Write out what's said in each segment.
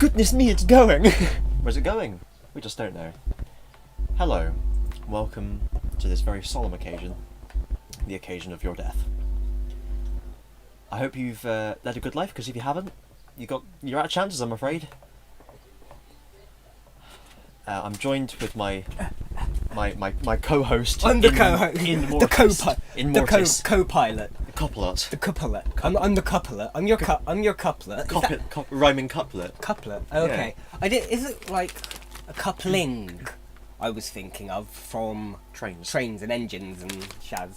Goodness me, it's going! Where's it going? We just don't know. Hello. Welcome to this very solemn occasion. The occasion of your death. I hope you've led a good life, because if you haven't, you're out of chances, I'm afraid. I'm joined with my co-host. I'm the co-host. The co-pilot. The couplet. The couplet. I'm the couplet. I'm your couplet. Rhyming couplet. Couplet. Okay. Yeah. Is it like a coupling? I was thinking of from Trains and engines and shaz.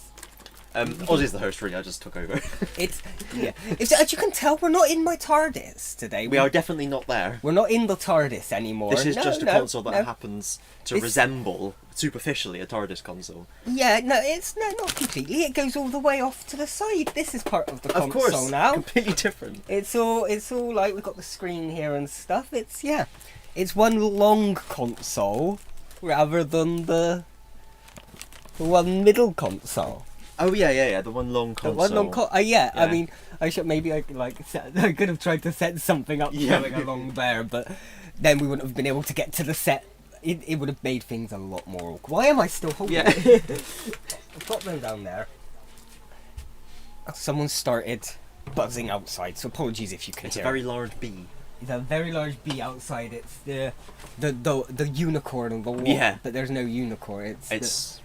Ozzy's the host, really. I just took over. As you can tell, we're not in my TARDIS today. We are definitely not there. We're not in the TARDIS anymore. This is just a console that happens to resemble, superficially, a TARDIS console. Yeah, not completely. It goes all the way off to the side. This is part of the console of course, now. Completely different. It's all like we've got the screen here and stuff. It's one long console rather than the one middle console. Oh yeah, the one long console. Yeah. I mean, I could have tried to set something up going along there, but then we wouldn't have been able to get to the set. It would have made things a lot more awkward. Why am I still holding it? I've got them down there. Someone started buzzing outside, so apologies if you can hear. It's a very large bee. It's a very large bee outside. It's the unicorn on the wall. Yeah. But there's no unicorn. It's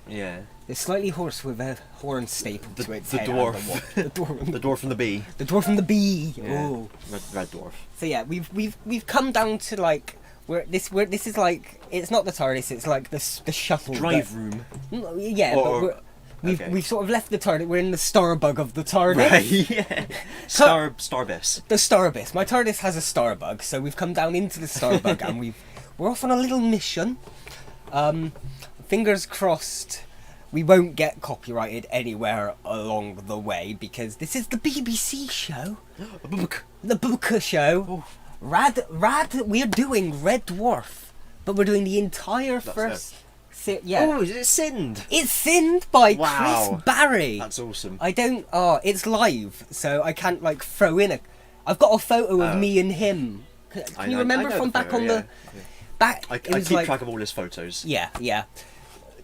slightly horse with a horn stapled to its head. Dwarf. The dwarf And the bee. The dwarf and the bee. Yeah. Oh. Red Dwarf. So yeah, we've come down to like this is like, it's not the TARDIS. It's like the shuttle drive room. Yeah, but we've sort of left the TARDIS. We're in the Starbug of the TARDIS. Right. Yeah. Starbus. The Starbus. My TARDIS has a Starbug, so we've come down into the Starbug and we're off on a little mission. Fingers crossed we won't get copyrighted anywhere along the way, because this is the BBC show. The Booker show. Oh. Rad. We're doing Red Dwarf, but we're doing the entire first. Oh, is it Sind? It's Sind by Wow. Chris Barry. That's awesome. It's live, so I can't like throw in I've got a photo of me and him. Can you remember from back on the back? I keep track of all his photos. Yeah.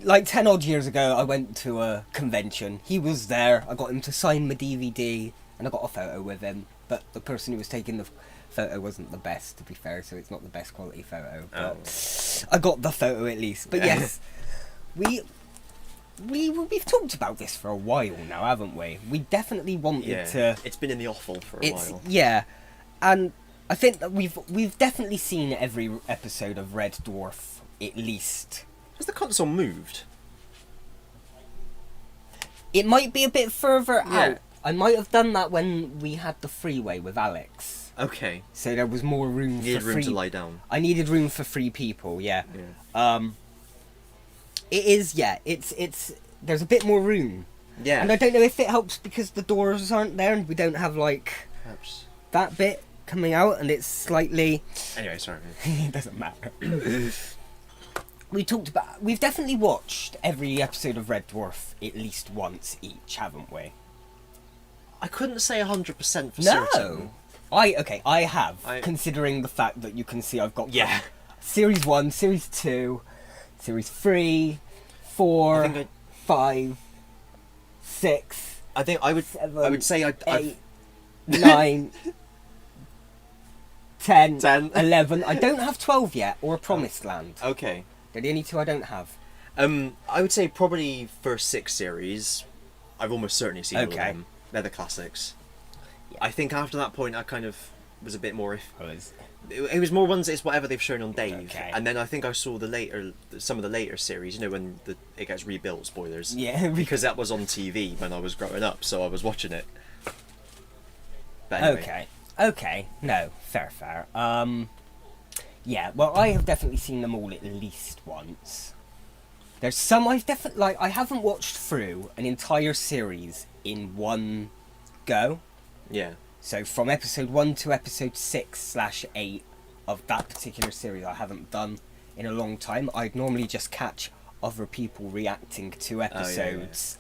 Like 10 odd years ago, I went to a convention. He was there. I got him to sign my DVD, and I got a photo with him. But the person who was taking the photo wasn't the best, to be fair, so it's not the best quality photo. But I got the photo at least. But yes, we've talked about this for a while now, haven't we? We definitely wanted to. It's been in the offal for a while. Yeah, and I think that we've definitely seen every episode of Red Dwarf at least. Has the console moved? It might be a bit further out. I might have done that when we had the freeway with Alex. Okay. So there was more room You needed for room three. to lie down. I needed room for 3 people. Yeah. It is. Yeah. It's. There's a bit more room. Yeah. And I don't know if it helps because the doors aren't there and we don't have like Perhaps. that bit coming out, and it's slightly. Anyway, sorry. It doesn't matter. We've definitely watched every episode of Red Dwarf at least once each, haven't we? I couldn't say 100% for certain. I have, considering the fact that you can see I've got Series 1, Series 2, Series 3, 4, 5, 6. I think I would say 8, 9, 10, 10, 11. I don't have 12 yet, or Promised Land. Okay. They're the only 2 I don't have. I would say probably first 6 series. I've almost certainly seen all of them. They're the classics. Yeah. I think after that point, I kind of was a bit more. It was more ones. It's whatever they've shown on Dave, and then I think I saw some of the later series. You know, when it gets rebuilt. Spoilers. Yeah. Because that was on TV when I was growing up, so I was watching it. But anyway. Okay. No, fair. Yeah. Well, I have definitely seen them all at least once. There's some I've definitely I haven't watched through an entire series in one go. Yeah. So from episode 1 to episode 6/8 of that particular series, I haven't done in a long time. I'd normally just catch other people reacting to episodes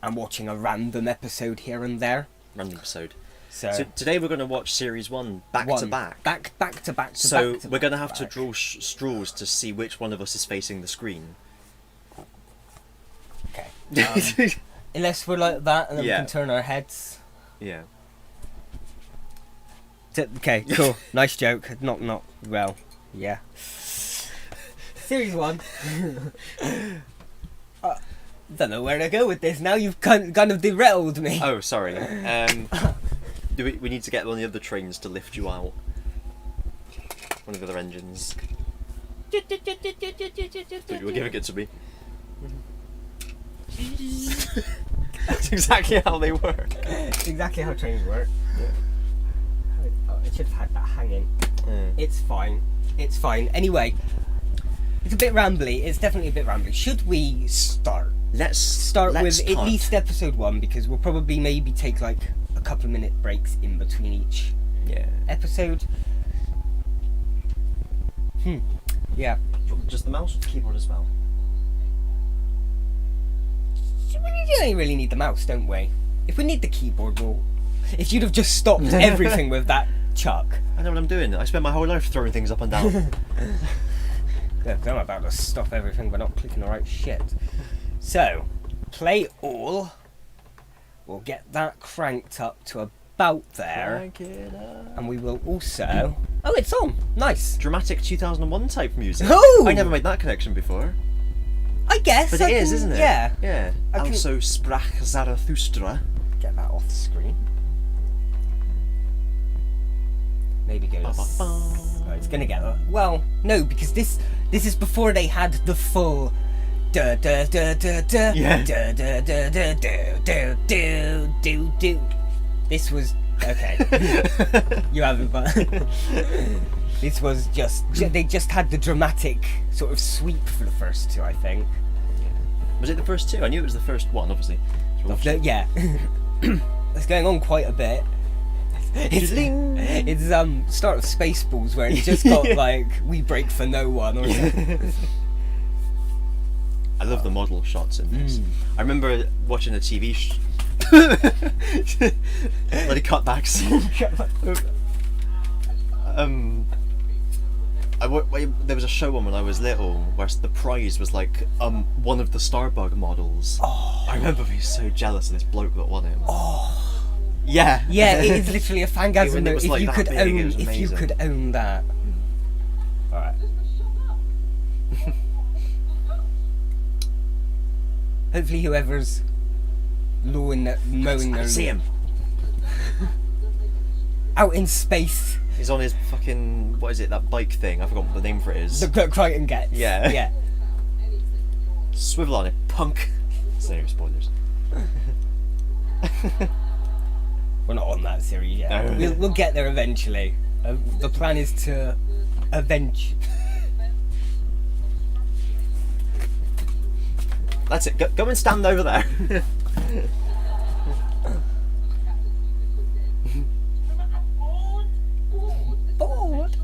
and watching a random episode here and there. Random episode. So today we're going to watch series 1 back to back. Back to back. So we're going to have to draw straws to see which one of us is facing the screen. Okay. Unless we're like that, and then we Yeah. can turn our heads. Yeah. Okay, cool. Nice joke. Not well. Yeah. Series 1. Don't know where to go with this. Now you've kind of derailed me. Oh, sorry. Do we need to get one of the other trains to lift you out? One of the other engines. Dude, you were giving it to me. That's exactly how they work. It's exactly how trains work. Yeah. Oh, I should have had that hanging. Yeah. It's fine. It's fine. Anyway, it's a bit rambly. It's definitely a bit rambly. Should we start? Let's Start with at least episode 1, because we'll probably maybe take like a couple of minute breaks in between each episode. Yeah. Just the mouse or the keyboard as well? We don't really need the mouse, don't we? If we need the keyboard, if you'd have just stopped everything with that, Chuck. I know what I'm doing. I spent my whole life throwing things up and down. Yeah, I'm about to stop everything by not clicking the right shit. So, play all. We'll get that cranked up to about there. Crank it up. And we will also... Oh, it's on! Nice! Dramatic 2001 type music. Oh! I never made that connection before. I guess. But it is, isn't it? Yeah. Yeah. Also sprach Zarathustra. Get that off the screen. Maybe go to... Oh, it's gonna get... Well, no, because this is before they had the full... Da da da da da Yeah. da da da da da do do do. This was okay. You haven't, but this was just they just had the dramatic sort of sweep for the first two, I think. Was it the first two? I knew it was the first one, obviously. Yeah, it's going on quite a bit. It's start of Spaceballs where it's just got like we break for no one or something. I love the model shots in this. I remember watching a TV bloody cutbacks. There was a show on when I was little where the prize was like one of the Starbug models. Oh. I remember being so jealous of this bloke that won it. Oh. Yeah. Yeah, it is literally a fangasm. Even Though, if if like you that could big, own, it was if you amazing. could own that. All right. Hopefully, whoever's mowing their I see him. out in space, He's on his fucking, what is it, that bike thing? I forgot what the name for it is. the Crichton gets. Yeah. Yeah. Swivel on it, punk. So no spoilers. We're not on that series yet. No. We'll get there eventually. The plan is to avenge. That's it. Go and stand over there. Bored.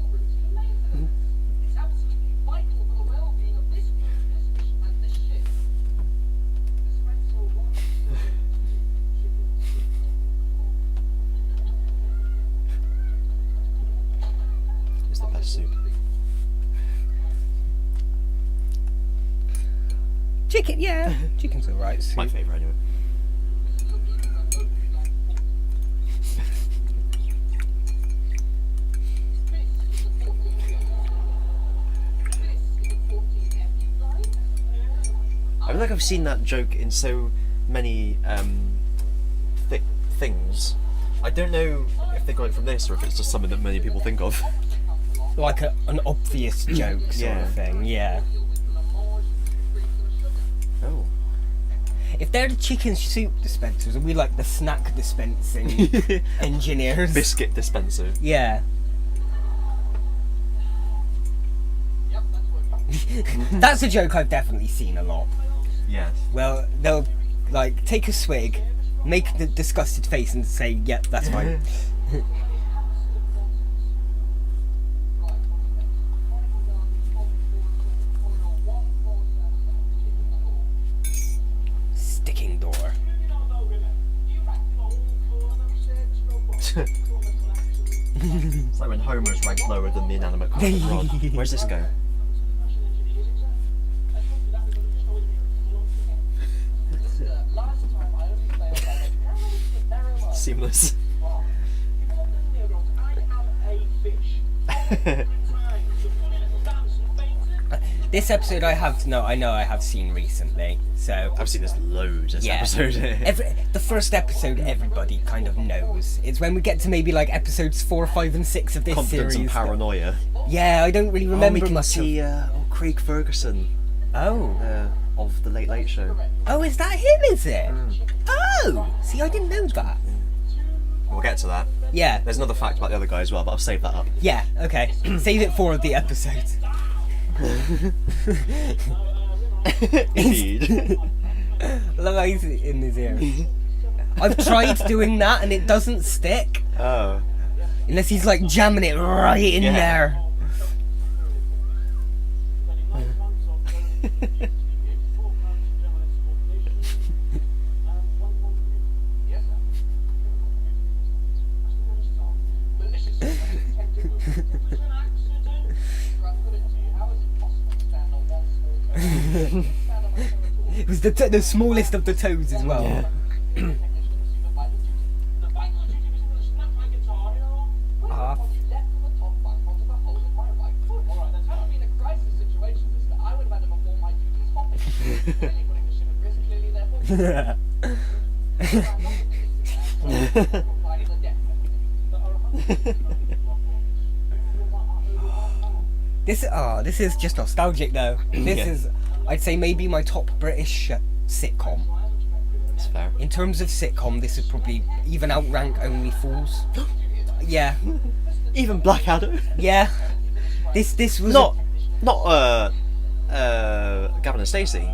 It's the best soup. Chicken, yeah. Chicken's alright. My favourite anyway. I feel like I've seen that joke in so many things. I don't know if they got it from this or if it's just something that many people think of. Like an obvious joke sort Yeah. of thing, yeah. Oh. If they're the chicken soup dispensers, are we like the snack dispensing engineers? Biscuit dispenser. Yeah. That's a joke I've definitely seen a lot. Yes. Well, they'll like take a swig, make the disgusted face, and say, "Yep, that's fine." Sticking door. It's like when Homer's ranked lower than the inanimate carpet rod. Where's this go? Seamless. This episode I know I have seen recently, so I've seen this loads. This episode. The first episode everybody kind of knows. It's when we get to maybe like episodes 4, 5, and 6 of this Confidence series. and Paranoia. Yeah, I don't really remember we can much. see Craig Ferguson. Of the Late Late Show. Oh, is that him? Is it? Oh, see, I didn't know that. We'll get to that. Yeah. There's another fact about the other guy as well, but I'll save that up. Yeah. Okay. Save it for the episode. Indeed. Look how he's in his ear. I've tried doing that and it doesn't stick. Oh. Unless he's like jamming it right in there. It was the smallest of the toes as well. Yeah. This is just nostalgic though. This is, I'd say, maybe my top British sitcom. That's fair. In terms of sitcom, this is probably even outrank Only Fools. Yeah. Even Blackadder. Yeah. This was not Gavin and Stacey.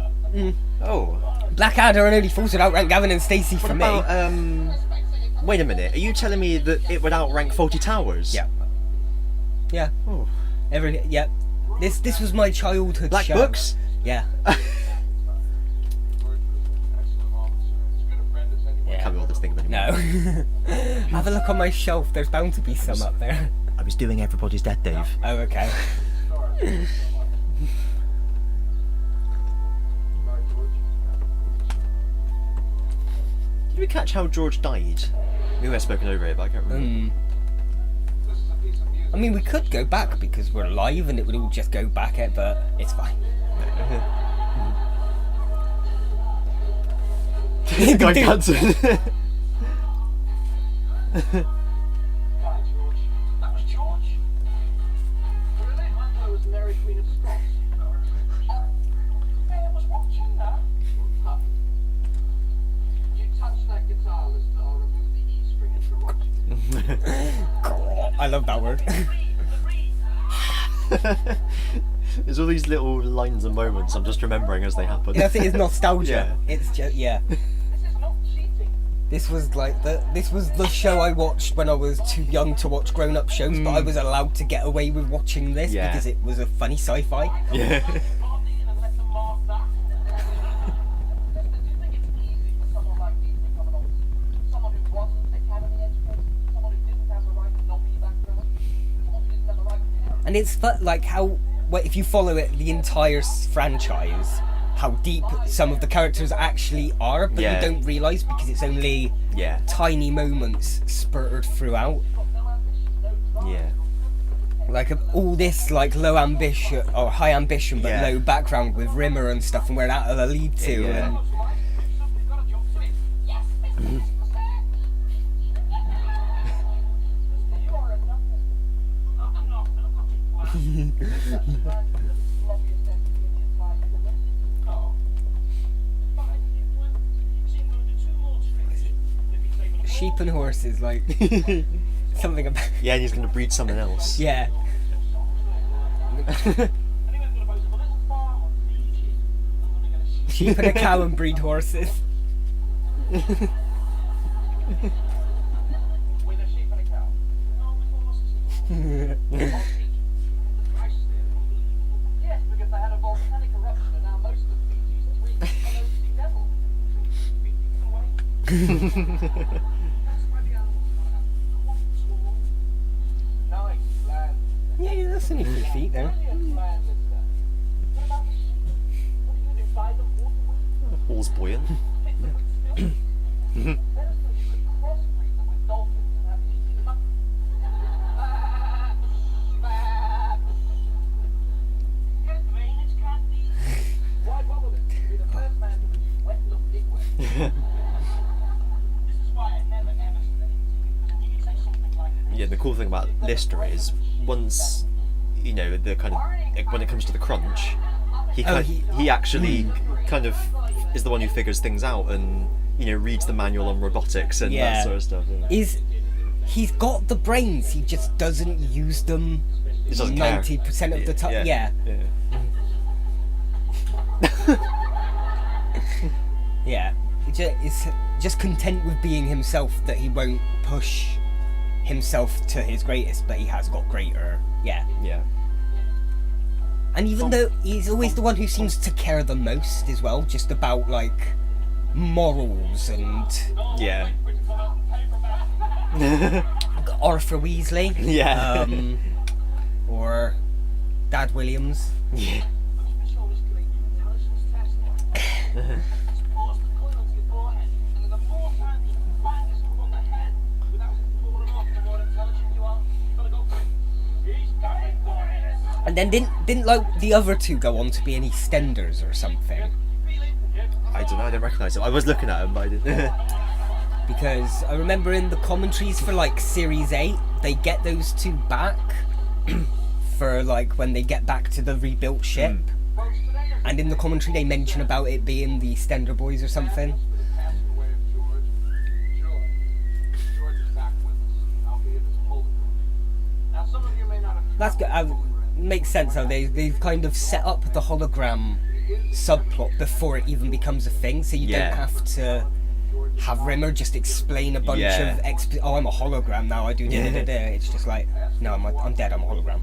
Oh. Blackadder and Only Fools would outrank Gavin and Stacey for What me. about wait a minute, are you telling me that it would outrank Fawlty Towers? Yeah. Yeah. Oh. Yeah. This was my childhood Black show. Books? Yeah. Can't be all this thing anymore. No. Have a look on my shelf. There's bound to be some up there. I was doing Everybody's Dead, Dave. Oh, okay. Did we catch how George died? We were spoken over it, but I can't remember. I mean, we could go back because we're live and it would all just go back it, but it's fine. Guy Johnson. I love that word. There's all these little lines and moments I'm just remembering as they happen. I think it's nostalgia. Yeah. It's just This was the show I watched when I was too young to watch grown-up shows, but I was allowed to get away with watching this because it was a funny sci-fi. Yeah. And it's like how, if you follow it, the entire franchise, how deep some of the characters actually are, but you don't realise because it's only tiny moments spurted throughout. Yeah. Like all this like low ambition or high ambition but low background with Rimmer and stuff, and where that'll lead to. Yeah. Sheep and horses, like something about. Yeah, and he's going to breed someone else. Yeah. Sheep and a cow and breed horses. Yeah, that's only 3 feet there. All's buoyant. Yeah, the cool thing about Lister is once, you know, the kind of when it comes to the crunch, he actually kind of is the one who figures things out and, you know, reads the manual on robotics and that sort of stuff. Yeah. He's got the brains, he just doesn't use them 90% of the time. Yeah. Yeah. He's just content with being himself, that he won't push himself to his greatest, but he has got greater. Yeah. And even though he's always the one who seems to care the most as well, just about like morals and Arthur Weasley, or Dad Williams. Yeah. And then didn't like the other two go on to be any Stenders or something? I don't know, I didn't recognise them. I was looking at them, but I didn't. Because I remember in the commentaries for like Series 8, they get those two back for like when they get back to the rebuilt ship. And in the commentary they mention about it being the Stender boys or something. That's good. Makes sense though. They've kind of set up the hologram subplot before it even becomes a thing, so you don't have to have Rimmer just explain a bunch of oh, I'm a hologram now, I do da-da-da-da. It's just like, no, I'm dead, I'm a hologram.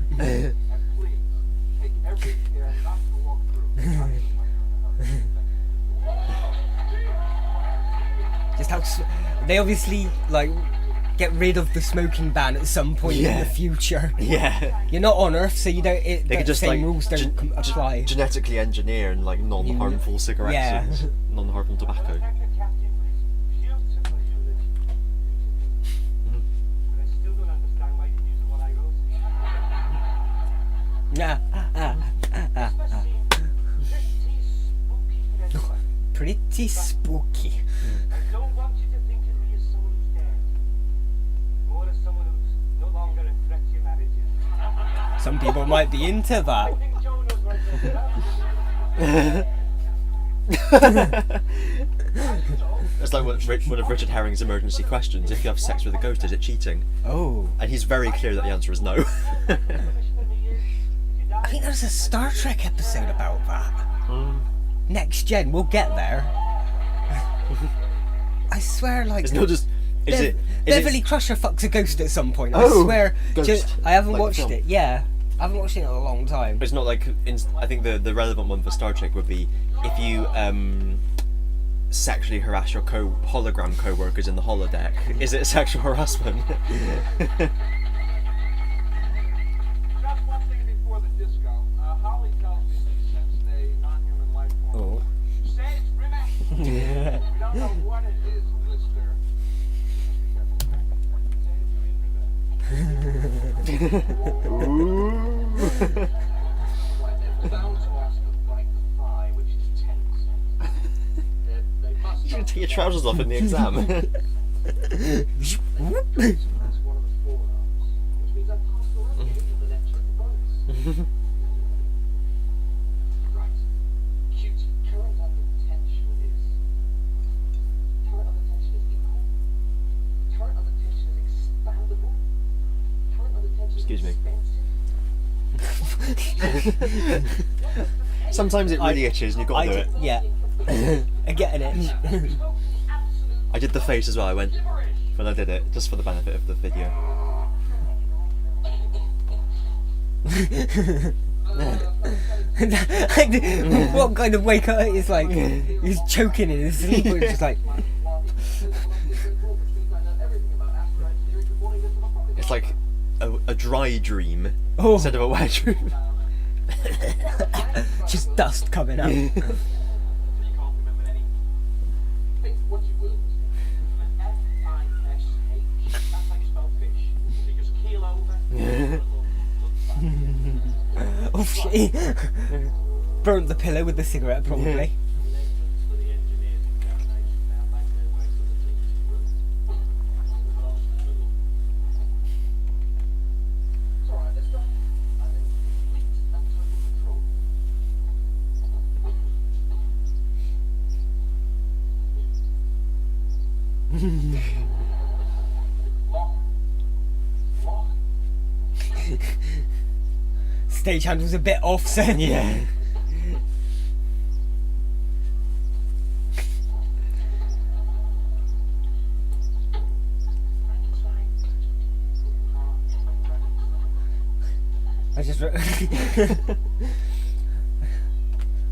Just how they obviously like get rid of the smoking ban at some point in the future. You're not on Earth, so you don't. They could just same like rules don't apply. Genetically engineer and like non-harmful cigarettes and non-harmful tobacco. Pretty spooky. Some people might be into that. It's like one of Richard Herring's emergency questions: if you have sex with a ghost, is it cheating? Oh. And he's very clear that the answer is no. I think there's a Star Trek episode about that. Next Gen, we'll get there. I swear, like... It's not just... Beverly Crusher fucks a ghost at some point. I swear. I haven't watched it. Yeah. I haven't watched it in a long time. It's not like... I think the relevant one for Star Trek would be if you sexually harass your hologram co-workers in the holodeck. Is it sexual harassment? Oh. We don't know what it is, Lister. You should take your trousers off in the exam. Excuse me. Sometimes it really itches and you've got to do it. Yeah. I get an itch. I did the face as well, I went when I did it, just for the benefit of the video. What kind of wake up is like he's choking in his sleep, or it's just like it's like a dry dream Oh. instead of a wet dream. Just dust coming out. You can't remember any. Think what you will. F-I-S-H. That's how you spell fish. You just keel over. Oh shit. Burnt the pillow with the cigarette, probably. Stagehand was a bit off, so Yeah.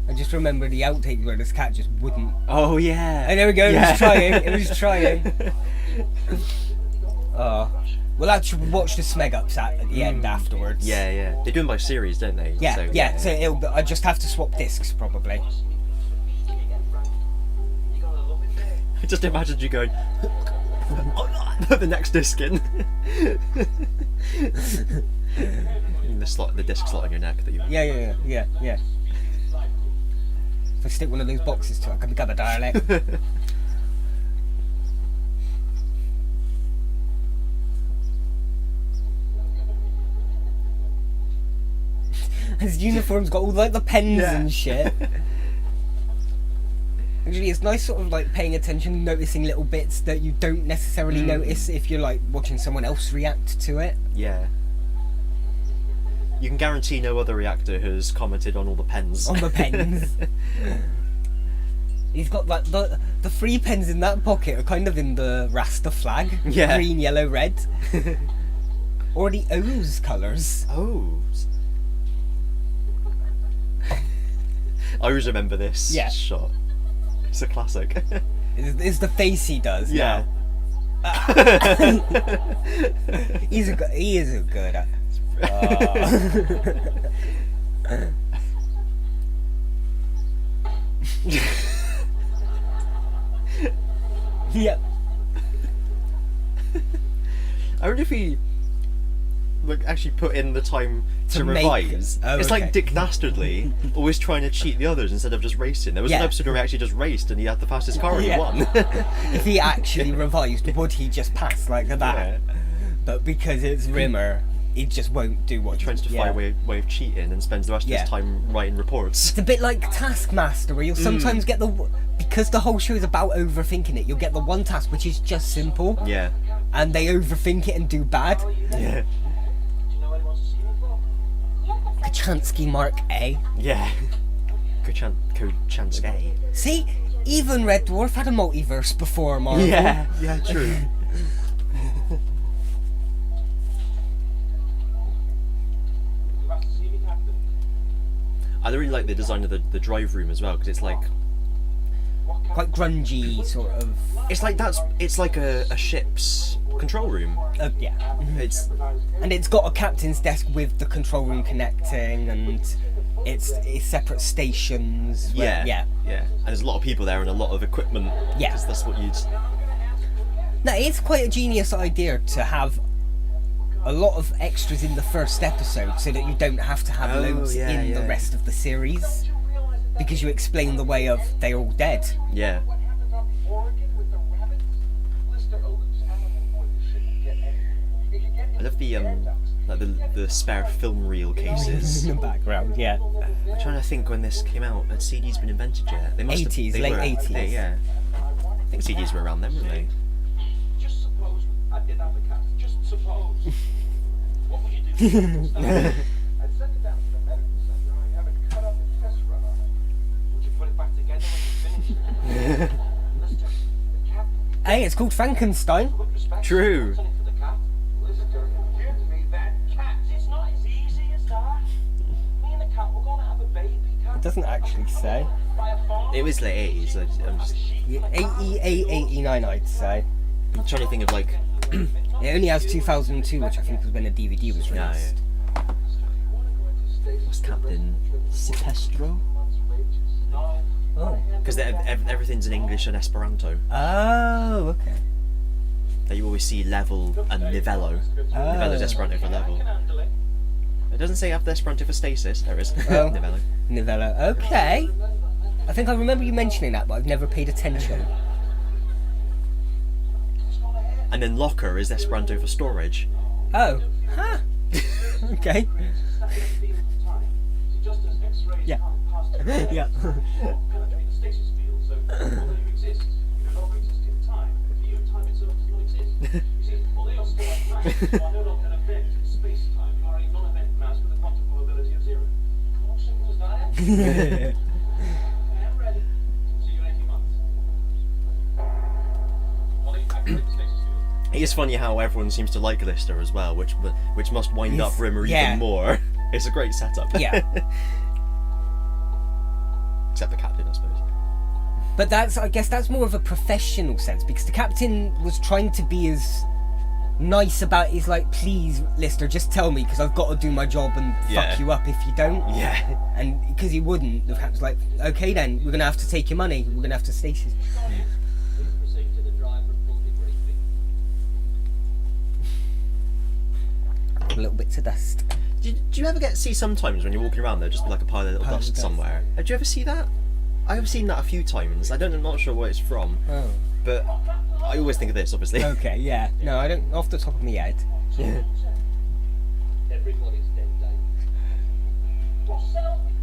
I just remember the outtake where this cat just wouldn't. Oh yeah. And there we go. Yeah. It was trying. It was trying. We'll actually watch the Smeg ups at the end afterwards. Yeah, yeah. They do them by series, don't they? Yeah, So, yeah. So I just have to swap discs probably. I just imagined you going. Put the next disc in. The disc slot on your neck that you. Yeah. If I stick one of those boxes to it, I can become a dialect. His uniform's got all like the pens Yeah. and shit. Actually, it's nice sort of like paying attention and noticing little bits that you don't necessarily notice if you're like watching someone else react to it. Yeah. You can guarantee no other reactor has commented on all the pens. On the pens. He's got like the 3 pens in that pocket are kind of in the Rasta flag. Yeah. Green, yellow, red. Or the O's colours. Oh. I always remember this shot. It's a classic. It's the face he does. Yeah. He is a good actor. Yeah. I wonder if he actually put in the time to make- revise. Oh, It's okay. like Dick Dastardly always trying to cheat the others instead of just racing. There was an Yeah. episode where he actually just raced and he had the fastest car and he Yeah. won. If he actually revised, would he just pass like that? Yeah. But because it's Rimmer, he just won't do what Tries to find a way of cheating and spends the rest of Yeah. his time writing reports. It's a bit like Taskmaster, where you'll sometimes get because the whole show is about overthinking it, you'll get the one task which is just simple, Yeah. and they overthink it and do bad. Yeah. Kachansky Mark A. Yeah. Kochanski. See, even Red Dwarf had a multiverse before Marvel. Yeah. Yeah, true. I really like the design of the drive room as well, because it's like Quite grungy, sort of. it's like a ship's control room. Yeah. It's And it's got a captain's desk with the control room connecting, and it's separate stations. Where, yeah. And there's a lot of people there and a lot of equipment. Yeah. 'Cause that's what you'd. No, it's quite a genius idea to have a lot of extras in the first episode so that you don't have to have loads in the rest of the series, because you explain the way of they're all dead. Yeah. I love the the spare film reel cases. In the background, yeah. I'm trying to think when this came out. Had CDs been invented yet? They must 80s, have. They late were. 80s. Yeah. I think CDs were around then, weren't they? Just suppose I did have a cat. Just suppose. What would you do? I'd send it down to the medical center and I'd have it cut up and test run on it. Would you put it back together when you finish? Listen, the cat. Hey, it's called Frankenstein. With respect. True. Send it to the cat. Listen, give me that cat. It's not as easy as that. Me and the cat, we're gonna have a baby cat. It doesn't actually say. By a farm. It was late 80s. I'm just 88, 89, I'd say. I'm trying to think of like It only has 2002, which I think was when the DVD was Yeah, released. What's Captain Silvestro? Oh. Because everything's in English and Esperanto. Oh, okay. That you always see level and nivello. Nivello's Esperanto for level. It doesn't say after Esperanto for stasis. There is. Oh. Nivello. Novella. Okay. I think I remember you mentioning that, but I've never paid attention. And then locker is Esperanto for storage. Oh. Huh. Okay. Yeah. Yeah. It is funny how everyone seems to like Lister as well, which must wind up Rimmer Yeah. even more. It's a great setup. Yeah. Except the captain, I suppose. But I guess that's more of a professional sense, because the captain was trying to be as nice about his, like, please, Lister, just tell me, because I've got to do my job and Yeah. fuck you up if you don't. Yeah. And because he wouldn't, the captain's like, okay then, we're going to have to take your money, we're going to have to stasis. A little bits of dust. Do you ever see sometimes when you're walking around there, just be like a pile of little Pile of dust dust. somewhere? Did you ever see that? I've seen that a few times. I'm not sure where it's from, Oh. but I always think of this, obviously. Okay, yeah. No, I don't, off the top of my head. Everybody's dead, Dave.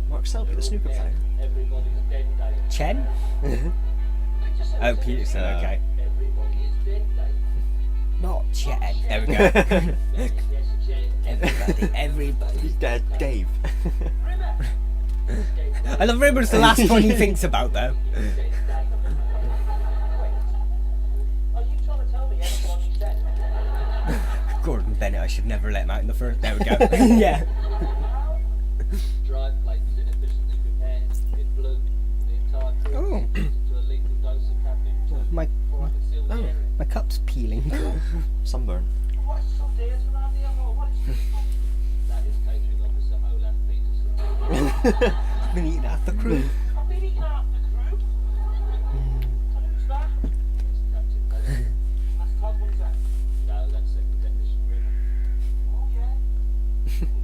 Mark Selby, the snooker player. Everybody's dead, Dave. Chen? Oh, Peterson, okay. Everybody is dead, Dave. Not Chen. There we go. Everybody. Dead Dave. I love Rimmer's the last one he thinks about, though. Are you trying to tell me everybody's dead? Gordon Bennett, I should never let him out in the first. There we go. Yeah. Drive plate was inefficiently repaired. It blew. The entire crew Oh. was to a lethal dose of caffeine My before I could seal the area. my cup's peeling. Sunburn. What is some days around here for? What is this? That is catering officer Olan Peterson. I've been eating half the crew. I've been eating out the crew. And who's that? It's Captain Bennett. That's Todd, one's that? No, that's second technician Rimmer. Oh yeah?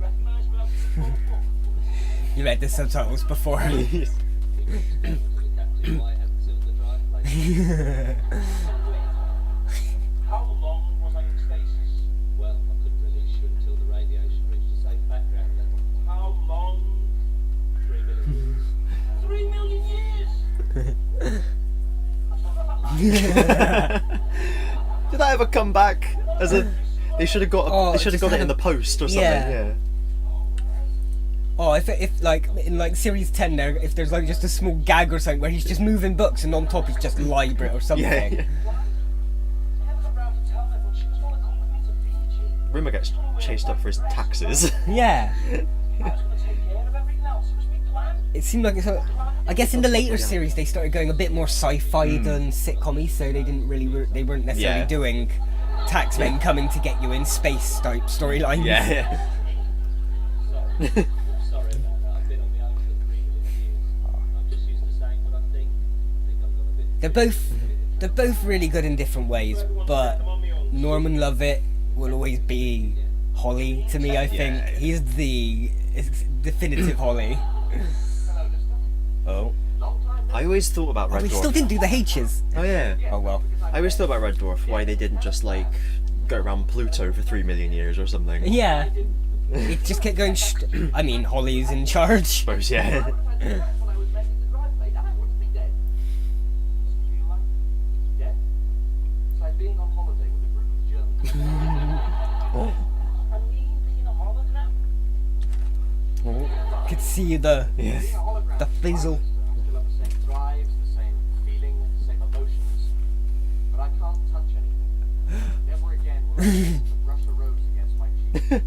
Recognise me after the phone book. You read the subtitles before. He was the captain why I haven't sealed the drive plate. How long was I in stasis? Well, I couldn't release you until the radiation reached a safe background level. How long? 3 million years. 3 million years? That's not that long. Did that ever come back as a? They should have got. Oh, They should have just got it had in the a- post or something. Yeah. Yeah. Oh, if like in like series 10 there, if there's like just a small gag or something where he's just moving books and on top is just library or something. Yeah. I never got round to telling her, but she was going to come with me to Fiji. Rimmer gets chased up for his taxes. Yeah. I was going to take care of everything else. It was my plan. It seemed like I guess in the later series they started going a bit more sci-fi than sitcom-y, so they didn't really they weren't necessarily Yeah. doing taxmen coming to get you in space type storylines. Yeah. Sorry. Sorry about that. I've been on my own for 3 million years. I'm just used to saying what I think. I think I've got a bit... They're both really good in different ways, but Norman Lovett will always be Holly to me. I think Yeah. he's the definitive Holly. Hello, Lister. Oh, Long time no I always thought about Red we Dwarf. still didn't do the H's. Oh yeah. Oh well. I always thought about Red Dwarf. Why they didn't just like go around Pluto for 3 million years or something. Yeah. It just kept going. I mean, Holly's in charge. Suppose yeah. when I was making the drive plate, I wouldn't be dead. Does it feel like dead? It's like being on holiday with a group of Germans. I mean, being a hologram. Oh, could see the Yeah. Being a hologram. the fizzle. I still have the same drives, the same feelings, the same emotions, but I can't touch anything. Never again will I use to brush a rose against my cheek,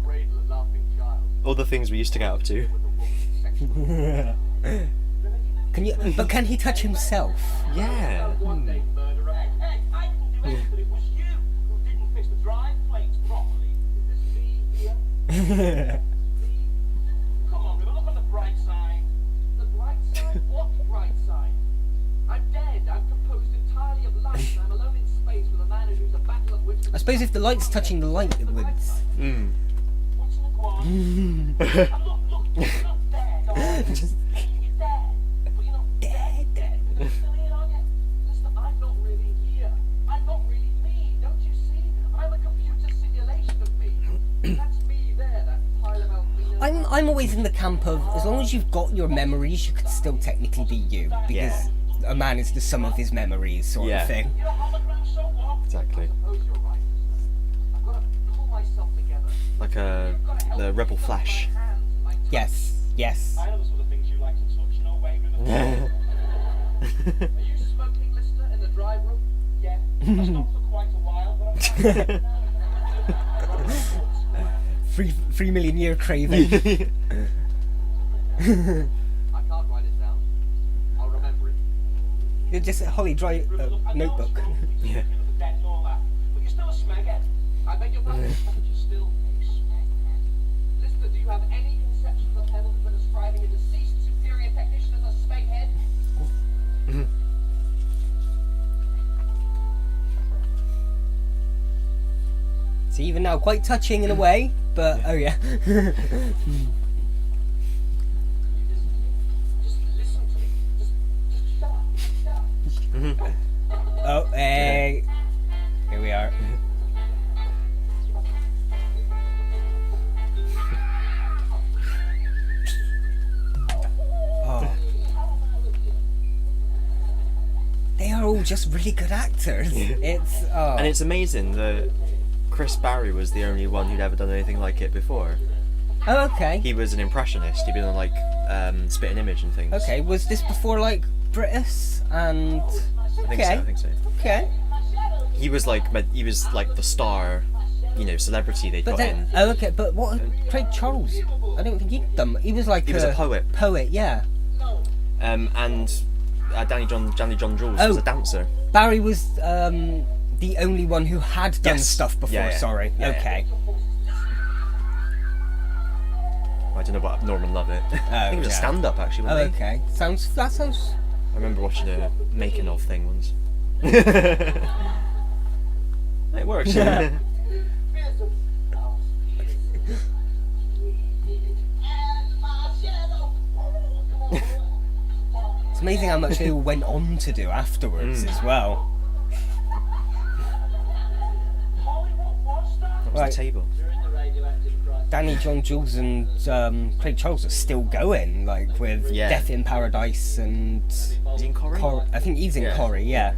cradle a laughing child, All the things we used to get up to. with a woman's sexual. Can you? But can he touch himself? Yeah. One day, murderer. Hey, I didn't do anything, but it was you who didn't fix the drive. Come on, River, look on the bright side. The bright side? What bright side? I'm dead. I'm composed entirely of light, and I'm alone in space with a man who dreams a battle of wits. I suppose if the light's touching the light, it would. What's in the guan? And look, you're not dead. Or you're dead. But you're not dead. You're still here, aren't you? Listen, I'm not really here. I'm not really me. Don't you see? I'm a computer simulation of me. That's me there, that pile of albino. I'm always in the camp of, as long as you've got your memories, you could still technically be you, because a man is the sum of his memories, sort of thing. You're a hologram, so what? Exactly. I suppose you're right, listener. I've got to pull myself together. Like the Rebel Flash. Yes. I know the sort of things you like to touch, no way, River. Are you smoking, listener, in the drive room? Yeah. I stopped for quite a while, but I'm 3 million year craving. I can't write it down. I'll remember it. You're just a Holly Dry notebook. Yeah. But you're still a smeghead. I beg your pardon, but you're still a smeghead. Listener, do you have any conception of the penalty for describing a deceased superior technician as a smeghead? So even now, quite touching in a way, but oh yeah. Just listen to me. Just shut up. Shut up. Oh, hey. Here we are. Oh. They are all just really good actors. It's And it's amazing that Chris Barry was the only one who'd ever done anything like it before. Oh, okay. He was an impressionist. He'd been on like Spit and Image and things. Okay, was this before like Britus and? I think so. Okay. He was like the star, celebrity they But got then, in. oh, okay. But what? Craig Charles? I don't think he'd done. He was like He was a poet. Poet, yeah. And Danny John Jules was a dancer. Barry was the only one who had done Yes. stuff before. Yeah. Sorry. Yeah, yeah. Okay. I don't know about Norman Lovett. I think it was a yeah. stand-up actually. Oh, Wasn't okay. That sounds. I remember watching a making of thing once. It works. It's amazing how much they all went on to do afterwards as well. That was Right. the table. Danny John Jules and Craig Charles are still going, like with Yeah. Death in Paradise and Is he in Corrie? I think he's in Yeah. Corrie, yeah.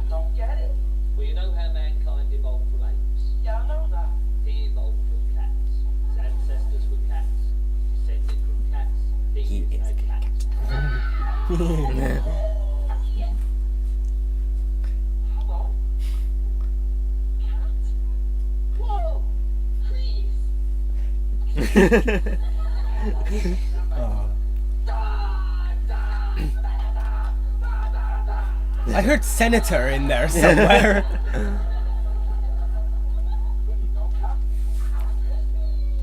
Don't get it? Well, you know how mankind evolved from apes? Yeah, I know that. He evolved from cats. His ancestors were cats. Descended from cats. He is a cat. Hello? Cat? Whoa! Please! I heard Senator in there somewhere.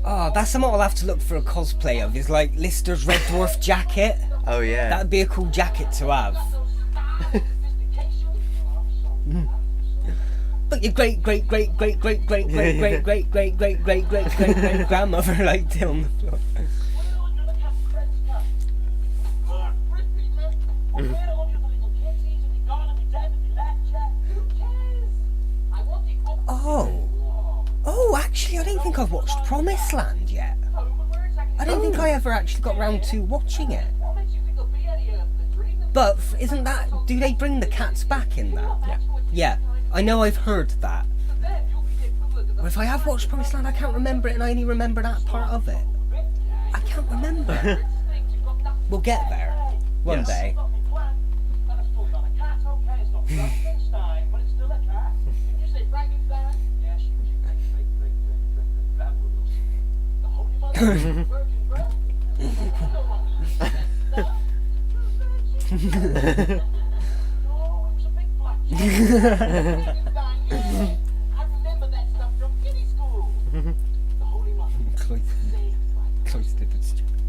Oh, that's something I'll have to look for a cosplay of. Is like Lister's Red Dwarf jacket. Oh yeah. That'd be a cool jacket to have. But your great grandmother like down on the floor. Oh, actually, I don't think I've watched Promised Land yet. I don't think I ever actually got round to watching it. But isn't that? Do they bring the cats back in that? Yeah. Yeah, I know I've heard that. Or if I have watched Promised Land, I can't remember it, and I only remember that part of it. I can't remember. We'll get there one Yes. day. I remember that stuff from kiddie school. The Holy Mother.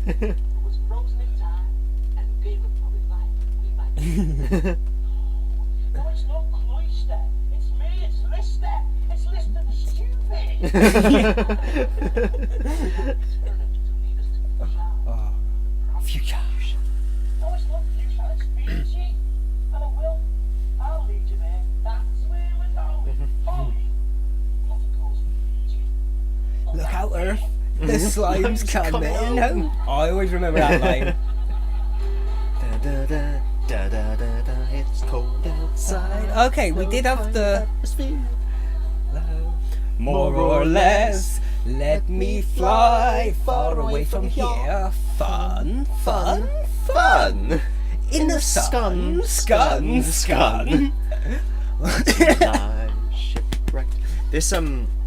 who was frozen in time and who gave up our life. We might No, it's not Cloister. It's me. It's Lister. It's Lister the stupid. Oh, future. No, it's not Fuchsia. It's Fiji. And I will. I'll lead you there. That's where we're going. Follow me. Not of course Fiji. Look out, Earth. The slime's coming home. I always remember that line. Da, da, da, da, da, da, it's cold outside. Okay, we did have the more or less. Let me fly far away from here. Fun, fun, Fun! in the sun, scun. Shipwrecked. This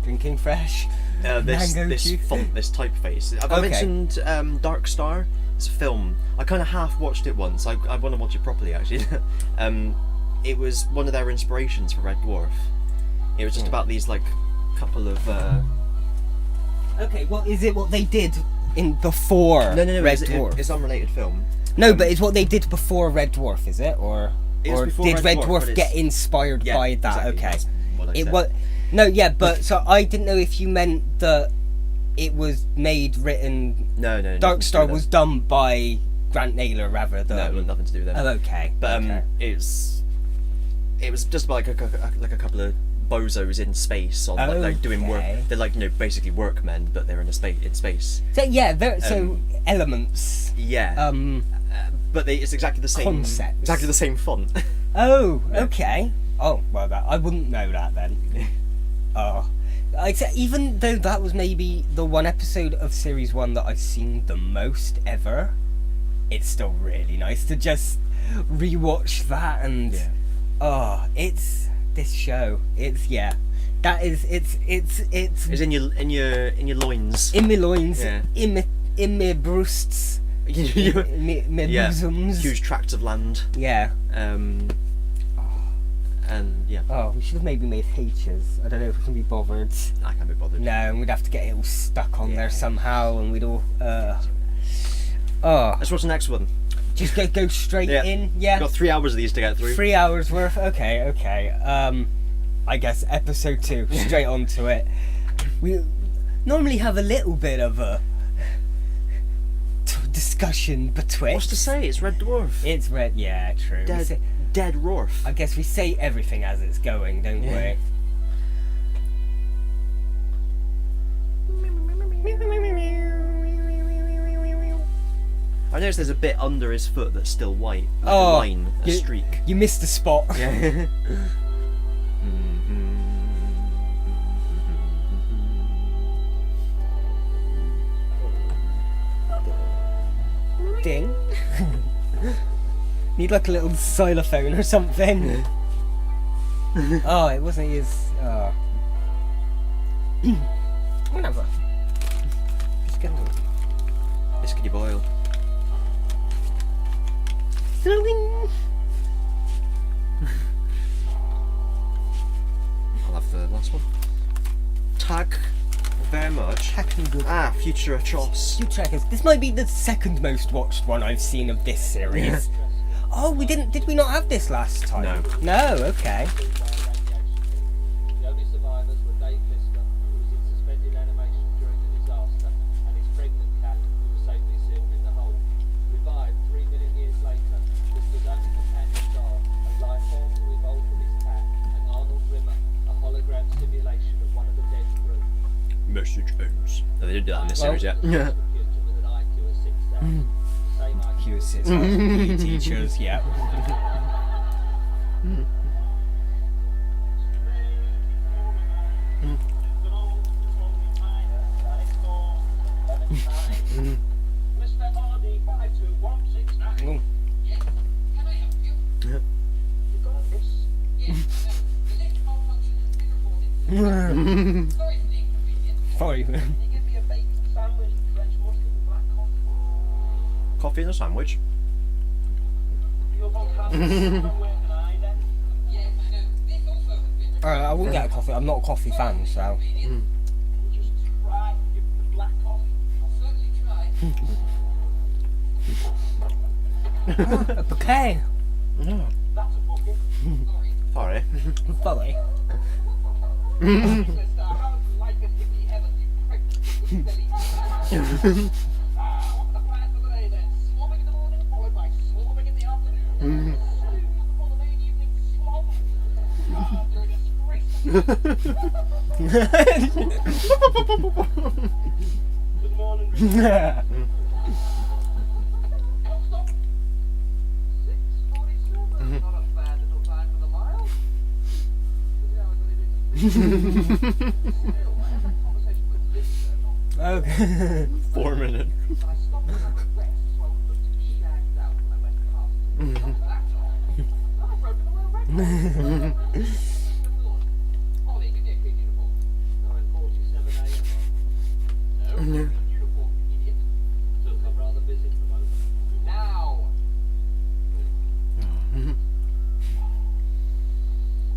Drinking fresh. this Mango this juice. font, this typeface. Have I Okay. mentioned Dark Star? It's a film. I kind of half watched it once. I want to watch it properly actually. It was one of their inspirations for Red Dwarf. It was just about these like couple of. Okay, well, is it what they did in before No, Red it's, Dwarf? it's unrelated film. No, but it's what they did before Red Dwarf, is it? Or It was before did Red Red Dwarf, Dwarf but get it's- inspired Yeah, by that? exactly, Okay. that's what I It said. was no, yeah, but so I didn't know if you meant that it was made, written. No. Dark nothing to Star do with was that. done by Grant Naylor rather than. No, it had nothing to do with them. Oh, okay. But okay. it was just about like a couple of bozos in space on like doing work. Okay. They're like basically workmen, but they're in space. So yeah, so elements. Yeah. But it's exactly the same Concepts. Exactly the same font. Oh, okay. Oh, well, that I wouldn't know that then. Oh, even though that was maybe the one episode of series 1 that I've seen the most ever, it's still really nice to just rewatch that and it's this show. It's It's in your loins. in my loins, Yeah. in my breasts, in my Yeah. bosoms. Huge tracts of land. Yeah. And yeah, Oh, we should have maybe made H's. I don't know if we can be bothered. I can't be bothered. No, and we'd have to get it all stuck on Yeah. there somehow, and we'd all. Let's watch the next one. Just go straight Yeah. in. Yeah. We've got 3 hours of these to get through. 3 hours worth. Okay. I guess episode 2. Straight onto it. We normally have a little bit of a discussion betwixt. What's to say? It's Red Dwarf. It's red. Yeah, true. We say- Dead Dwarf. I guess we say everything as it's going, don't Yeah. I noticed there's a bit under his foot that's still white. Like a line, a streak. You missed the spot. Yeah. Ding. Need like a little xylophone or something. Oh, it wasn't his. Whatever. Just get them. Biscuity boil. Throwing. I'll have the last one. Tag very much. Hacking good. Future Atross. You checkers. This might be the second most watched one I've seen of this series. Oh, we didn't. Did we not have this last time? No. No. Okay. The only survivors were Dave Lister, who was in suspended animation during the disaster, and his pregnant cat, who was safely sealed in the hold. Revived 3 million years later, Lister's only companion star, a life form who evolved from his cat, and Arnold Rimmer, a hologram simulation of one of the dead crew. Message ends. No, they didn't do that in this Well- series yet. Computer with an IQ of 6,000. Same IQ. QSs, teachers, yeah. Mr. RD52169. Mm. Yeah, can I help you? Yeah. You got this? Yes, I know. The lift malfunction has been reported. Sorry for the inconvenience. Sorry. Can you give me a bacon sandwich, French mustard and black coffee? Coffee and a sandwich. You're both happy. Where can I then? Yes, I know. This also has been Alright, I wouldn't get a coffee. I'm not a coffee fan, so. Just try. Give me the black coffee. I'll certainly try. A bouquet. No. That's a bucket. Sorry. Sorry. Mr. How like this if he ever you prick with silly. What's the plan for the day then? Slobbing in the morning, followed by slobbing in the afternoon. Soon before the main evening slob. You're a disgrace. Good morning, Richard. Stop. 6:47. Not a bad little time for the mile. 2 hours really been. Still, I had that conversation with Lisa not Okay. 4 minutes. but I stopped to have a rest so I wouldn't look too shagged out when I went past. That's all. I've broken the world record. Holly, give me a clean uniform. 9:47 a.m. No, clean uniform, you idiot. Look, I'm rather busy at the moment. Now.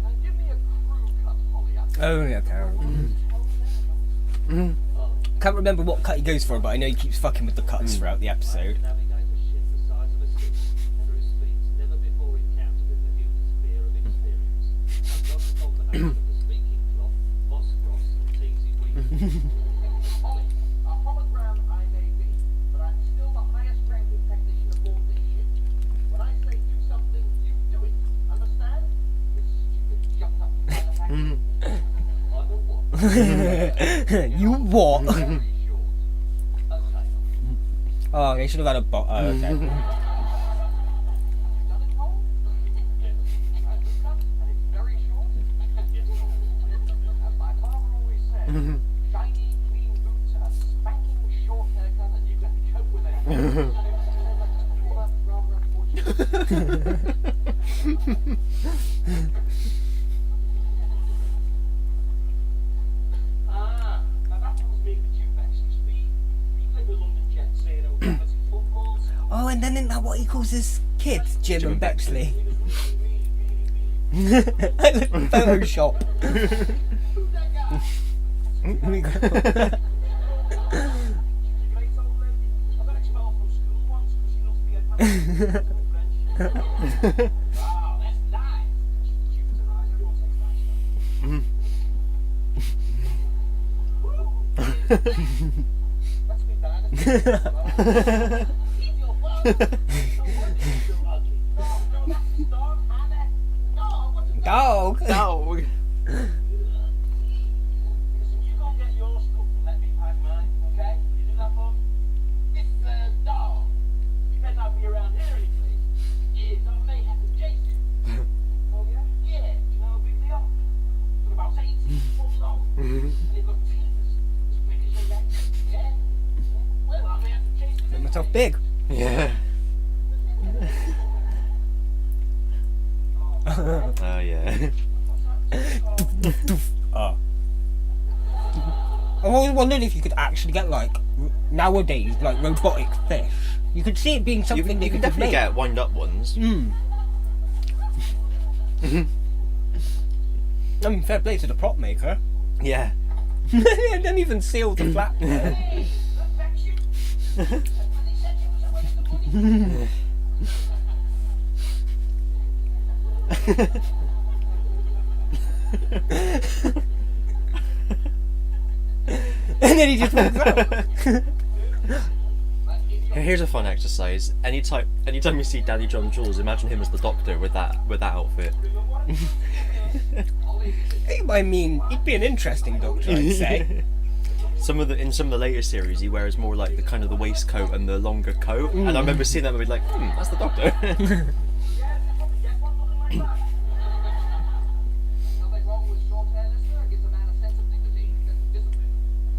Now give me a crew cut, Holly. Oh, yeah, Carol. Oh, Can't remember what cut he goes for, but I know he keeps fucking with the cuts throughout the episode. navigate a ship the size of a city through speeds never before encountered in the human sphere of experience. I've got the combination of the speaking cloth, Moss Cross, and Teasy Weed. Holly, a hologram I may be, but I'm still the highest ranking technician aboard this ship. When I say do something, you do it. Understand? You stupid jumped up motherfucker. I'm a what? You what? Very short. Okay. Oh, they should have had a bot. Oh, okay. Done it, Cole? Yes. And it's very short? Yes. As my father always said, shiny, clean boots and a spanking short haircut and you can cope with anything. Well, that's rather unfortunate. Now that one's me with you, Bex. We play with London Jets, saying oh, fantasy footballs. Oh, and then isn't that what he calls his kids? Jim Jim and and Bexley. Really, Photoshop. who's that guy? Great old lady. I got expelled from school once because she loves to be a French. Wow, that's nice. Cupid's eyes, everyone takes that shot. That's me bad. Leave your phone. So ugly. No, that's his dog, Hannah. No, what's a dog? Dog. Dog. Listen, you go get your stuff and let me pack mine, okay? Will you do that for me? This dog, you better not be around here any place. Yeah, I may have to chase you. Oh yeah? Yeah, you know how big they are? They're about 18 foot long. And they've got teeth as big as your leg. Yeah? Well, I may have to chase you. Make myself big. Yeah. Oh yeah. Oh. I always wondered if you could actually get like nowadays like robotic fish. You could see it being You something can, that you can could definitely make. get wind up ones. I mean, fair play to the prop maker. Yeah. They didn't even seal the flap. Hey, look back you. When they said you was away in the morning. And then he just walks out. Here's a fun exercise. Anytime you see Daddy John Jules, imagine him as the Doctor with that outfit. I mean, he'd be an interesting doctor, I'd say. In some of the later series, he wears more like the kind of the waistcoat and the longer coat. And I remember seeing that and being like, that's the Doctor. Nothing wrong with short hair, listener. It gives a man a sense of dignity and sense of discipline.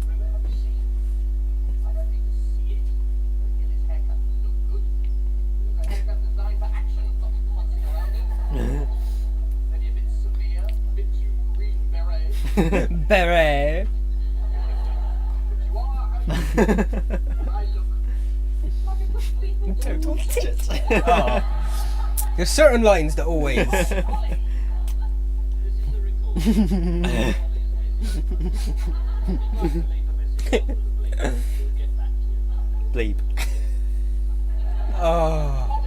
Remember, have you seen it? I don't need to see it. Get his haircut look good. It was a haircut designed for action, not fussing around it. Maybe a bit severe, a bit too green beret. Beret. But you are, and I look like a complete Total tit. Oh. There's certain lines that always. This is the record. Leave a message after the bleep. We'll get back to you. Bleep. Oh,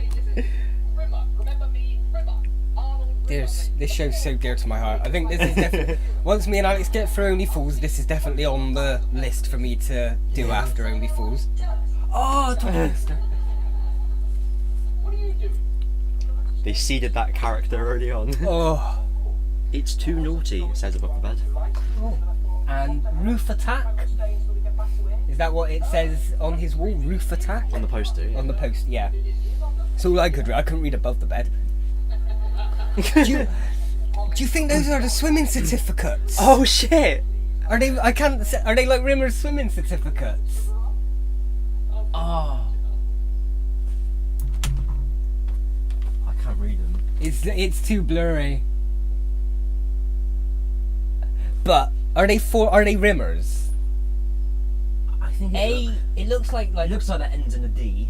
Rimmer, remember me, Rimmer? Arnold Rimmer. this show's so dear to my heart. I think this is definitely once me and Alex get through Only Fools, this is definitely on the list for me to do after Only Fools. Oh, Tommy Lister. What are you doing? They seeded that character early on. Oh, It's too naughty, says above the bed. and roof attack. Is that what it says on his wall? Roof attack On the poster. Yeah. on the post. Yeah. So all I could read. I couldn't read above the bed. do you think those are the swimming certificates? Oh shit! Are they? I can't. Are they like Rimmer's swimming certificates? Oh, I can't read them. it's too blurry. But are they Rimmers? I think It looks like it looks like that ends in a D.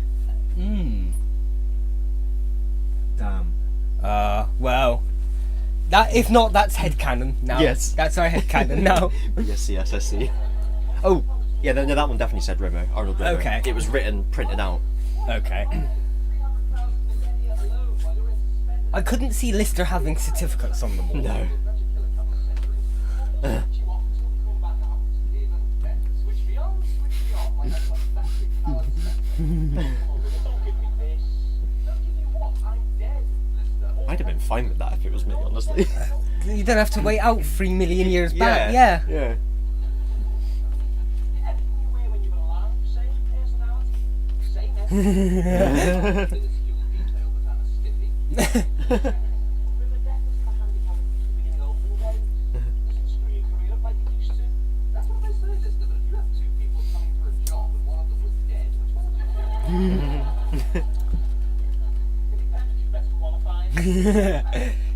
Damn. Well, that if not, that's headcanon now. Yes. That's our headcanon now. But yes, I see. Oh, yeah, no, that one definitely said Rimmer, Arnold Rimmer. Okay. It was written, printed out. Okay. I couldn't see Lister having certificates on the wall. No. I'd have been fine with that if it was me, honestly. You don't have to wait out 3 million years back. Yeah. Yeah.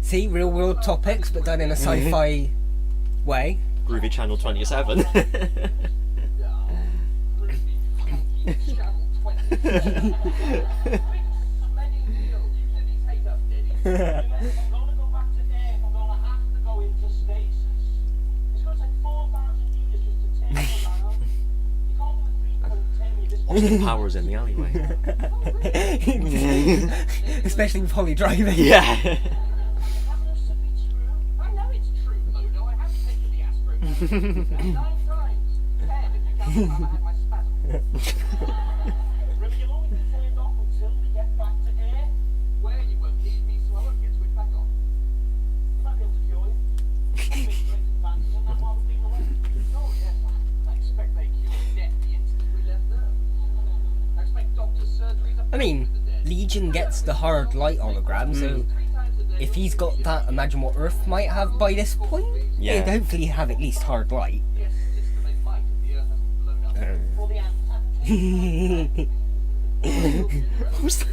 See, real world topics, but done in a sci-fi way. Groovy Channel 27. Austin Powers in the alleyway. Especially with Holly driving. Yeah. I mean, Legion gets the hard light hologram, so if he's got that, imagine what Earth might have by this point. Yeah. It'd hopefully have at least hard light. Who's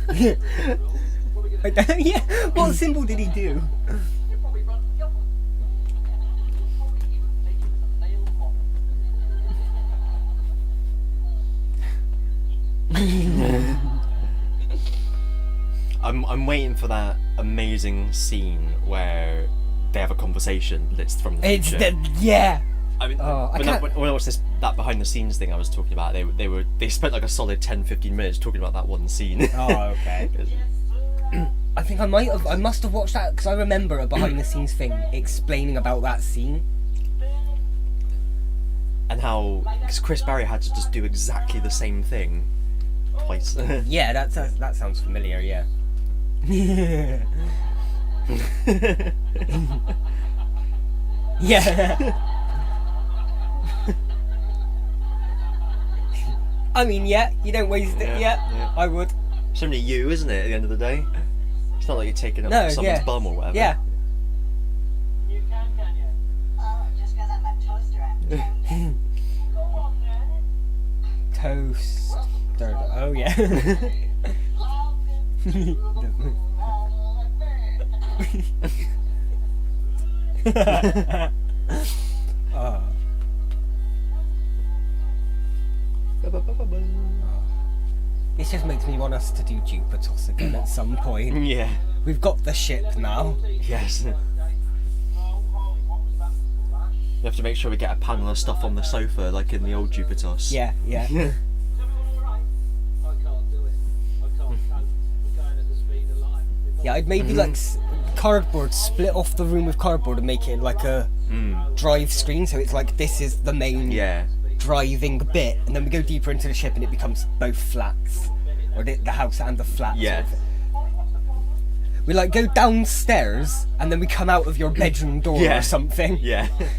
that? Yeah, what symbol did he do? I'm waiting for that amazing scene where they have a conversation, but it's from the It's future. yeah. I mean, Oh, I when can't- I watched that behind the scenes thing I was talking about, they spent like a solid 10-15 minutes talking about that one scene. Oh, okay. I think I must have watched that because I remember a behind the scenes thing explaining about that scene. And how, because Chris Barry had to just do exactly the same thing twice. Yeah, that sounds familiar. Yeah. Yeah. I mean, yeah, you don't waste it. Yeah, Yeah, yeah. I would. It's only you, isn't it, at the end of the day? It's not like you're taking up No, someone's yeah. bum or whatever. Yeah. You can you? Oh, just because I'm a toaster, I'm Go on then. Toaster. Oh yeah. Oh. This just makes me want us to do Dupatos again at some point. Yeah. We've got the ship now. Yes. You have to make sure we get a panel of stuff on the sofa, like in the old Jupitos. Yeah, yeah. Is everyone alright? I can't do it. I can't handle Yeah, I'd maybe like cardboard, split off the room with cardboard and make it like a drive screen, so it's like this is the main Yeah. driving bit, and then we go deeper into the ship and it becomes both flats, or the house and the flat. Yeah. Sort of. We like go downstairs and then we come out of your bedroom door Yeah. or something. Yeah. That means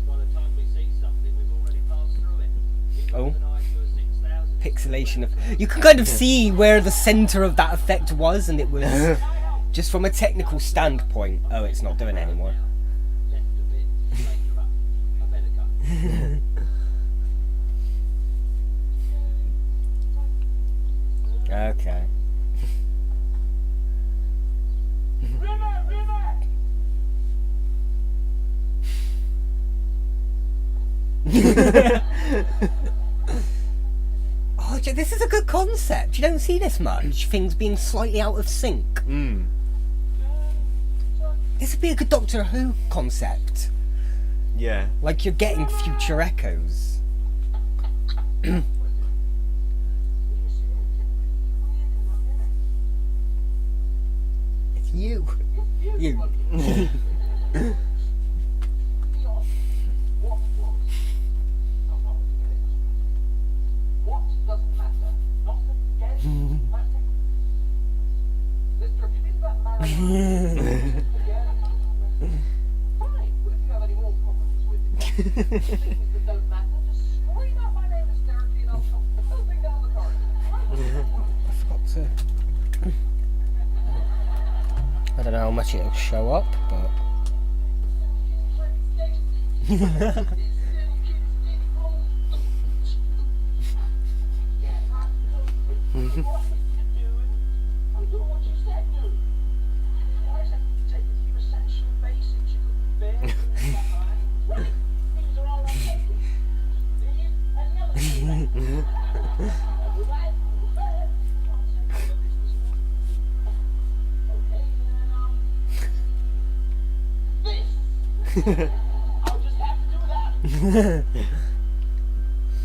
by the time we see something, we've already passed through it. It Oh. organised for 6,000. Pixelation of. You can kind of see where the centre of that effect was, and it was just from a technical standpoint. Oh, it's not doing it anymore. Left a bit, later up. I better go. Okay. Oh, this is a good concept. You don't see this much. Things being slightly out of sync. This would be a good Doctor Who concept. Yeah. Like you're getting future echoes. It's you. You. What was? Oh, no, forget it. What doesn't matter? Nothing again. Matter. Mister, if you did that marathon, forget it. Fine. Well, if you have any more problems with it, things that don't matter, just scream out my name hysterically and I'll come pooping down the corridor. I forgot to. I don't know how much it'll show up, but. I'm doing what you said, dude. Why is that take a few essential basics you couldn't bear doing that high? Right. These are all I'm taking. These and the other thing. Right. This. I'll just have to do that.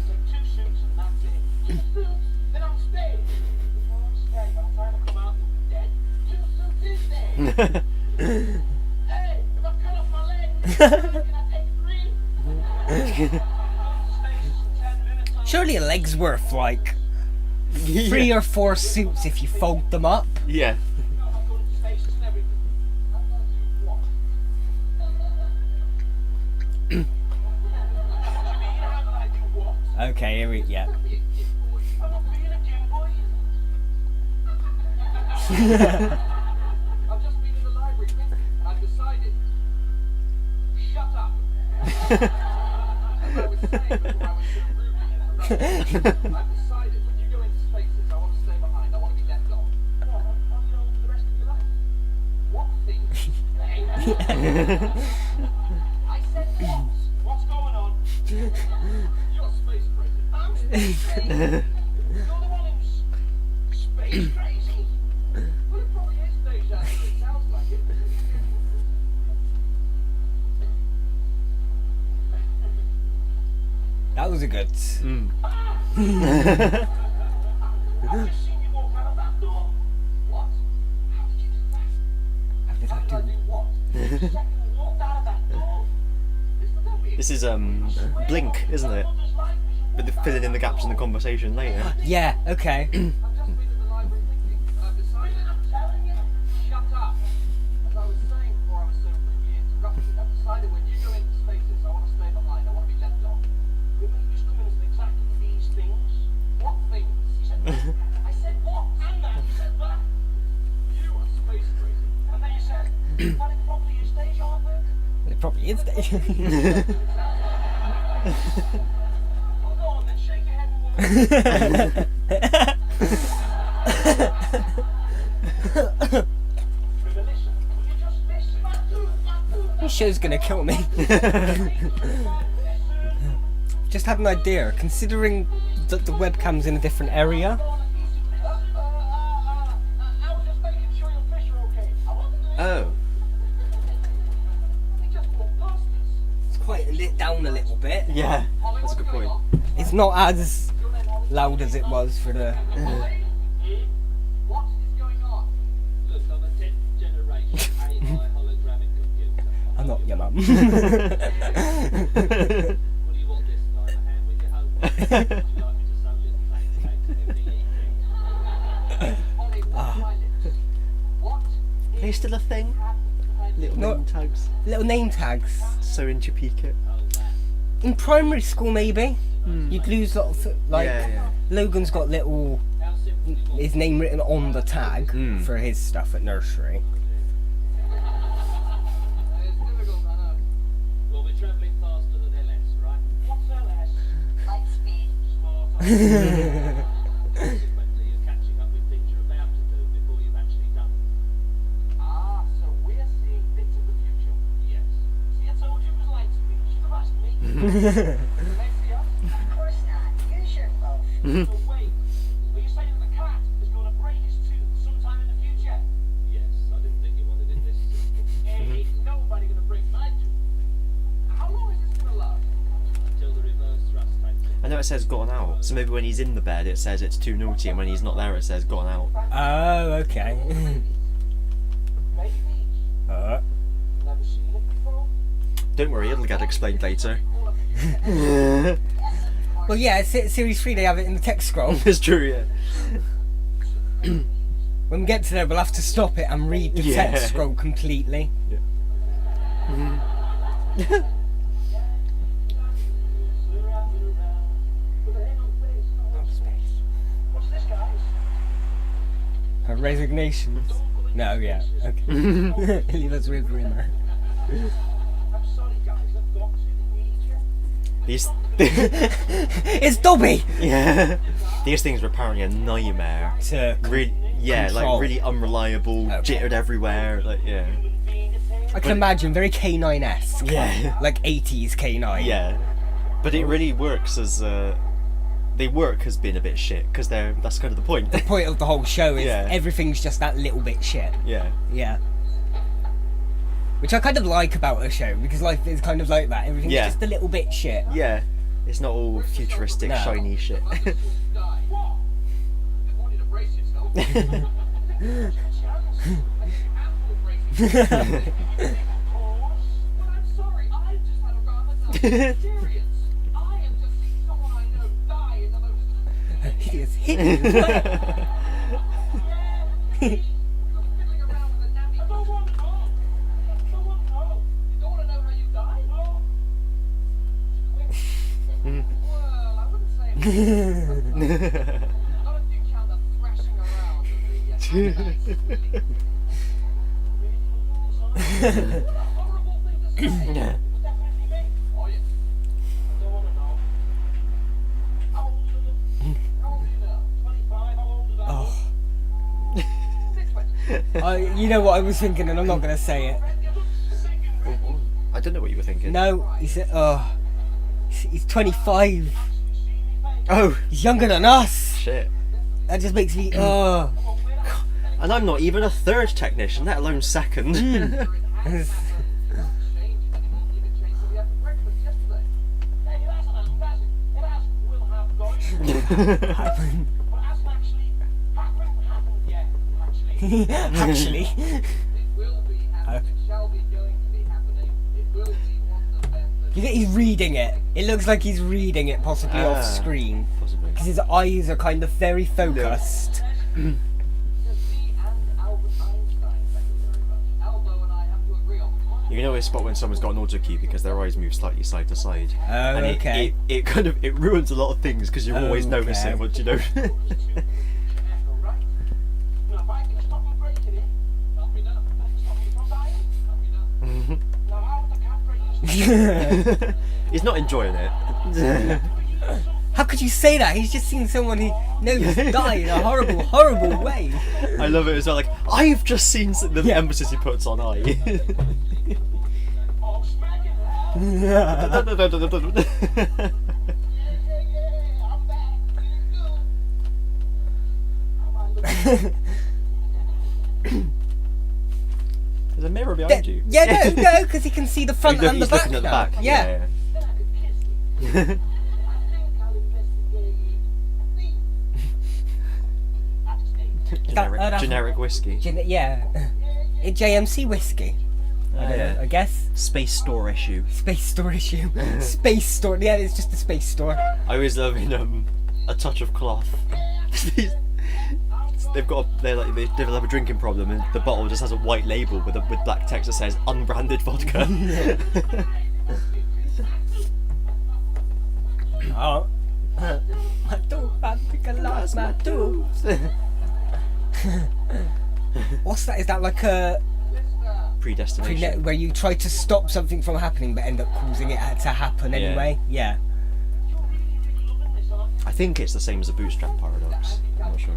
Take 2 suits and that's it. 2 suits, then I'm staying. If I don't stay, by the time I come out, you'll be dead. 2 suits is dead. Hey, if I cut off my leg, can I take 3? Surely a leg's worth like 3 or 4 suits if you fold them up. Yeah. I'll go to the stations and everything. How do I do what? What do you mean, how do I do what? Okay, here we. Yeah. I'm not being a gym boy. I've just been in the library thinking, and I've decided. Shut up. As I was saying before I was so rudely interrupted, I've decided when you go into spaces, I want to stay behind. I want to be left on. No, I'll be on for the rest of your life. What thing? I said what? What's going on? You're space crazy. I'm space crazy. You're the one who's space crazy. Well, it probably is deja vu. It sounds like it. That was a good. I've just seen you walk out of that door. What? How did you do that? How did How I did I do? do what? The second you walked out of that door. Don't be This is Blink, isn't it? But they're filling in the gaps in the conversation later. Yeah. Okay. I've just been in the library thinking, and I've decided I'm telling you, shut up. As I was saying before I was so rudely interrupted, I've decided when you go into spaces, I want to stay behind, I want to be left on. Remember you just come in and said exactly these things? What things? You said, I said what? And that? You said that? You are space crazy. And then you said, well, it probably is deja vu. It probably is. Well, go on then, shake your head and walk. Listen, will you just listen? This show's gonna kill me. Just had an idea. Considering that the webcam's in a different area, I was just making sure your fish are okay. I wasn't doing Oh. He just walked past us. it's quite lit down a little bit. Yeah. Holly, That's a what's good going point. on? It's not as Your name, Holly? loud as it was for the. Holly? What is going on? Look, I'm attending not your mum. What do you want this time? A hand with your homework? Would you like me to sew little name tags in every evening? What Are they still a thing? Little No. name tags. Little name tags. So into Pika. In primary school, maybe. You'd lose lots of, like, Yeah. Logan's got little, How simple do you want his name written on the tag for his stuff at nursery. It's difficult, I know. Well, we're travelling faster than LS, right? What's LS? light speed? Smarter. Consequently, you're catching up with things you're about to do before you've actually done them. Ah, so we're seeing bits of the future. Yes. See, I told you it was light speed. You should have asked me. Can they see us? Of course not. Use your both. So wait, are you saying that the cat is going to break his tooth sometime in the future? Yes, I didn't think you wanted it this simple. Ain't nobody going to break my tooth. How long is this going to last? Until the reverse thrust takes it. I know it says gone out, so maybe when he's in the bed it says it's too naughty, and when he's not there it says gone out. Oh, okay. Maybe. Never seen it before. Don't worry, it'll get explained later. Well, yeah, series 3 they have it in the text scroll. It's true, yeah. When we get to there, we'll have to stop it and read the Yeah. text scroll completely. What's this, guys? Her resignation. No, yeah, okay. Leave us with Rimmer. I'm sorry, guys. The dogs didn't need you. These It's Dobby! yeah. These things were apparently a nightmare. To Really, yeah, Control. like really unreliable, Okay. jittered everywhere. Like, yeah, I can imagine, very K9-esque. yeah, Like 80s K9. yeah. But it really works as they work as being a bit shit because that's kind of the point. The point of the whole show is Yeah. everything's just that little bit shit. Yeah, Yeah. Which I kind of like about a show, because life is kind of like that. Everything's Yeah. just a little bit shit. yeah. It's not all futuristic, No. shiny shit. What? Didn't want you to brace yourself. But I'm sorry, I just had a rather dull experience. I have just seen someone I know die in the most Hideous. Yeah, see? You're fiddling around with a nappy. I don't want to know. I don't want to know. You don't want to know how you died? No. Quick. Well, I wouldn't say not if you count the thrashing around of the horrible thing to say. Yeah. It was definitely me. Oh yes. I don't want to know. How old are you? How old are you now? 25? How old are you? Oh. You know what I was thinking, and I'm not going to say it. I don't know what you were thinking. No, he said, oh, he's 25. Oh He's younger than us. shit! That just makes me, oh. And I'm not even a third technician, let alone second. Actually. It will be happening. It shall be going to be happening. It will be one of them that You think he's reading it. It looks like he's reading it possibly off Ah. screen. Possibly. Because his eyes are kind of very focused. to see and Albert Einstein. Thank you very much. Albo and I have to agree on one. You can always spot when someone's got an auto cue because their eyes move slightly side to side. Oh, And okay. it kind of it ruins a lot of things because you always Okay. notice it once you know. Right. Now, if I can stop you breaking it, that'll be done. If I can stop you from dying, that'll be done. Now, how would the cat break his He's not enjoying it. How could you say that? He's just seen someone he knows die in a horrible, horrible way. I love it as well. Like I've just seen the Yeah. emphasis he puts on I. Oh, smack it! Yeah. Yeah, I'm back. Feeling good. How am I looking? There's a mirror behind you. Yeah, no, because he can see the front Look, and the he's back looking at the now. back. Yeah. Then I could kiss you. I think I'll investigate a thief. That's Steve. Generic, that's- generic whiskey. Yeah. JMC whiskey. I don't know, I guess. Space store issue. Space store issue. Space store. Yeah, it's just a space store. I always love in a touch of cloth. They've have a drinking problem, and the bottle just has a white label with black text that says unbranded vodka. Oh. My tooth, I think I lost my tooth. What's that? Is that like a Predestination. where you try to stop something from happening but end up causing it to happen anyway? Yeah. I think it's the same as a bootstrap paradox. I'm not sure.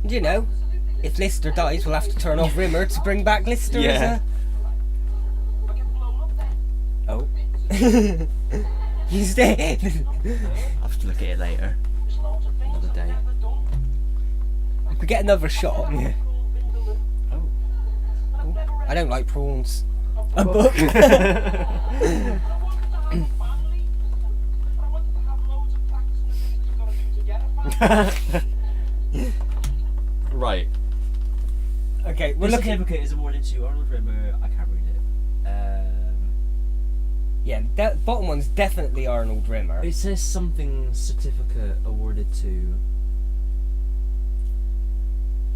You know, if Lister dies, we'll have to turn off Rimmer to bring back Lister Yeah. Oh. He's dead. I'll have to look at it later. Another day. If we get another shot. Yeah. Oh. I don't like prawns. A book. Right. Okay, we're This looking. certificate is awarded to Arnold Rimmer. I can't read it. Yeah, that bottom one's definitely Arnold Rimmer. It says something certificate awarded to.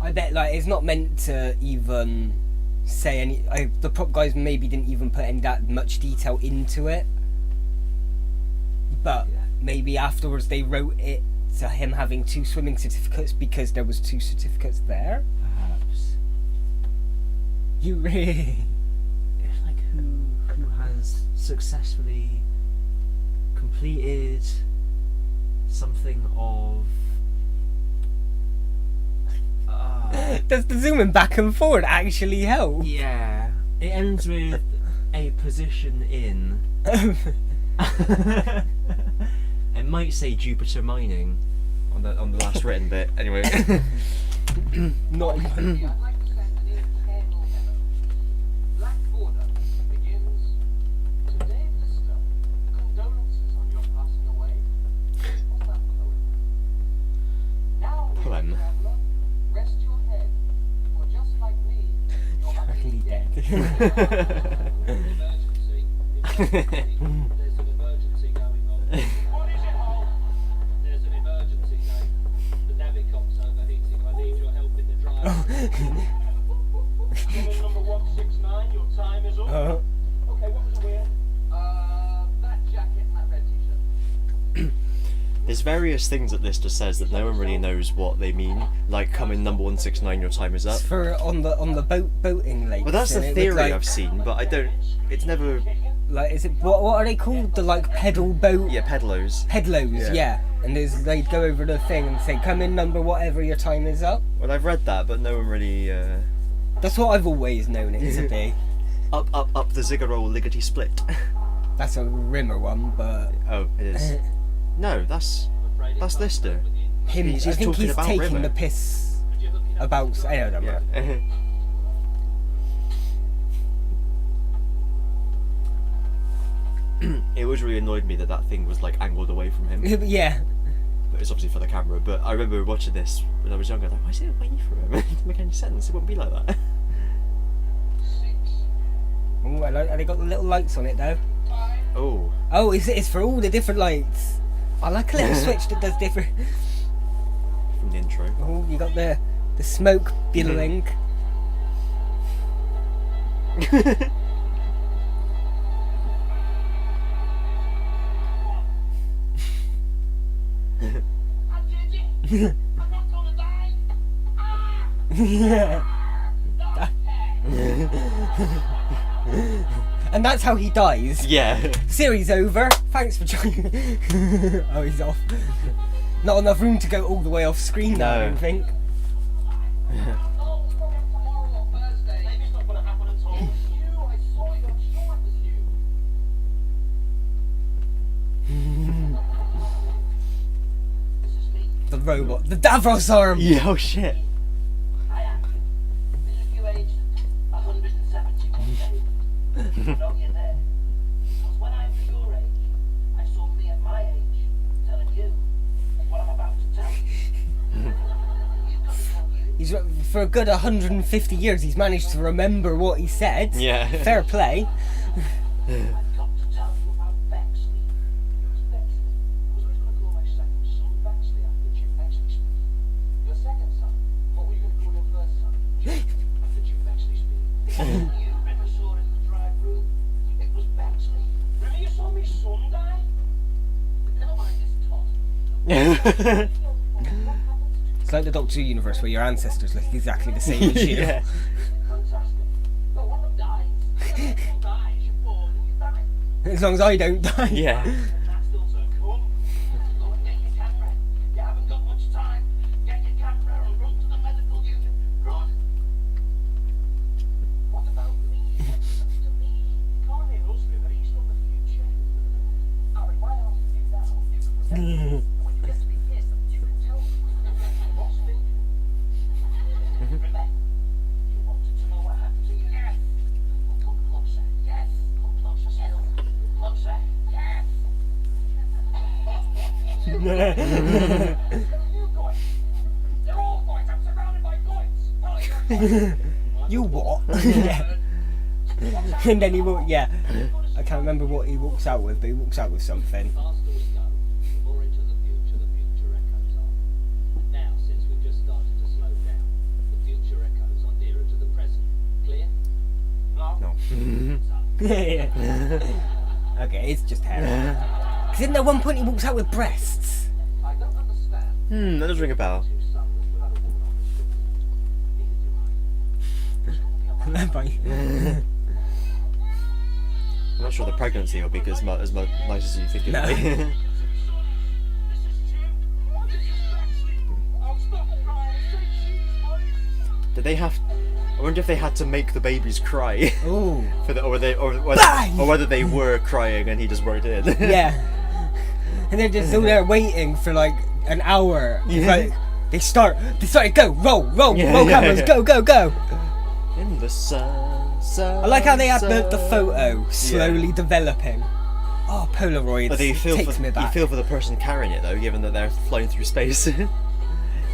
I bet like it's not meant to even say any. The prop guys maybe didn't even put any that much detail into it, but maybe afterwards they wrote it to him having 2 swimming certificates because there was 2 certificates there. Perhaps. You really? It's like who has successfully completed something of. Does the zooming back and forward actually help? Yeah. It ends with a position in. It might say Jupiter mining on the last written bit. Anyway. Not even. I'd like to send an internal memo. Black border begins. Today, Lister, condolences on your passing away. What's that poem? Now, Poem. traveler, rest your head, for just like me, you're Actually dead. Emergency. There's an emergency going on. What is it, Hal? There's an emergency, Dave. The Navicom's overheating. I need your help in the drive. Woman number 169, your time is up. Okay, what was the wear? That jacket and that red t-shirt. There's various things that this just says that no one really knows what they mean. Like coming number 169, your time is up. It's for on the boating lakes. Well, that's the and it theory would, like, I've seen, but I don't. It's never. Like, is it what are they called? The like pedal boat. Yeah, pedlos. Pedlos, yeah. And they'd go over the thing and say, come in number whatever your time is up. Well, I've read that, but no one really. That's what I've always known it to be. Up the ziggerroll liggity split. That's a Rimmer one, but Oh, it is. No, that's Lister. him. He's I think talking he's about taking Rimmer. the piss about. I don't know. Yeah. It always really annoyed me that thing was like angled away from him. Yeah. But it's obviously for the camera. But I remember watching this when I was younger. Like, why is it away from him? It doesn't make any sense. It wouldn't be like that. Oh, and they got the little lights on it though. Oh. Oh, it's for all the different lights. I like a little switch that does different. From the intro. Oh, you got the smoke billowing. I'm not gonna die. Yeah. And that's how he dies. Yeah. Series over. Thanks for joining. Oh, he's off. Not enough room to go all the way off screen now, I No. don't think. Oh, tomorrow or Thursday. Maybe it's not gonna happen at all. You, I saw you. I'm sure it was you. This is me. The robot. The Davros arm! Yeah. Oh shit. I am. This is you aged 171 days. I know you're there. Because when I was your age, I saw me at my age telling you what I'm about to tell you. He's for a good 150 years. He's managed to remember what he said. Yeah. Fair play. I've got to tell you about Bexley. Who's Bexley? I was always going to call my second son Bexley after Jim Bexley Speed. Your second son? What were you going to call your first son? Jim, after Jim Bexley Speed. You never saw in the drive-through. It was Bexley. Remember you saw me son die? Never mind this tot. It's like the Doctor Who universe where your ancestors look exactly the same as you. Yeah. Fantastic. No one dies. Everyone dies. You're born and you die. As long as I don't die. Yeah. That's still so cool. Go and get your camera. You haven't got much time. Get your camera and run to the medical unit. Run. What about me? What's up to me? You can't hear us, but he's from the future. Harry, why ask you now? You can remember. When you get to be here, you can tell me. What's thinking? Remember, you wanted to know what happened to you? Yes. Well, come closer. Yes. Come closer still. Closer. Yes. Where are you going? They're all going. I'm surrounded by goits. Oh, you're You what? Yeah. And then he walk. Yeah. I can't remember what he walks out with, but he walks out with something. The faster we go, the more into the future echoes are. Now, since we've just started to slow down, the future echoes are nearer to the present. Clear? No. Yeah. Okay, it's just hair. Because isn't there one point he walks out with breasts? I don't understand. That does ring a bell. Two sons without a woman on the street. Neither do I. It's gonna be a lot. I'm not sure the pregnancy will be as nice as you think it No. will be. This is Jim. This is Bexley. I'll stop crying and say cheese, boys. Did they have? I wonder if they had to make the babies cry Ooh. for the, or Bang! whether they were crying and he just worked it in. Yeah. And they're just all there waiting for like an hour. It's Yeah. like, they start, go, roll Yeah, cameras, yeah. go. In the sun. I like how they had the photo slowly developing. Oh, Polaroids. But you feel takes me you back. feel for the person carrying it though, given that they're flying through space.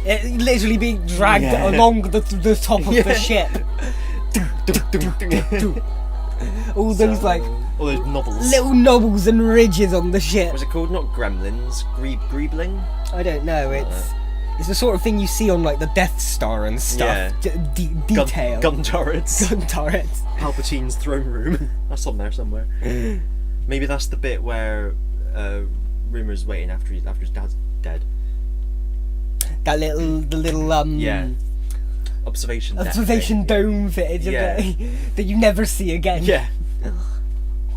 It literally being dragged Yeah. along the top of Yeah. the ship. All those like all those knobbles. little knobbles and ridges on the ship. What's it called? Not gremlins. Greebling. I don't know. It's the sort of thing you see on like the Death Star and stuff. Detail. Gun turrets. Gun turrets. Palpatine's throne room. That's on there somewhere. Maybe that's the bit where Rimmer's waiting after his dad's dead. The little Yeah. Observation observation deck dome footage Yeah. that you never see again. thing. Yeah.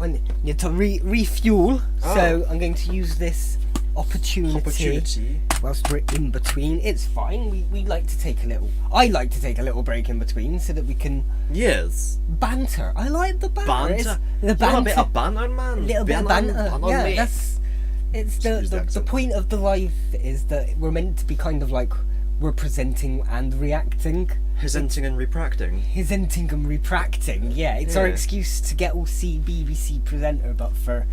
I need to refuel, Oh. so I'm going to use this opportunity whilst we're in between. It's fine. We like to take a little. I like to take a little break in between so that we can Yes. banter. I like the banter. Banter. It's the You want a bit banter. of banter, man. A little bit of banter. Yeah, mate. that's. It's the Excuse the accent. point of the live is that we're meant to be kind of like we're presenting and reacting. Presenting and repracting. Presenting and repracting, yeah. It's our Yeah. excuse to get all BBC presenter, but for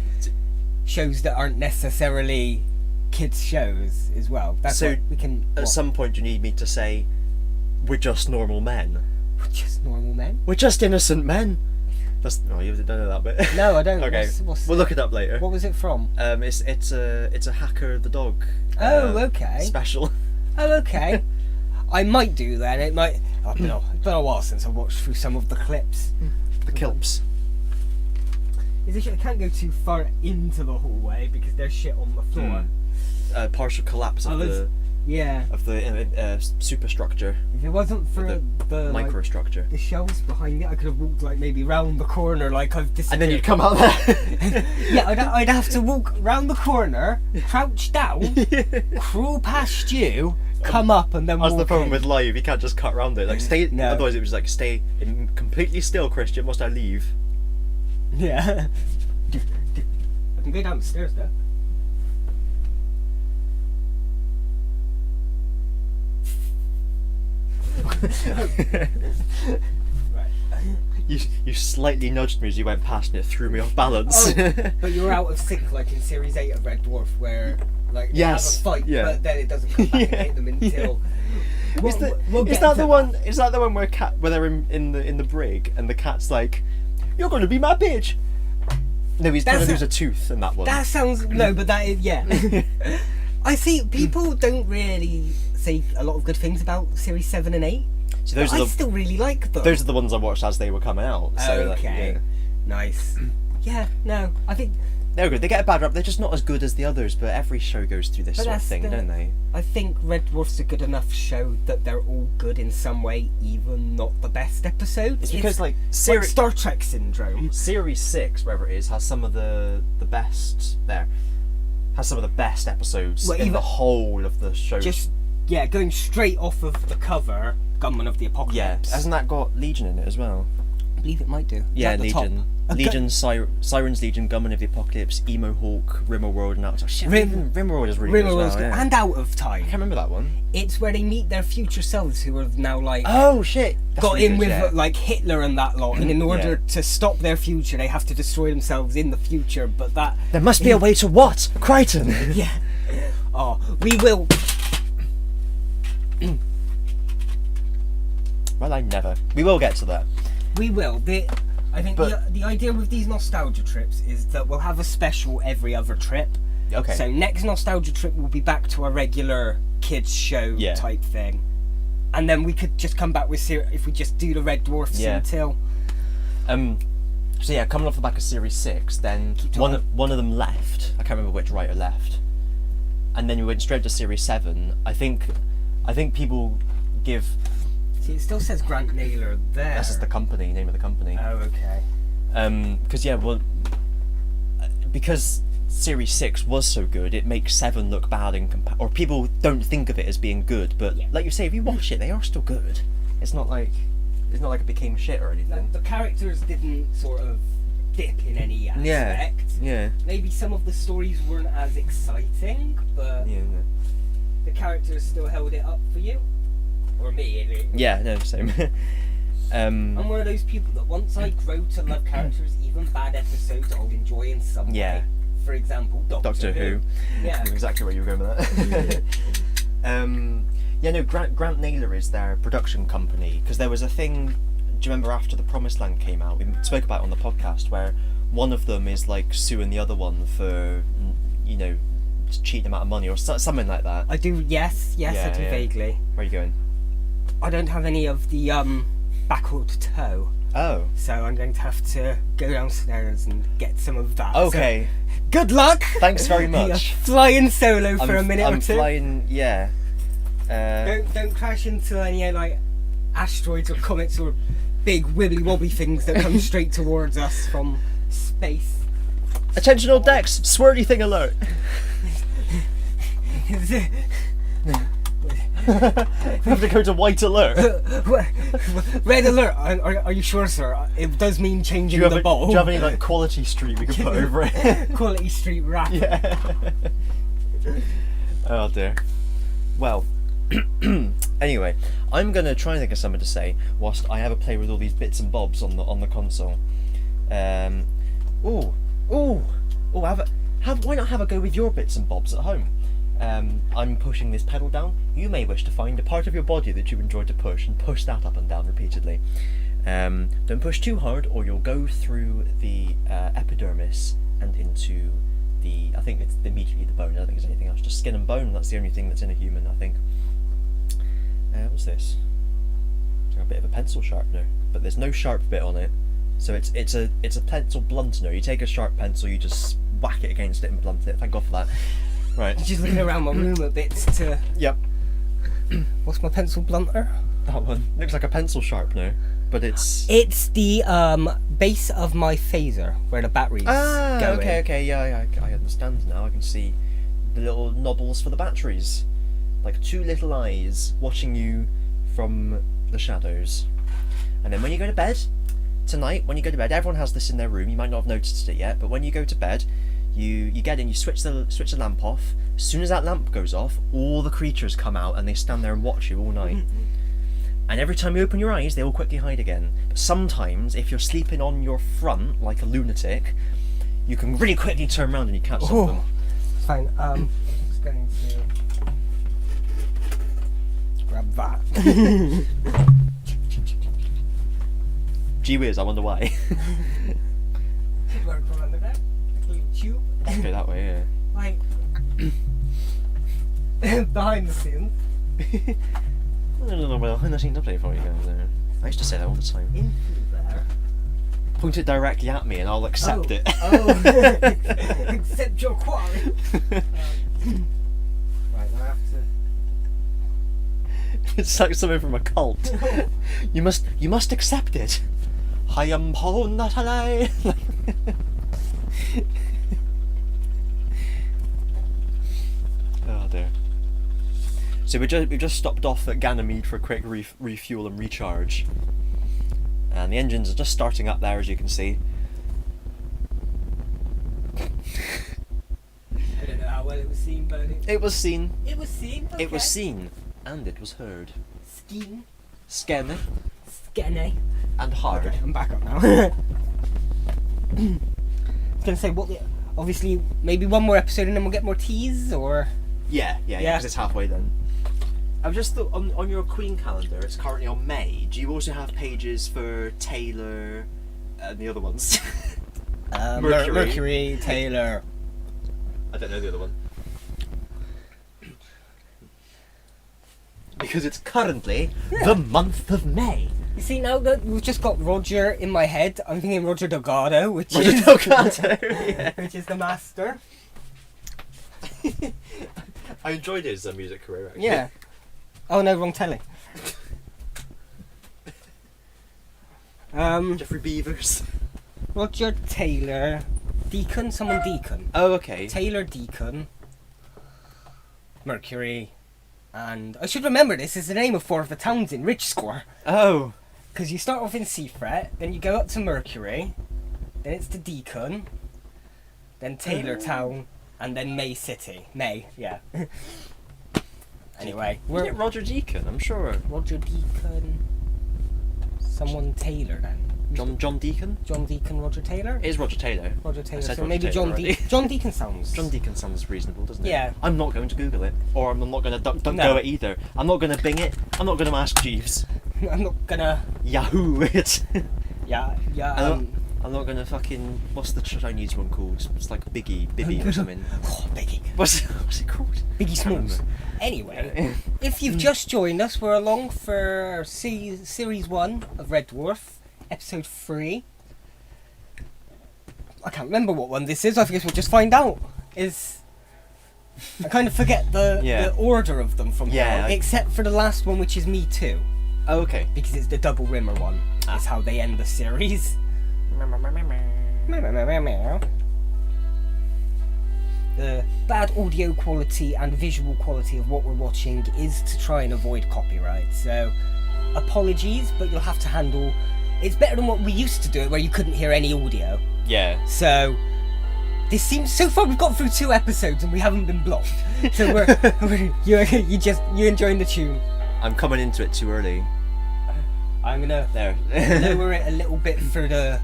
shows that aren't necessarily kids' shows as well. That's So, what we can. At what? some point, you need me to say, "We're just normal men. We're just normal men. We're just innocent men." That's you don't know that bit. No, I don't. Okay, What's we'll look it up later. What was it from? It's a Hacker the Dog. Oh, okay. Special. Oh, okay. I might do that. It might. It's been a while since I watched through some of the clips. The Kilps. I can't go too far into the hallway because there's shit on the floor. Partial collapse of Yeah. the superstructure, If it wasn't for the like, microstructure. the shelves behind it, I could have walked like maybe round the corner like I've disappeared. And then you'd come out there. Yeah, I'd have to walk round the corner, crouch down, crawl past you, come up, and then That's walk the problem in. with live. You can't just cut around it. Like stay. No. Otherwise, it was like stay completely still, Christian. Must I leave? Yeah. I can go down the stairs though. Right. You slightly nudged me as you went past, and it threw me off balance. Oh, but you're out of sync like in Series 8 of Red Dwarf where like they Yes, have a fight yeah. but then it doesn't come back and hit them until Is that the one where they're in the brig and the cat's like, "You're going to be my bitch"? No, he's going to lose a tooth in that one. That sounds no, but that is I see people don't really say a lot of good things about series 7 and 8. So I still really like them. Those are the ones I watched as they were coming out. So okay, nice. Yeah, no, I think they're good. They get a bad rap. They're just not as good as the others. But every show goes through this sort of thing, don't they? I think Red Dwarf's a good enough show that they're all good in some way, even not the best episodes. It's because like Star Trek syndrome. Series 6, wherever it is, has some of the best there. Has some of the best episodes in the whole of the show. Just going straight off of the cover, Gunman of the Apocalypse. Yeah, hasn't that got Legion in it as well? I believe it might do. Yeah, Legion. Legion, Sirens Legion, Gunman of the Apocalypse, Emo Hawk, Rimmerworld, and Out of Time. Rimmerworld is really good as well, yeah. And Out of Time. I can't remember that one. It's where they meet their future selves who have now like oh shit got in with like Hitler and that lot, and in order to stop their future, they have to destroy themselves in the future. But that there must be a way to what? Crichton. Yeah. Oh, we will. Well, we will get to that. We will. I think the idea with these nostalgia trips is that we'll have a special every other trip. Okay. So next nostalgia trip will be back to a regular kids show type thing, and then we could just come back with if we just do the Red Dwarfs until. So yeah, coming off the back of Series 6, then one of them left. I can't remember which writer left, and then we went straight to Series 7. I think people give. See, it still says Grant Naylor there. That's just the company name of the company. Oh, okay. Because Series 6 was so good, it makes 7 look bad or people don't think of it as being good. But like you say, if you watch it, they are still good. It's not like it became shit or anything. The characters didn't sort of dip in any aspect. Yeah. Maybe some of the stories weren't as exciting, but the characters still held it up for you. Or me, anyway. Yeah, no, same. I'm one of those people that once I grow to love characters, even bad episodes I'll enjoy in some way. For example, Doctor Who. Yeah. I knew exactly where you were going with that. Grant Naylor is their production company, because there was a thing, do you remember after The Promised Land came out, we spoke about it on the podcast, where one of them is like suing the other one for, cheating them out of money or something like that. I do, yes, I do vaguely. Where are you going? I don't have any of the backward toe. Oh. So I'm going to have to go downstairs and get some of that. Okay. So, good luck! Thanks very much. Flying solo for a minute or two. I'm flying, yeah. Don't crash into any like asteroids or comets or big wibbly wobbly things that come straight towards us from space. Attention all decks, swirly thing alert. We have to go to white alert. Red alert. Are you sure, sir? It does mean changing the bowl. Do you have any like Quality Street we can put over it? Quality Street wrap. Yeah. Oh dear. Well. Anyway, I'm gonna try and think of something to say whilst I have a play with all these bits and bobs on the console. Why not have a go with your bits and bobs at home? I'm pushing this pedal down. You may wish to find a part of your body that you enjoy to push and push that up and down repeatedly. Don't push too hard or you'll go through the epidermis and into I think it's immediately the bone. I don't think there's anything else. Just skin and bone. That's the only thing that's in a human, I think. What's this? It's got a bit of a pencil sharpener, but there's no sharp bit on it. So it's a pencil bluntener. You take a sharp pencil, you just whack it against it and blunt it. Thank God for that. Right. Just looking around my room a bit to. Yep. What's my pencil blunter? That one looks like a pencil sharpener, but it's. It's the base of my phaser where the batteries go. Okay. Yeah, I understand now. I can see the little knobbles for the batteries, like two little eyes watching you from the shadows. And then when you go to bed tonight, everyone has this in their room. You might not have noticed it yet, but when you go to bed. You get in, you switch the lamp off. As soon as that lamp goes off, all the creatures come out and they stand there and watch you all night. And every time you open your eyes, they all quickly hide again. But sometimes, if you're sleeping on your front like a lunatic, you can really quickly turn around and you catch some of them. Fine. I'm just going to grab that. Gee whiz, I wonder why. Work around the back, like a little tube. Go that way, yeah. Like behind the scenes. I don't know behind the scenes update for you guys there. I used to say that all the time. In through there. Point it directly at me and I'll accept it. Oh, accept your quarry. Right, I have to. It's like something from a cult. You must accept it. I am Paul Natalai. Oh dear. So we've just stopped off at Ganymede for a quick refuel and recharge. And the engines are just starting up there, as you can see. I don't know how well it was seen, but It was seen. it was seen. Okay. It was seen. And it was heard. Skiing. Scanny Skinny. and hard. Okay, I'm back up now. I was gonna say obviously maybe one more episode and then we'll get more teas or. Yeah, Yeah. because it's halfway done. I've just thought on your Queen calendar, it's currently on May. Do you also have pages for Taylor and the other ones? Mercury, Taylor. I don't know the other one. Because it's currently the month of May. You see, now that we've just got Roger in my head, I'm thinking Roger Delgado, which Roger is Delgado, yeah. which is the master. I enjoyed his music career, actually. Yeah. Oh no, wrong telly. Jeffrey Beavers. Roger Taylor, Deacon, someone Deacon. Oh, okay. Taylor Deacon, Mercury, and I should remember this is the name of 4 of the towns in Ridge Score. Oh. Because you start off in Seafret, then you go up to Mercury, then it's to Deacon, then Taylor Town, and then May City. May, yeah. Anyway, Was it Roger Deacon? I'm sure. Roger Deacon, someone Taylor then. John Deacon? John Deacon, Roger Taylor? It is Roger Taylor. Roger Taylor, said so Roger maybe Taylor John already. Deacon. John Deacon sounds. John Deacon sounds reasonable, doesn't it? Yeah. I'm not going to Google it, or I'm not going to No. go it either. I'm not going to Bing it. I'm not going to ask Jeeves. I'm not gonna. Yahoo it. Yeah. I'm not going to fucking. What's the Chinese one called? It's like Bibby or something. Oh, Biggie. What's it called? Biggie Can't Smalls. remember. Anyway, if you've just joined us, we're along for Series 1 of Red Dwarf, Episode 3. I can't remember what one this is, I guess we'll just find out. I kind of forget the order of them from Yeah, now, except for the last one, which is Me Too, Oh, okay. because it's the double rimmer one. That's how they end the series. The bad audio quality and visual quality of what we're watching is to try and avoid copyright, so apologies, but you'll have to handle. It's better than what we used to do it, where you couldn't hear any audio. Yeah. So this seems, so far we've got through 2 episodes and we haven't been blocked. So you enjoying the tune. I'm coming into it too early. I'm gonna There. lower it a little bit for the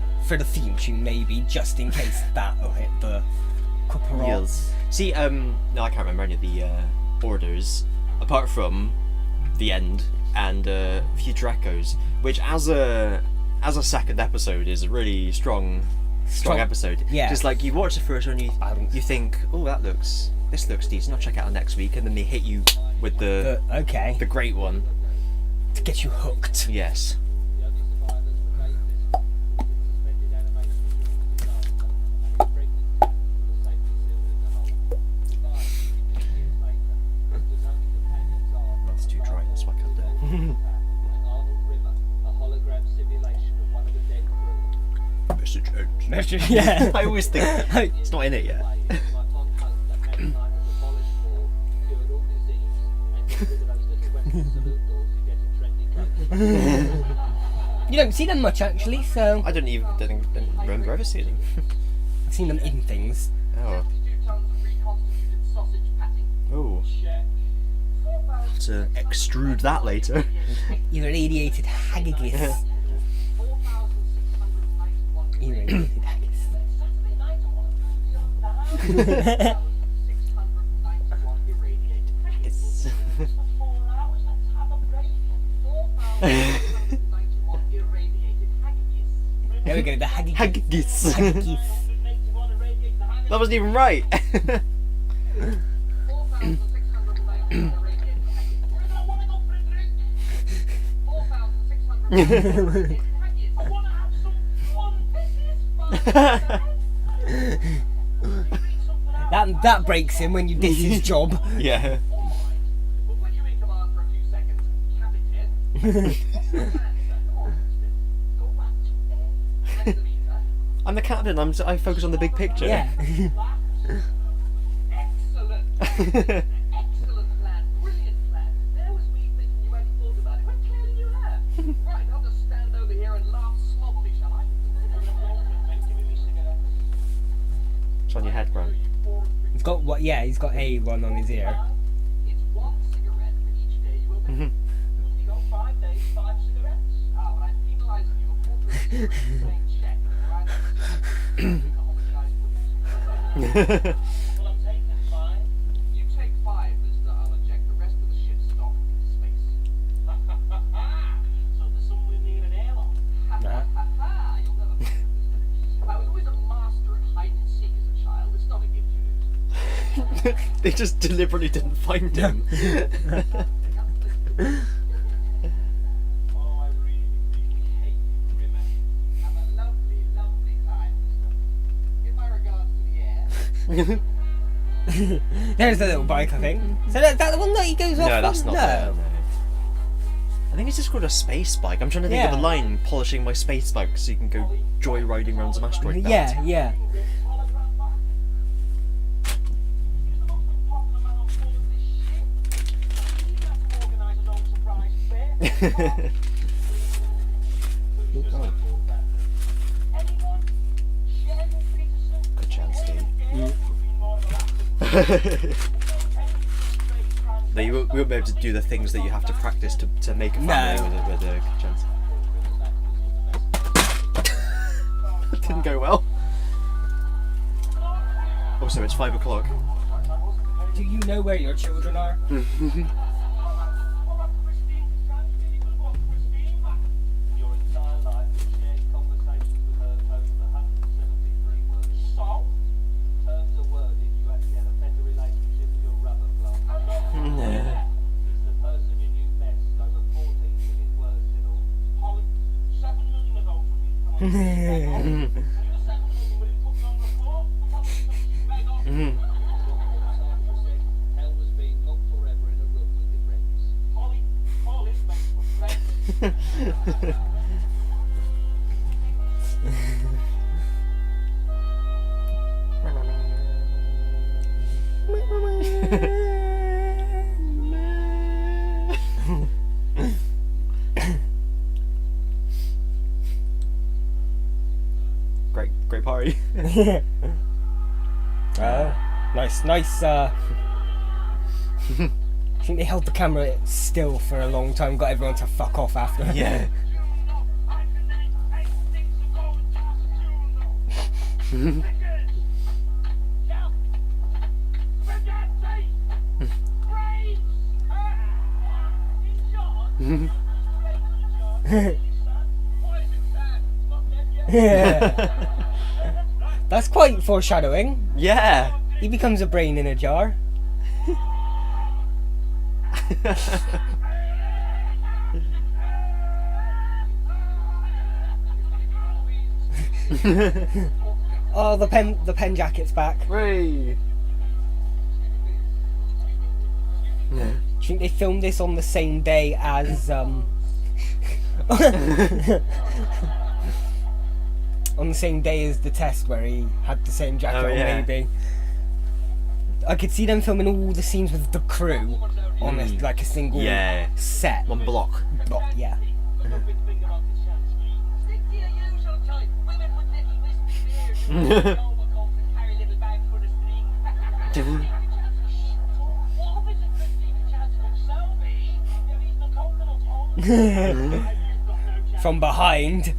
theme tune, maybe, just in case that'll hit the copyright. Yes. See, no, I can't remember any of the orders, apart from the end and Future Echoes, which as a second episode is a really strong episode. Yeah. Just like you watch the first one, you think, oh, this looks decent. I'll check it out next week, and then they hit you with the great one. To get you hooked. Yes. The only survivors were Dave Fisker, who was suspended animation during the disaster, and his pregnant cat, who was safely sealed in the hole. Revived 3 years later, his only companions are That's too dry, that's why I can't do it. and Arnold Rimmer, a hologram simulation of one of the dead crew. Yeah. I always think it's not in it yet. Play is my fond hope that mankind has abolished war, cured all disease, and got rid of those little Western salute doors you get in trendy clothes. You don't see them much actually, so I don't remember ever seeing them. I've seen them in things. Oh. 72 tons of reconstituted sausage patty. Oh. Check. 4,000 To extrude that later. Irradiated haggis. 4,691 Irradiated haggis. Saturday night I want to do the 691 irradiated haggis. Yes. For 4 hours, let's have a break. There we go, the Haggis. Haggis. Haggis. That wasn't even right. 4,690 radiated haggis. I want to go for a drink. 4,600 radiated haggis. I want to have some fun. This is fun. That breaks him when you diss his job. Yeah. All right. We'll put you in command for a few seconds. Captain. Go back to bed. And in the meantime, I'm the captain. I focus on the big picture. Yeah. excellent. Excellent plan. Brilliant plan. There was me thinking you hadn't thought about it, but clearly you have. Right, I'll just stand over here and laugh sloppily, shall I? It's on your head, Grant. He's got what? Yeah, he's got a one on his ear. It's one cigarette for each day you obey. Mhm. You go 5 days, 5 cigarettes. Ah, but I'm penalising you a quarter of a cigarette for saying check. Right? Well, I'm taking 5. You take 5, mister. I'll eject the rest of the ship's stock into space. So there's somewhere near an airlock. Nah. You'll never find it, mister. I was always a master at hide and seek as a child. It's not a gift you lose. They just deliberately didn't find him. Oh, I really, really hate you, Grimmer. Have a lovely, lovely time, mister. Give my regards to the air. There's the little bike, I think. So that's the one that he goes off No, that's on? not there. No. I think it's just called a space bike. I'm trying to think of Yeah. a line, polishing my space bike so you can go joyriding around some asteroid belt. Yeah, yeah. He's the most unpopular man on board this ship. He'd have to organise his own surprise fair. Anyone? Sheridan Peterson? Kachansky. Would be more of a laugh. No, we won't be able to do the things that you have to practice to make a family No. with a chance. Didn't go well. Also, it's 5 o'clock. Do you know where your children are? Your entire life, you shared conversations with her over 173 words. So, in terms of wording, you actually had a better relationship with your rubber plant. Yeah. He's the person you knew best, over 14 million words in all. Holly, 7 million of those will be coming. And the 7 million will be put on the floor. Right off. Hell was being up forever in a room with your friends. Holly, all this makes for friends. Great party. Nice. I think they held the camera still for a long time, got everyone to fuck off after. Yeah. Yeah. That's quite foreshadowing. Yeah. He becomes a brain in a jar. Oh, the pen jacket's back. Hooray. Do you think they filmed this on the same day as on the same day as the test where he had the same jacket Oh, on, yeah. maybe? I could see them filming all the scenes with the crew on this, like a single Yeah. set. One block. But, yeah. Stick to your usual type. Women with little wispy beards. Overcoats and carry little bags for the string. What if it's a Christine Chancellor Selby? If he's the coconut hole. I've got no chance. From behind.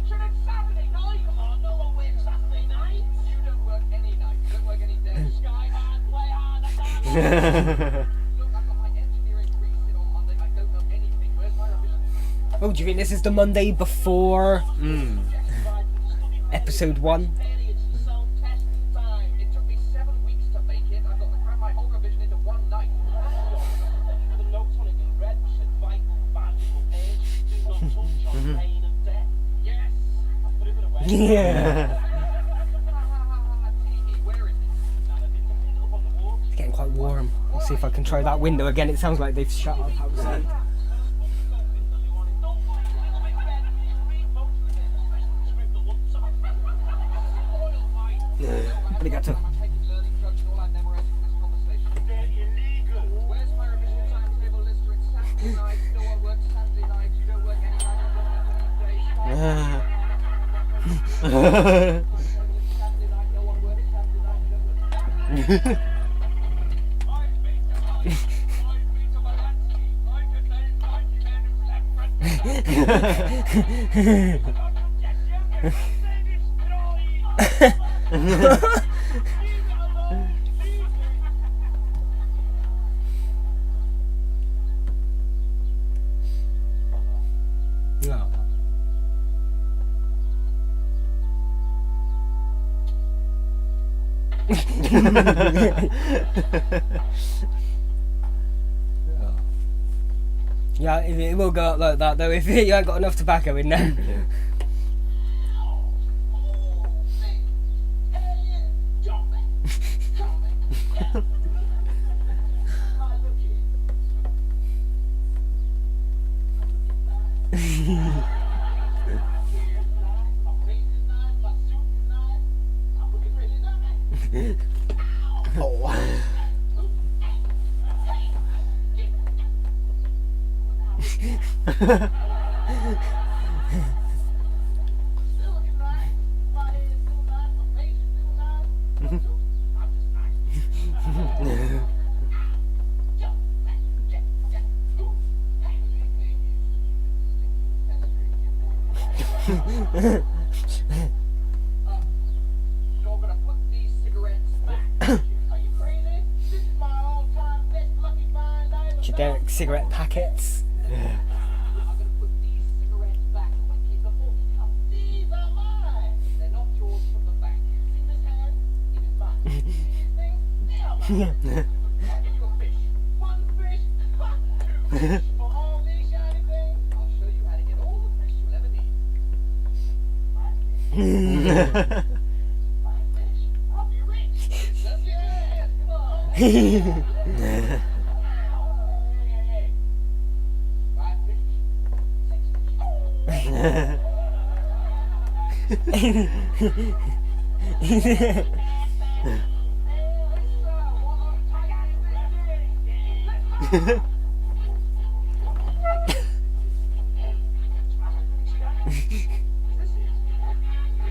Sure, it's Saturday night. Come on, no one works Saturday night. You don't work Look, I've got my engineering resit on Monday. I don't know anything. Where's my revision? Oh, do you think this is the Monday before episode 1? Periods, so testing time. It took me 7 weeks to make it. I've got to cram my whole revision into one night. The notes on it in red said vital, valuable age. Do not touch on pain and death. Yes, I put it away. Yeah. TV, where is it? And I didn't pick it up on the wall. It's getting quite warm. I'll see if I can try that window again. It sounds like they've shut up outside. What do you got to? Where's my revision timetable, Lister? It's Saturday night. No one works Saturday night. You don't work any night. You don't work any days. Saturday night. No one works Saturday night. You don't work. No. Yeah, it will go up like that though if you ain't got enough tobacco in there. You're gonna put these cigarettes back. Are you crazy? This is my all-time best lucky find I ever Generic cigarette packets. I'm gonna put these cigarettes back quickly before he comes. These are mine. They're not yours from the back. See this hand? It is mine. See these things? They are mine. I'll give you a fish. One fish. Two fish. For all these shiny things, I'll show you how to get all the fish you'll ever need. Five fish. I'll be rich. Just yes. Come on. Hey. Five fish. Six fish.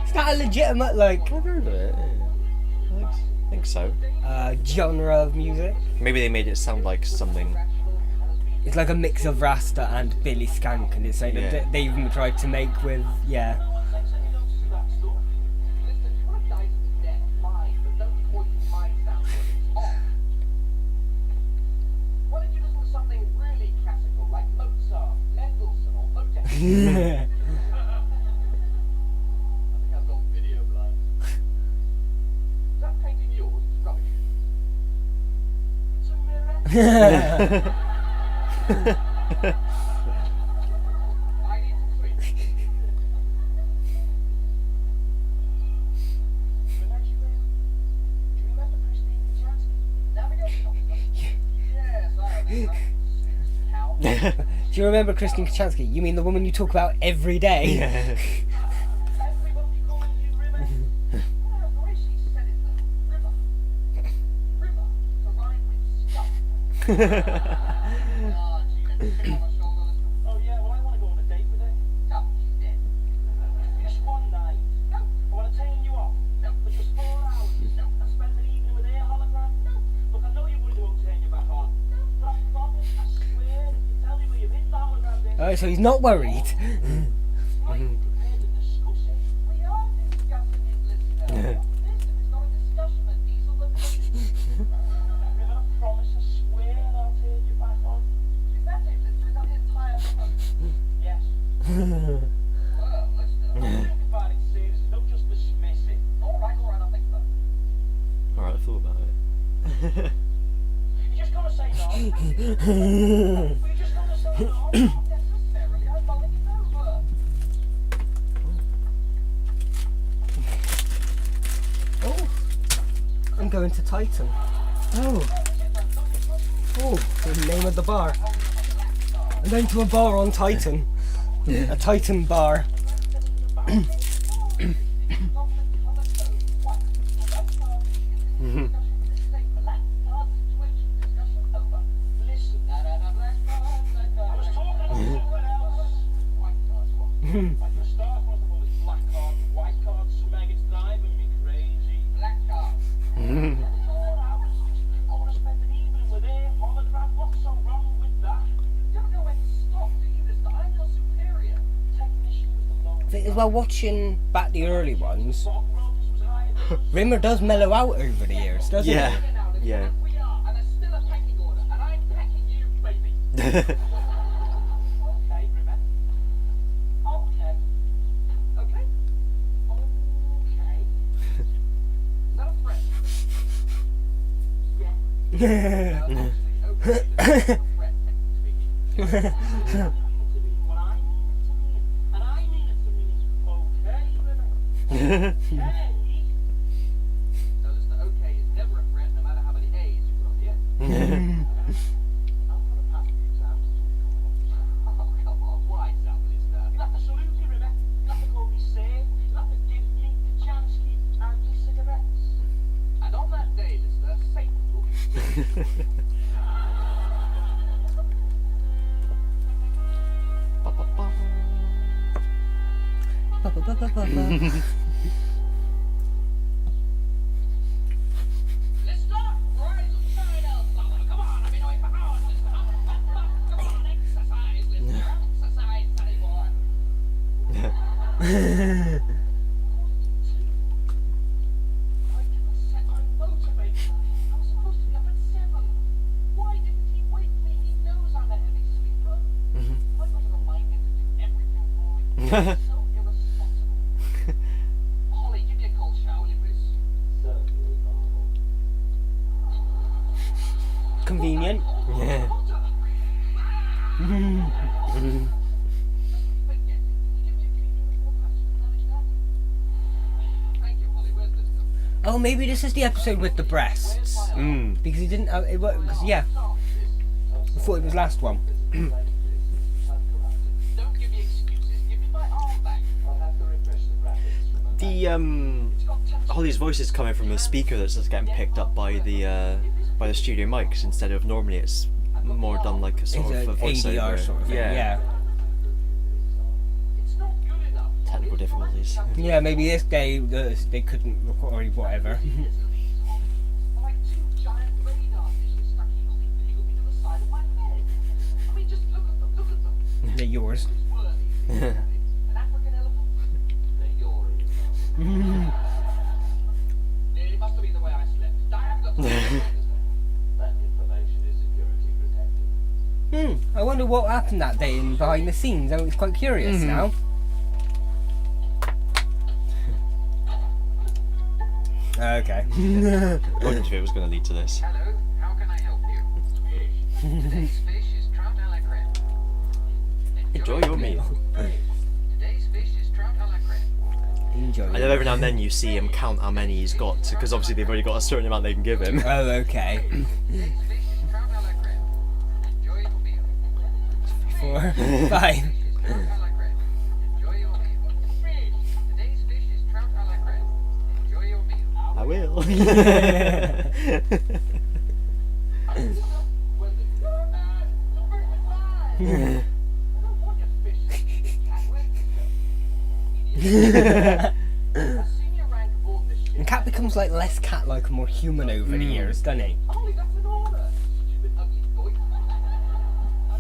Is that a legitimate like I've heard of it. Yeah. I think so. genre of music? Maybe they made it sound like something. It's like a mix of Rasta and Billy Skank, and it's like Yeah. they even tried to make with I think I've got video blind. Is that painting yours? It's rubbish. It's a mirror. I need some sweets. Do you remember Christine Kachansky? Navigation officer? Yes, I remember. Cow. Do you remember Christine Kachansky? You mean the woman you talk about every day? Yeah. Everybody calls you River. The way she said it though. River. River. To rhyme with stuff. Oh, gee, let's get on my shoulder. Oh, yeah, well, I want to go on a date with her. No, she's dead. Just one night. No. I want to turn you off. No. For just 4 hours. No. And spend an evening with her hologram. No. Look, I know you won't turn you back on. No. But I promise, I swear, if you tell me where you've hidden the hologram then. Oh, so he's not worried. Right, prepared to discuss it. We are discussing it, listener. This is not a discussion, a diesel location. River, promise just understand that I'm not necessarily I'm mulling it over. Oh, I'm going to Titan. Oh, the name of the bar. I'm going to a bar on Titan. A Titan bar. Like the staff must have all this black card, white card smeg, it's driving me crazy. Black card. I want to spend an evening with Air hologram. What's so wrong with that? You don't know when to stop, do you? This I'm your superior. Technician was the lowest. As well, watching back the early ones, Bob Rogers was higher. Rimmer does mellow out over the years, doesn't Yeah. he? Yeah. We are, and there's still a pecking order, and I'm pecking you, baby. Okay, Rimmer. Okay. Okay? Okay. Is that a threat? Yeah. Well, obviously, okay, that's not a threat, technically speaking. I mean it to mean what I mean it to mean. And I mean it to mean, okay, Rimmer. Okay. So listen, okay is never a threat, no matter how many A's you put on the end. I'm gonna pass the exams. Oh, come on, why example is that? You'll have to salute me, Rimmer. You'll have to call me safe. You'll have to give me the Jansky and me cigarettes. And on that day, listener, Satan will be Lister, rise and shine, Elsa. Come on, I've been away for hours, Lister. Come on, exercise, Lister. Exercise, Sonny boy. I didn't set my motivator. I was supposed to be up at 7. Why didn't he wake me? He knows I'm a heavy sleeper. I've got to remind him to do everything for me. So irresponsible. Holly, give me a cold shower, will you please? Certainly, Arnold. Convenient. Yeah. Thank you, Holly. Where's this stuff? Oh, maybe this is the episode with the breasts. Mm. Because he didn't. Because yeah, I thought it was last one. Don't give me excuses. Give me my arm back. I'll have to refresh the graphics. The Holly's voice is coming from a speaker that's just getting picked up by the studio mics instead of normally it's more done like a sort It's of a an ADR voiceover. sort of thing. Yeah. It's not good enough. Technical difficulties. Yeah, maybe this day they couldn't record whatever. Like 2 giant radar dishes stuck eagled to the side of my head. I mean, just look at them. Look at them. They're yours. Who's worthy? An African elephant? They're yours. It must have been the way I slept. I haven't got That information is security protected. I wonder what happened that day in behind the scenes. I was quite curious now. Okay. I wondered if it was going to lead to this. Hello, how can I help you? Today's fish is trout a la creme. Enjoy your meal. Today's fish is trout a la creme. Enjoy. I know every now and then you see him count how many he's got because obviously they've already got a certain amount they can give him. Oh, okay. Today's fish is trout a la creme. Enjoy your meal. 4, 5. Fish is trout a la creme. Enjoy your meal. Today's fish is trout a la creme. Enjoy your meal. I will. And Cat becomes like less cat-like and more human over the years, doesn't he? Ollie, that's an order. Stupid ugly boy. I'll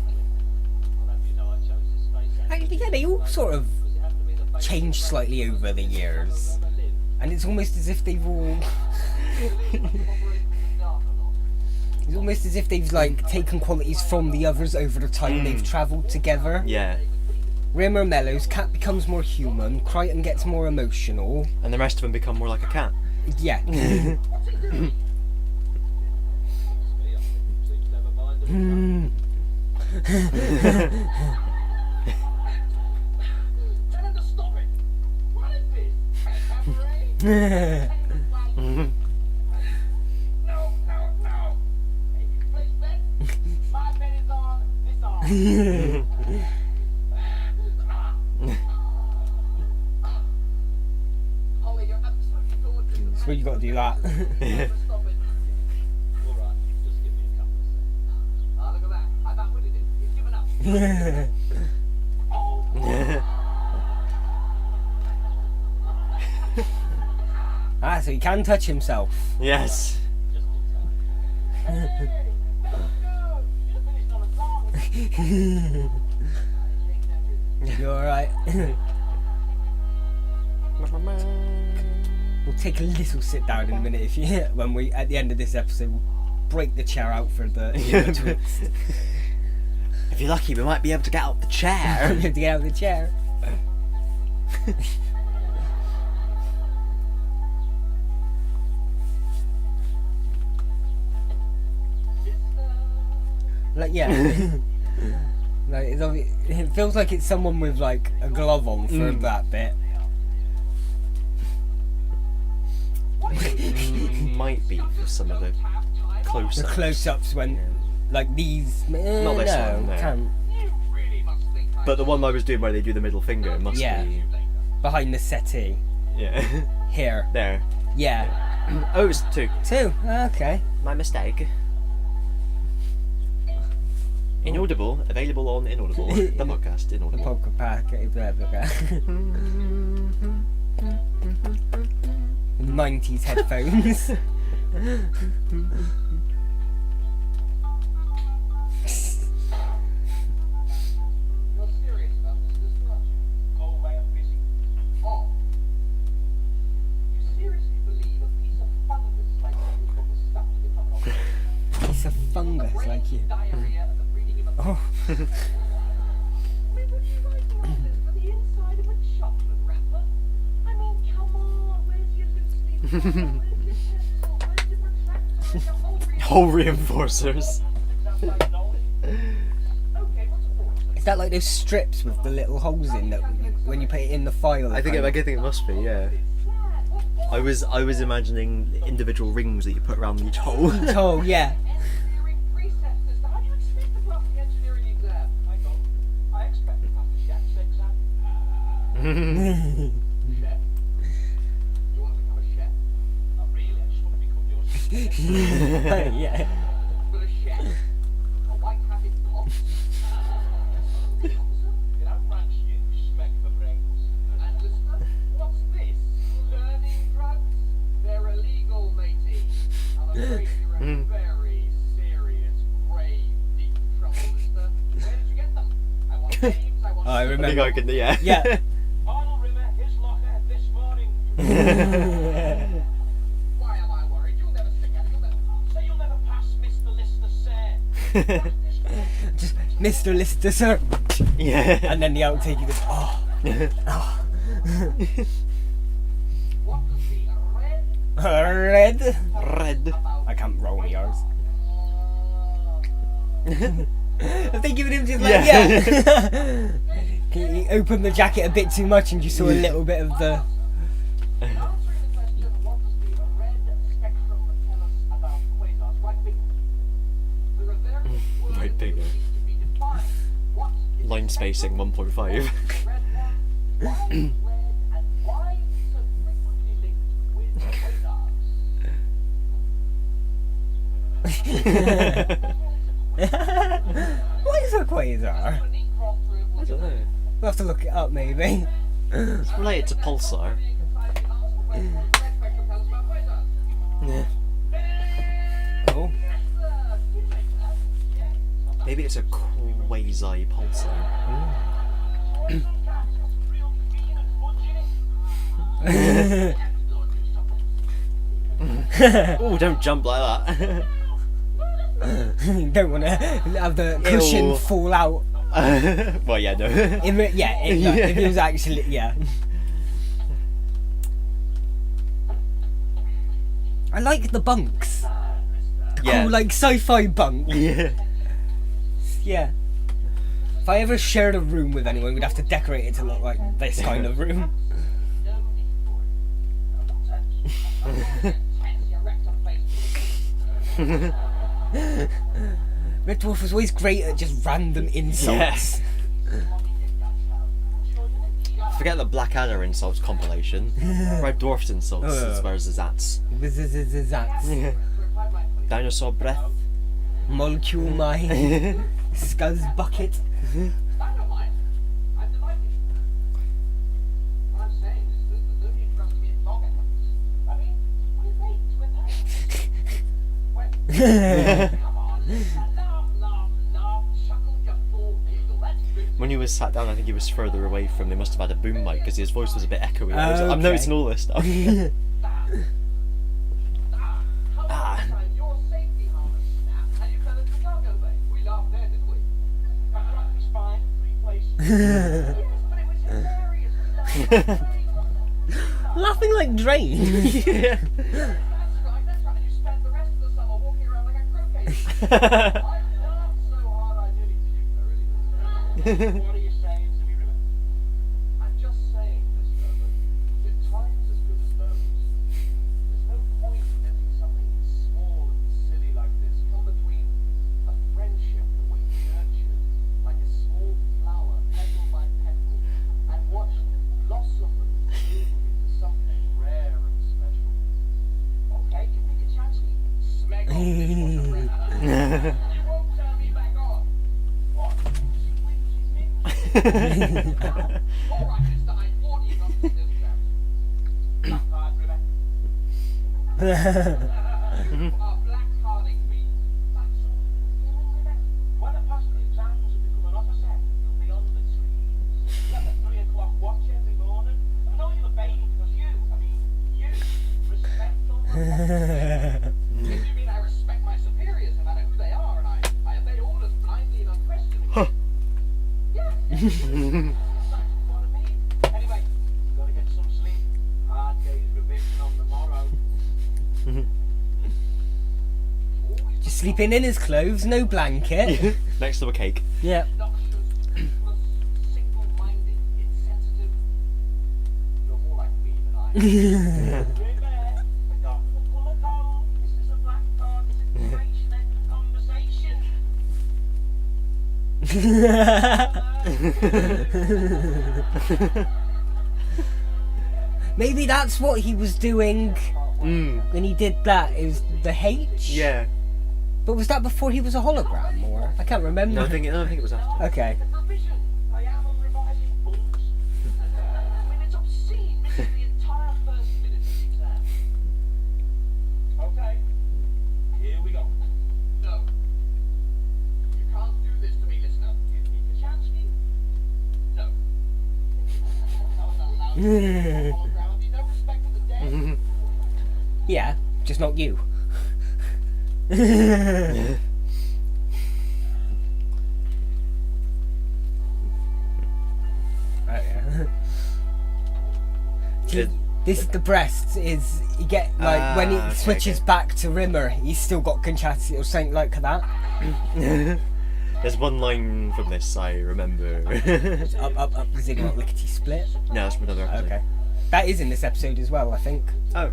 have you know I chose this space Actually, yeah, they all sort of because it happened to be the base changed slightly over the years. where I live. And it's almost as if they've all... It's almost as if they've like taken qualities from the others over the time they've travelled together. Yeah. Rimmer mellows, Cat becomes more human, Crichton gets more emotional. And the rest of them become more like a cat. Yeah. Seems to have a mind Tell him to stop it. What is this? A cabaret? No. Hey, you place bet? My bet is on this arm. Holly, you're absolutely gorgeous. So you got to do that. Stop it. All right, just give me a couple of seconds. Ah, look at that. I've outwitted him. He's given up. Ah, so he can touch himself. Yes. Just in time. Hey, that was good. You should have finished on a song. You alright? We'll take a little sit down in a minute if you when we at the end of this episode we'll break the chair out for the twist. If you're lucky, we might be able to get out the chair. You have to get out of the chair. Like yeah. Like it feels like it's someone with like a glove on for that bit. Might be for some of the The close-ups. close-ups when like these. Not this no, one, no. can't. You really must think But the one I was doing where they do the middle finger must Yeah. be. Behind the settee Yeah. here. There. Yeah. Oh, it's 2. 2. Okay. My mistake. Inaudible, available on Inaudible. The podcast, The Inaudible. poker pack. 90s headphones. You're serious about this, Mr. Archie? Oh, I am busy. Oh. You seriously believe a piece of fungus like you got the stuff to become an operator? Piece of fungus like you. Diarrhea and the breeding of a... Oh. I mean, would you write all this for the inside of a chocolate wrapper? I mean, come on, where's your loose leaf? Where's your pencil? Where's your protractor? Your whole Whole reinforcers. Okay, what's all of this? Is that like those strips with the little holes in that when you put it in the file? I think it must be, yeah. I was imagining individual rings that you put around each hole. Oh yeah. Engineering preceptors. How do you expect to pass the engineering exam? I don't. I expect to pass the chef's exam. Chef? Do you want to become a chef? Not really, I just want to become your chef. Yeah. But a chef? A white-hatted cop? Get out, ranch, you spec for brains. And listener, what's this? Learning drugs? They're illegal, matey. I'm afraid you're in very serious, grave, deep trouble, mister. Where did you get them? I want names, I want... I I think remember. I can, yeah. Yeah. Arnold Rimmer, his locker, this morning. Why am I worried? You'll never stick out. You'll never... Say you'll never pass Mr. Lister, sir. Just Mr. Lister, sir. Yeah. And then the outtake you goes, oh. What does the red... Red. Red. I can't roll my R's. I'm thinking of him just like, Yeah. yeah. He opened the jacket a bit too much and you saw a little bit of the... Answering the question, what does the red spectrum tell us about quasars? Right bigger. There are various words Right bigger. that need to be defined. What is Line the spacing spectrum? 1.5. Red one, why is red, and why is it so frequently linked with quasars? What is a quasar? A neat cross through it will I don't know. We'll have to look it up maybe. It's related to pulsar. Yeah. Oh. Maybe it's a quasi pulsar. Oh, don't jump like that. You don't want to have the cushion Ew. fall out. Well, yeah, no. If it was actually, yeah. I like the bunks. The Yeah. cool, like, sci-fi bunk. Yeah. Yeah. If I ever shared a room with anyone, we'd have to decorate it to look like this kind of room. No need for it. Tense your rectum face. Red Dwarf was always great at just random insults. Forget the Blackadder insults compilation. Red Dwarf's insults as far as Zats. Zats. Dinosaur breath. Molecule mine. Scuzz bucket. Dynamite? I'm delighted. What I'm saying is that there's no need for us to be in loggerheads. I mean, we're late, we're paying. Come on, laugh, chuckle your full giggle. That's good. When he was sat down, I think he was further away from. They must have had a boom mic because his voice was a bit echoey. I'm Okay. noticing all this stuff. How many times your safety harness snapped and you fell into the cargo bay? We laughed there, didn't we? Back was fine, 3 places. Yes, but it was hilarious. We laughed. Laughing like Drain. Yeah. That's right. And you spent the rest of the summer walking around like a croquet. I laughed so hard I nearly puked. I really did. What are you saying to me, River? I'm just saying this, though, that with times as good as those, there's no point in letting something small and silly like this come between a friendship that we nurtured like a small flower, petal by petal, and watched blossom and bloom into something rare and special. Okay, give me a chance. Smeg off dishwasher breath. You won't turn me back on. What? She winks, she's me. All right, mister, I warn you not to take those traps. Black card, River. Black carding me. That's all. River. When the passenger exams have become an officer, you'll be on the trees. You have a 3 o'clock watch every morning. I know you're a baby because you respect all my If you mean I respect my superiors no matter who they are, and I obey orders blindly and unquestioningly. Yeah. That's what I mean. Anyway, gotta get some sleep. Hard day's revision on the morrow. Just sleeping in his clothes, no blanket. Next to a cake. Yeah. Obnoxious, toothless, single-minded, insensitive. You're more like me than I am. River, forgotten the pull of gold. This is a black card situation and conversation. Maybe that's what he was doing when he did that. It was the H. Yeah. But was that before he was a hologram, or I can't remember. No, I think it was after. Okay. The revision. I am on revising books. I mean, it's obscene missing the entire first minute of the exam. Okay, here we go. No. You can't do this to me, listener. Give me Kachansky? No. That was a loud hologram. Have you no respect for the dead? Yeah, just not you. This is the breasts. Is you get like when he switches back to Rimmer, he's still got Conchati or something like that. There's one line from this I remember. Up, zigzag, lickety split. No, that's from another episode. Okay, that is in this episode as well, I think. Oh.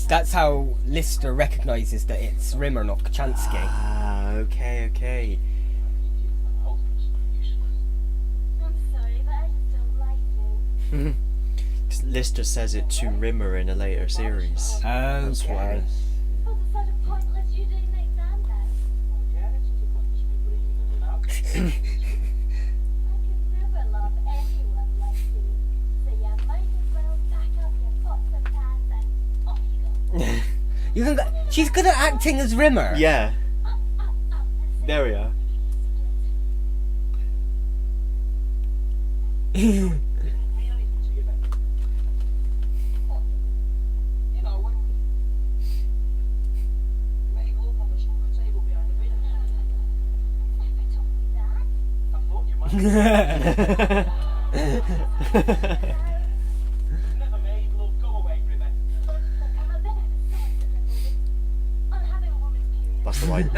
That's how Lister recognises that it's Rimmer, not Kachansky. Ah, okay. I'm sorry, but I just don't like you. 'Cause Lister says it to Rimmer in a later series. That's Okay. why. Was it sort of pointless you doing the exam then? Yeah, it's just a pointless me breathing in and out. I could never love anyone like you. So you might as well pack up your pots and pans and off you go. You can go, she's good at acting as Rimmer. Yeah. Up, and There we are. Didn't mean anything to you then. You know, when made love on the snooker table behind the bin. never told me that. I thought you might. Never made love. Go away, River. Look, I'm a bit out of sorts at the moment. I'm having a woman's period. That's the line.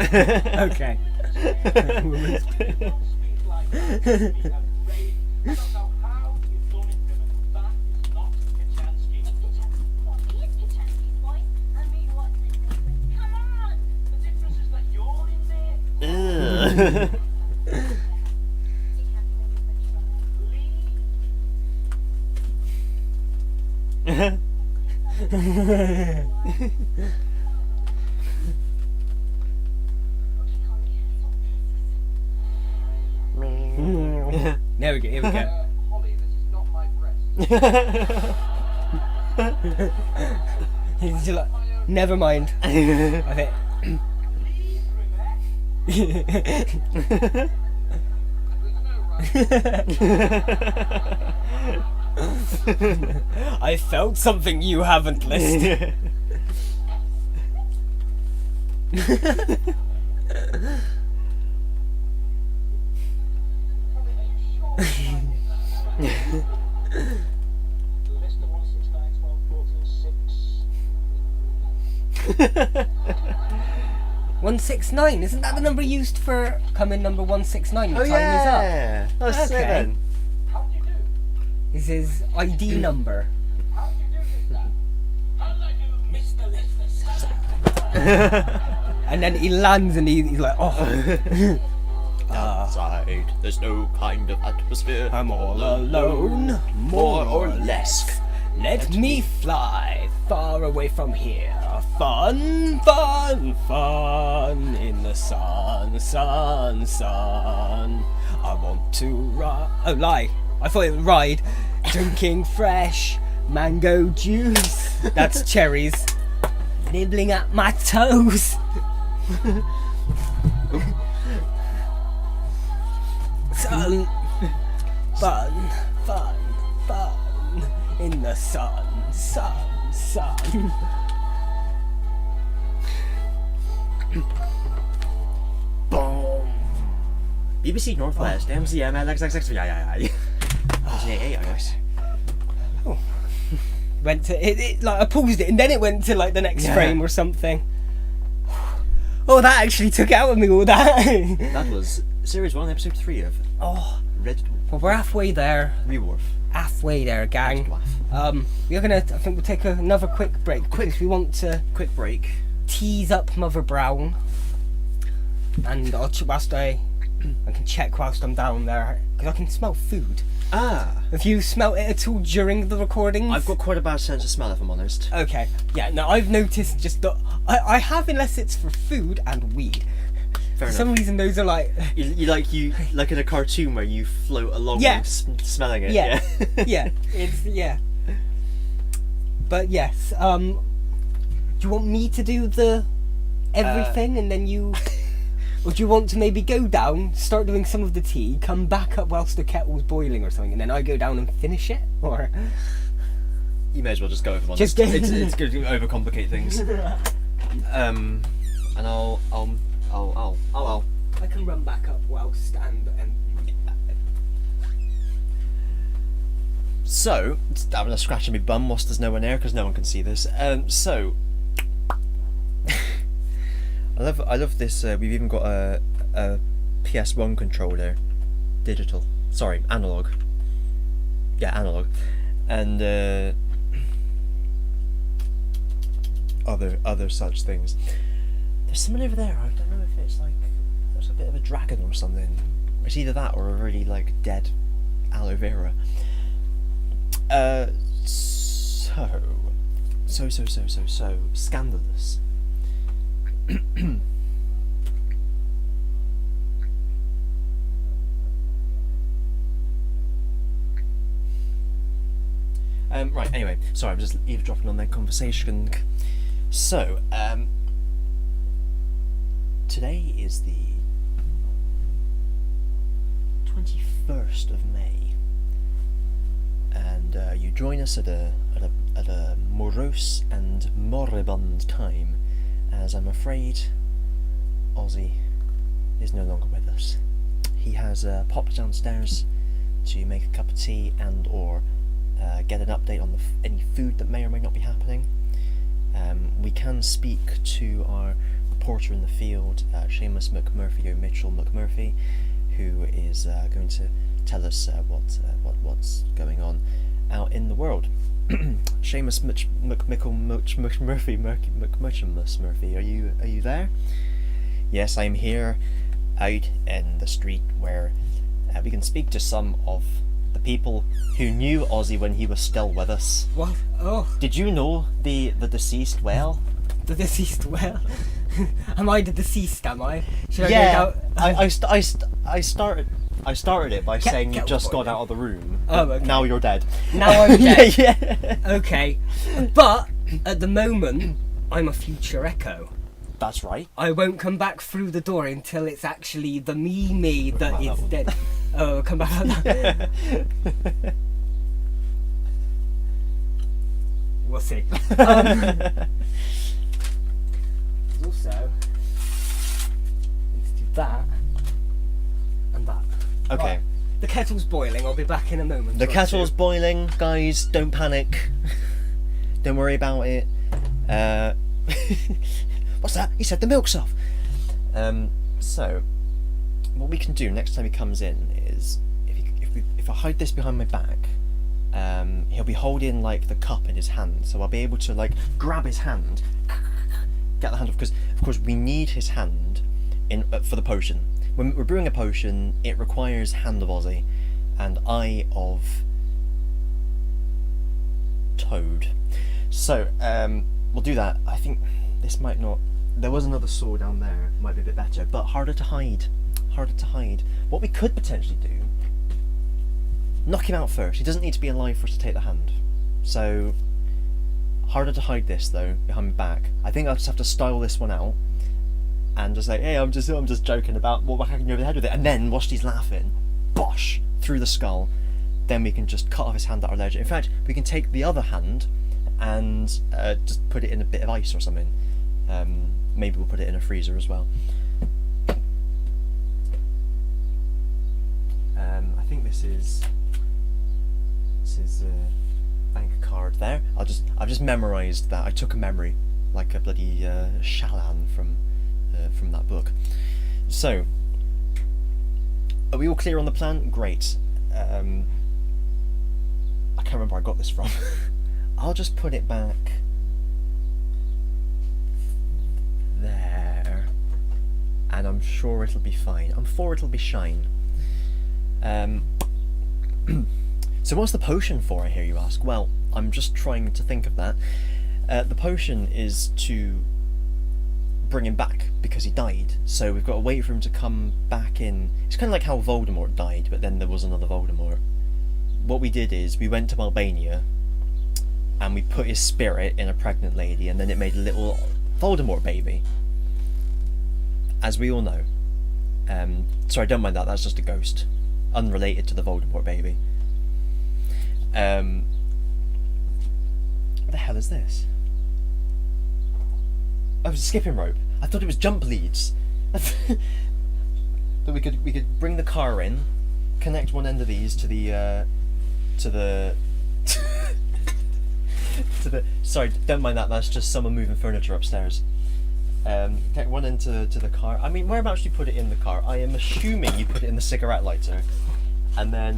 Okay. So Don't speak like that. You speak outrage. I don't know how you've done it, Ribbon. That is not Kachansky. What is Kachansky's voice? I mean, what's the difference? Come on! The difference is that you're in there. Ugh. You can't blame me for trying. Okay, Holly, There we go, here we go. Holly, this is not my breast. He's just like, never mind. I think. There's no right. I felt something you haven't listed. Holly, are you sure it's List of 169, 12, 14, 6. 169, isn't that the number used for coming number 169? Your Oh time is up. yeah. That's Okay. sick then. How do you do? This is ID number. How do you do this then? How do I do, Mr. Lester? And then he lands and he's like, oh, Outside, there's no kind of atmosphere. I'm all alone, more or less. Let me fly far away from here. Fun, fun, fun in the sun, sun, sun. I want to ride. Oh, lie. I thought it was ride. Drinking fresh mango juice. That's cherries. Nibbling at my toes. Sun, fun, fun, fun in the sun, sun, sun. Boom. BBC Northwest, MCM, LXXX, yeah. I guess. Went to it like I paused it and then it went to like the next Yeah. frame or something. Oh, that actually took out of me all that. That was Series 1, Episode 3 of Oh, Red Dwarf. well, we're halfway there. Reworf. Halfway there, gang. Dwarf. We're gonna. I think we'll take another quick break because we want to Quick break. tease up Mother Brown, and I'll whilst I can check whilst I'm down there because I can smell food. Ah, Have you smelt it at all during the recordings? I've got quite a bad sense of smell if I'm honest. Okay, yeah, no, I've noticed just that I have, unless it's for food and weed. Fair For enough. some reason, those are like, You like in a cartoon where you float along Yeah. with smelling it. yeah, Yeah. yeah, it's, yeah. But yes, do you want me to do the everything and then you, or do you want to maybe go down, start doing some of the tea, come back up whilst the kettle's boiling or something, and then I go down and finish it, or? You may as well just go over one. Just it's going to overcomplicate things. And I'll. I can run back up whilst and So, just having a scratch on my bum whilst there's no one there because no one can see this. So, I love this. We've even got a PS1 controller, digital. Sorry, analog. Yeah, analog, and other such things. There's someone over there. I don't know if it's like there's a bit of a dragon or something. It's either that or a really like dead aloe vera. So scandalous. Right, anyway, sorry, I'm just eavesdropping on their conversation. So, today is the 21st of May, and you join us at a morose and moribund time, as I'm afraid Ozzy is no longer with us. He has popped downstairs to make a cup of tea and or get an update on any food that may or may not be happening. We can speak to our reporter in the field, Seamus McMurphy O'Mitchell McMurphy, who is going to tell us what's going on out in the world. Seamus McMurphy, are you there? Yes, I'm here, out in the street where we can speak to some of the people who knew Ozzy when he was still with us. What? Oh, Did you know the deceased well? the deceased well. Am I the deceased, am I? Should Yeah, I go down? I started it by saying you get just what got out of the room. Oh, okay. Now you're dead. Now I'm dead. Yeah. Okay. But, at the moment, I'm a future echo. That's right. I won't come back through the door until it's actually the me that is dead. Oh, come back out that. We'll see. Also, let's do that and that. Okay. Right. The kettle's boiling. I'll be back in a moment. The or kettle's two. boiling, guys. Don't panic. Don't worry about it. What's that? He said the milk's off. So, what we can do next time he comes in is, if I hide this behind my back, he'll be holding like the cup in his hand, so I'll be able to like grab his hand, get the hand off, because of course we need his hand in for the potion. When we're brewing a potion, it requires hand of Ozzy and eye of Toad. So we'll do that. I think this might not. There was another saw down there. Might be a bit better, but harder to hide. Harder to hide. What we could potentially do. Knock him out first. He doesn't need to be alive for us to take the hand. So, harder to hide this though, behind my back. I think I'll just have to style this one out, and just say, hey, I'm just joking about what hacking you over the head with it, and then whilst he's laughing, bosh, through the skull. Then we can just cut off his hand at our leisure. In fact, we can take the other hand and just put it in a bit of ice or something. Maybe we'll put it in a freezer as well. I think this is a bank card there. I've just memorised that. I took a memory, like a bloody Shallan from that book. So, are we all clear on the plan? Great. I can't remember where I got this from. I'll just put it back there, and I'm sure it'll be fine. I'm sure it'll be shine. So what's the potion for, I hear you ask? Well, I'm just trying to think of that. The potion is to bring him back, because he died. So we've got to wait for him to come back in. It's kind of like how Voldemort died, but then there was another Voldemort. What we did is, we went to Albania, and we put his spirit in a pregnant lady, and then it made a little Voldemort baby. As we all know. Sorry, don't mind that, that's just a ghost. Unrelated to the Voldemort baby. What the hell is this? Oh, it's a skipping rope. I thought it was jump leads. But we could bring the car in, connect one end of these to the sorry, don't mind that, that's just someone moving furniture upstairs. Get one into the car. I mean, whereabouts do you put it in the car? I am assuming you put it in the cigarette lighter, and then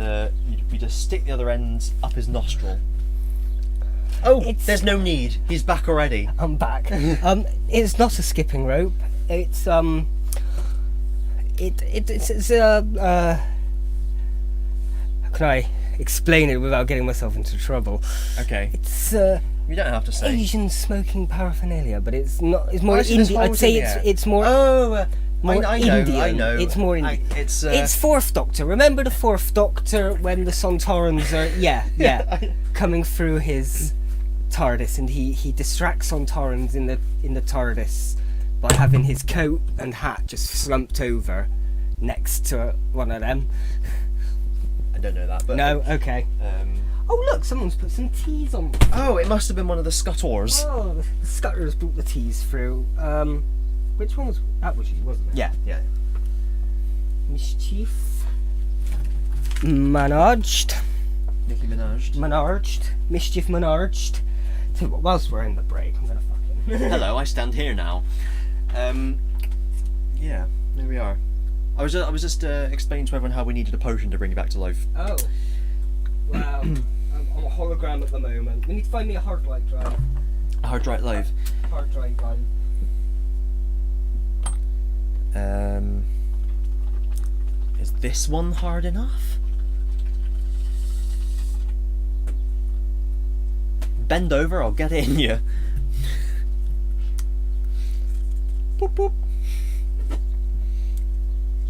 we just stick the other end up his nostril. Oh, there's no need. He's back already. I'm back. It's not a skipping rope. It's it's how can I explain it without getting myself into trouble? Okay. It's You don't have to say. Asian smoking paraphernalia, but it's not. It's more Oh, so there's Indian. I'd holes say in the it's more. Oh, More I know. Indian. I know. It's more Indian. It's Fourth Doctor. Remember the Fourth Doctor when the Sontarans are coming through his TARDIS, and he distracts Sontarans in the TARDIS by having his coat and hat just slumped over next to one of them. I don't know that, but No, okay. Oh look, someone's put some teas on. Oh, it must have been one of the scuttors. Oh, the Scutters brought the teas through. Which one was that? Was you, wasn't it? Yeah. Mischief. Managed. Nicki Minaj. Managed. Mischief managed. Tell you what, whilst we're in the break, I'm gonna fucking. Hello, I stand here now. Yeah, there we are. I was just explaining to everyone how we needed a potion to bring you back to life. Oh. Wow. I'm a hologram at the moment. We need to find me a hard drive. A hard drive live. Hard drive. Is this one hard enough? Bend over, I'll get it in you. Boop boop.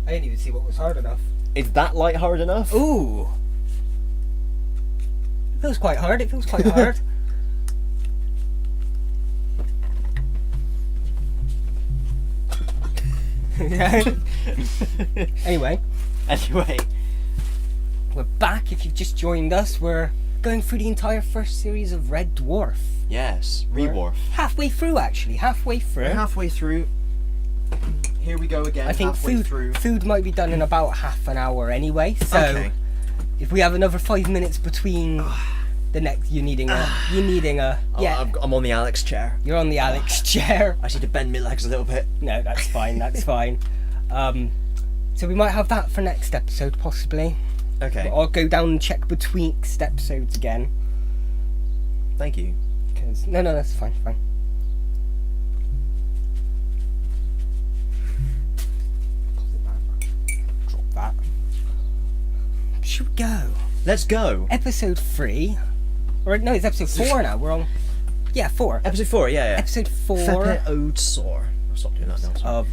I didn't even see what was hard enough. Is that light hard enough? Ooh. It feels quite hard. Hard. Anyway, we're back. If you've just joined us, we're going through the entire first series of Red Dwarf. Yes, We're Red Dwarf. Halfway through, actually. We're halfway through. Here we go again. I think food might be done in about half an hour anyway. So Okay. if we have another 5 minutes between the next, you're needing a. Yeah. I'm on the Alex chair. You're on the Alex chair. I need to bend my legs a little bit. No, that's fine. That's fine. So we might have that for next episode, possibly. Okay. I'll go down and check betwixt episodes again. Thank you. Cause no, that's fine. Drop that. Should we go? Let's go. Episode 3. Or no, it's episode 4 now. We're on. Yeah, 4. Episode 4. Yeah. Episode 4 Fepe Ode Sore. I'll stop doing that now. Sorry. of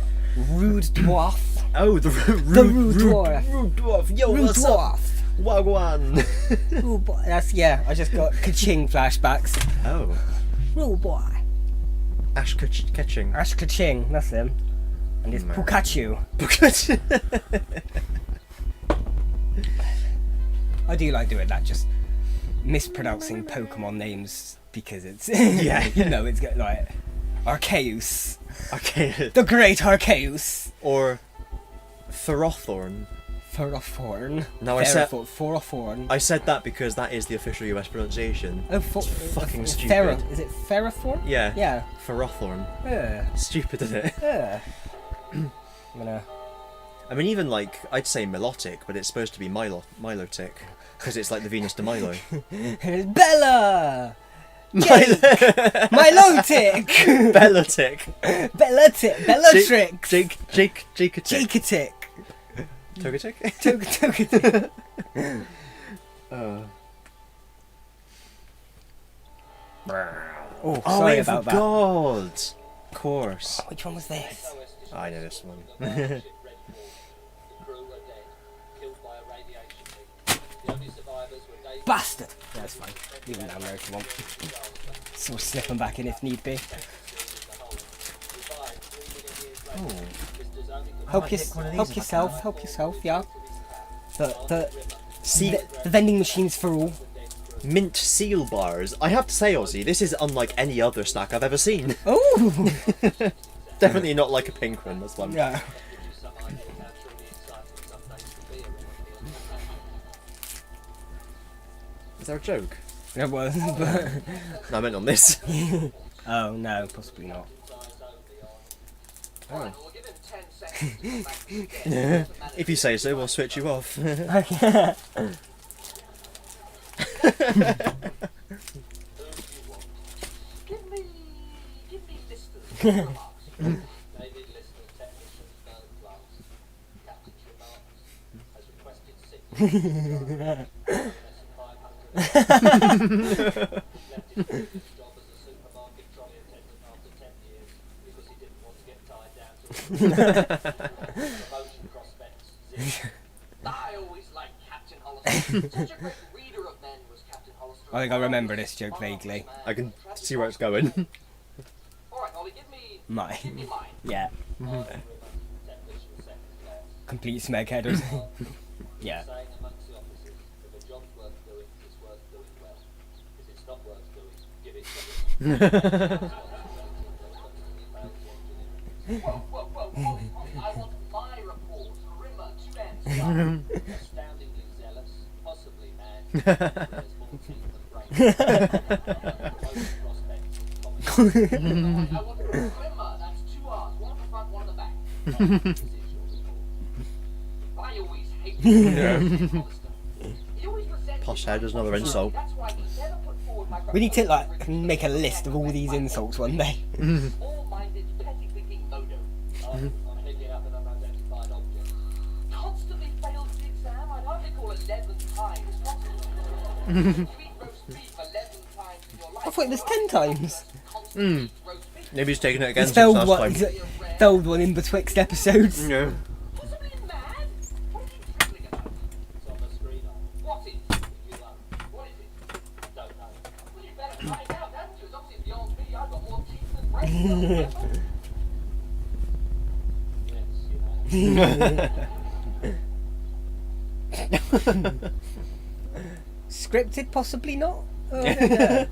Red Dwarf. Oh, the The Red Dwarf. Red Dwarf. Yo, Red what's up? Dwarf. Wagwan. Oh boy, that's I just got Kaching flashbacks. Oh. Oh boy. Ash Ketching. Ash Kaching, that's him. And it's Man. Pikachu. I do like doing that, just mispronouncing Pokemon names because it's Yeah. you know, it's got like Arceus. Okay. The Great Arceus. Or Ferrothorn. Ferrothorn. No, I said- Ferrothorn. I said that because that is the official US pronunciation. Oh, fucking stupid. Is it Ferrothorn? Yeah. Yeah. Ferrothorn. Yeah. Stupid, isn't it? Yeah. I'm gonna. I mean, even like, I'd say Milotic, but it's supposed to be Milotic. Because it's like the Venus de Milo. Bella! Milotic! Bellatic. Bellatrix! Jakeatic. Jakeatic! Togetic? Togetic! Oh, Oh, sorry I about that. forgot. Of course. Which one was this? I know this one. The crew are dead, killed by a radiation leak. The only survivors were Dave. Bastard! That's fine. Leave him down there if you want. So we'll slip him back in if need be. Help yourself, yeah. See, The vending machines for all. mint seal bars. I have to say, Ozzy, this is unlike any other snack I've ever seen. Oh! Definitely not like a pink one, this one. Yeah. Is there a joke? It was, but... No, I meant on this. Oh, no, possibly not. Alright, we'll give him 10 seconds to come back to the desk. If you say so, we'll switch you off. Give me distance remarks. David Lister, technician, third class. Captain's remarks. Has requested sick leave. Less than 500. Left his previous job as a supermarket trolley attendant after 10 years because he didn't want to get tied down to promotion prospects. Zero. I always liked Captain Hollister. Such a great reader of men was Captain Hollister. I think I remember this joke vaguely. I can see where it's going. Alright, Ollie, give me Mine. mine. Yeah. Technician, second class. Complete smegheaders. Yeah. Saying amongst the officers, if a job's worth doing, it's worth doing well. If it's not worth doing, give it to Whoa. I want my report. Rimmer, 2 ends. Astoundingly zealous, possibly mad. There's more teeth than brains. Promotion prospects, comic. I want Rimmer, that's 2 R's. What I always hate Yeah. He always resents Posh head is another insult. That's why he never put forward my We need to like make a list of all these insults one day. small-minded, petty-thinking modo. I'm picking up an unidentified object. Constantly fails the exam. I'd hardly call 11 times possible. You eat roast beef 11 times in your life. I thought it was 10 times. Mm. Roast beef. Maybe he's taking it He's against us filled last one, time. he's filled one in betwixt episodes. Yeah. Possibly mad? What are you dribbling about? It's on the screen. What is? You know, What is it? don't know. Well, you better find out, haven't you? As obviously if you ask me, I've got more teeth than brains. Yes, you know. Scripted, possibly not. Oh, I don't know.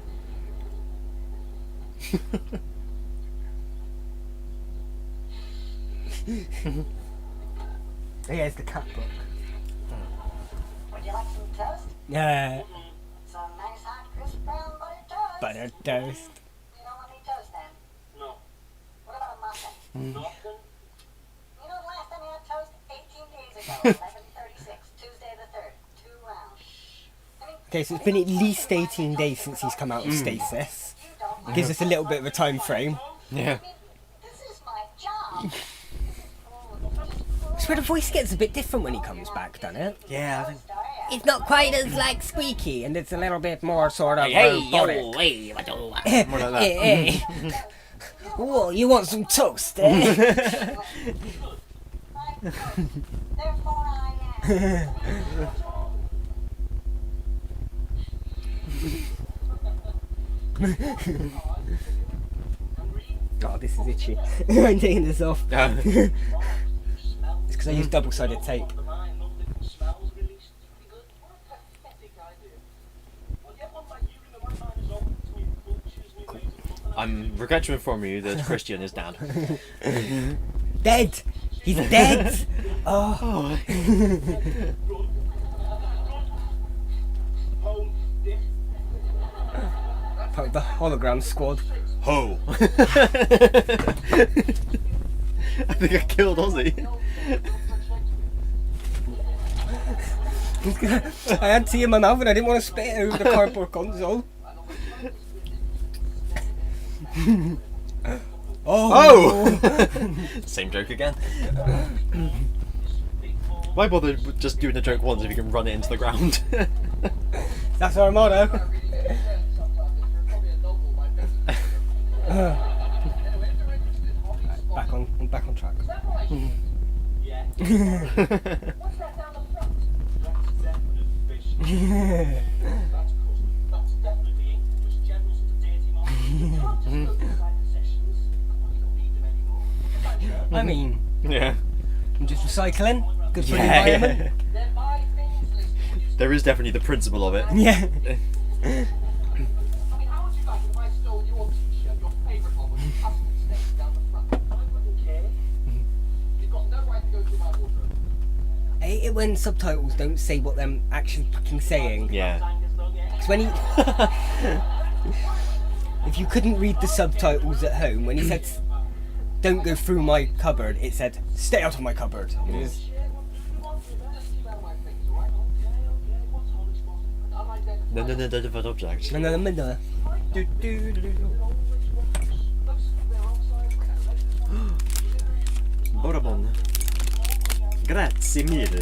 Here's the cat book. Would you like some toast? Yeah, Some nice hot crisp brown buttered toast? buttered toast. You don't want any toast then? No. What about a muffin? Nothing. You know the last time you had toast? 18 days ago, 11:36, Tuesday the 3rd. 2 rounds. I mean, Okay, so it's been at least 18 days since he's come out of stasis. you don't like Gives us a little bit of a time frame. Yeah. this is my job. I swear the voice gets a bit different when he comes back, doesn't it? Yeah, I think. It's not quite as like squeaky, and it's a little bit more sort of robotic. More like that. Whoa, you want some toast, eh? Therefore I am. Oh, this is itchy. I'm taking this off. Yeah. It's because I use double-sided tape. The mind, no different smells released. Pretty good. What a pathetic idea. I'll get one by you in the right mind as open to me, choose me ways of I'm regret to inform you that Christian is dead. Dead! He's dead! Oh. home, dick. Part of the hologram squad. Ho! I think I killed Ozzy. I had tea in my mouth and I didn't want to spit it over the cardboard console. Oh! Same joke again. Why bother with just doing the joke once if you can run it into the ground? That's our motto. Sometimes it's probably a novel by Benson. Anyway, if you're interested in hobbies, Back on track. is that right? Yeah. What's that down the front? That's definite fish. That's custom. That's definitely ink. Just general sort of deity mark. You can't just go inside possessions. You don't need them anymore. I mean, Yeah. I'm just recycling. Good for the Yeah, environment. yeah. Then buy things listed. There is definitely the principle of it. Yeah. I mean, how would you like if I stole your t-shirt, your favourite one, with custom stains down the front? I wouldn't care. You've got no right to go through my wardrobe. I hate it when subtitles don't say what they're actually fucking saying. Yeah. Because when he... if you couldn't read the subtitles at home, when he said, don't go through my cupboard, it said, stay out of my cupboard. It was... Just keep out of my face, alright? Okay, what's all this for? Unidentified. No, different object. No. Do, do, do, do. Borabon. Grazie mille.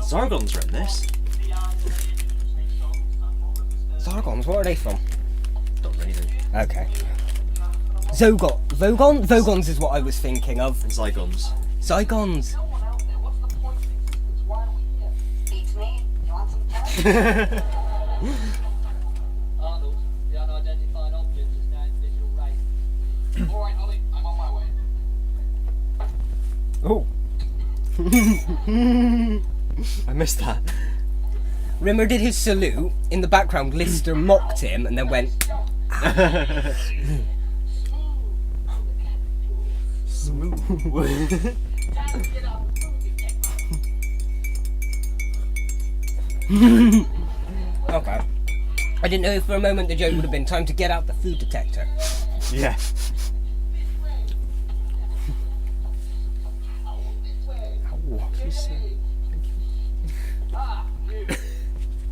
Zargons are in this. Zargons, what are they from? Don't really know. Okay. Vogons is what I was thinking of. Zygons. Zygons. No one out there. What's the point of existence? Why are we here? Beats me. You want some toast? Arnold, the unidentified object is now in visual range. Alright, Ollie, I'm on my way. Oh. I missed that. Rimmer did his salute. In the background, Lister mocked him and then went, Smooth. Time to get up and okay. I didn't know if for a moment the joke would have been time to get out the food detector. Yeah. She's. Ah, you.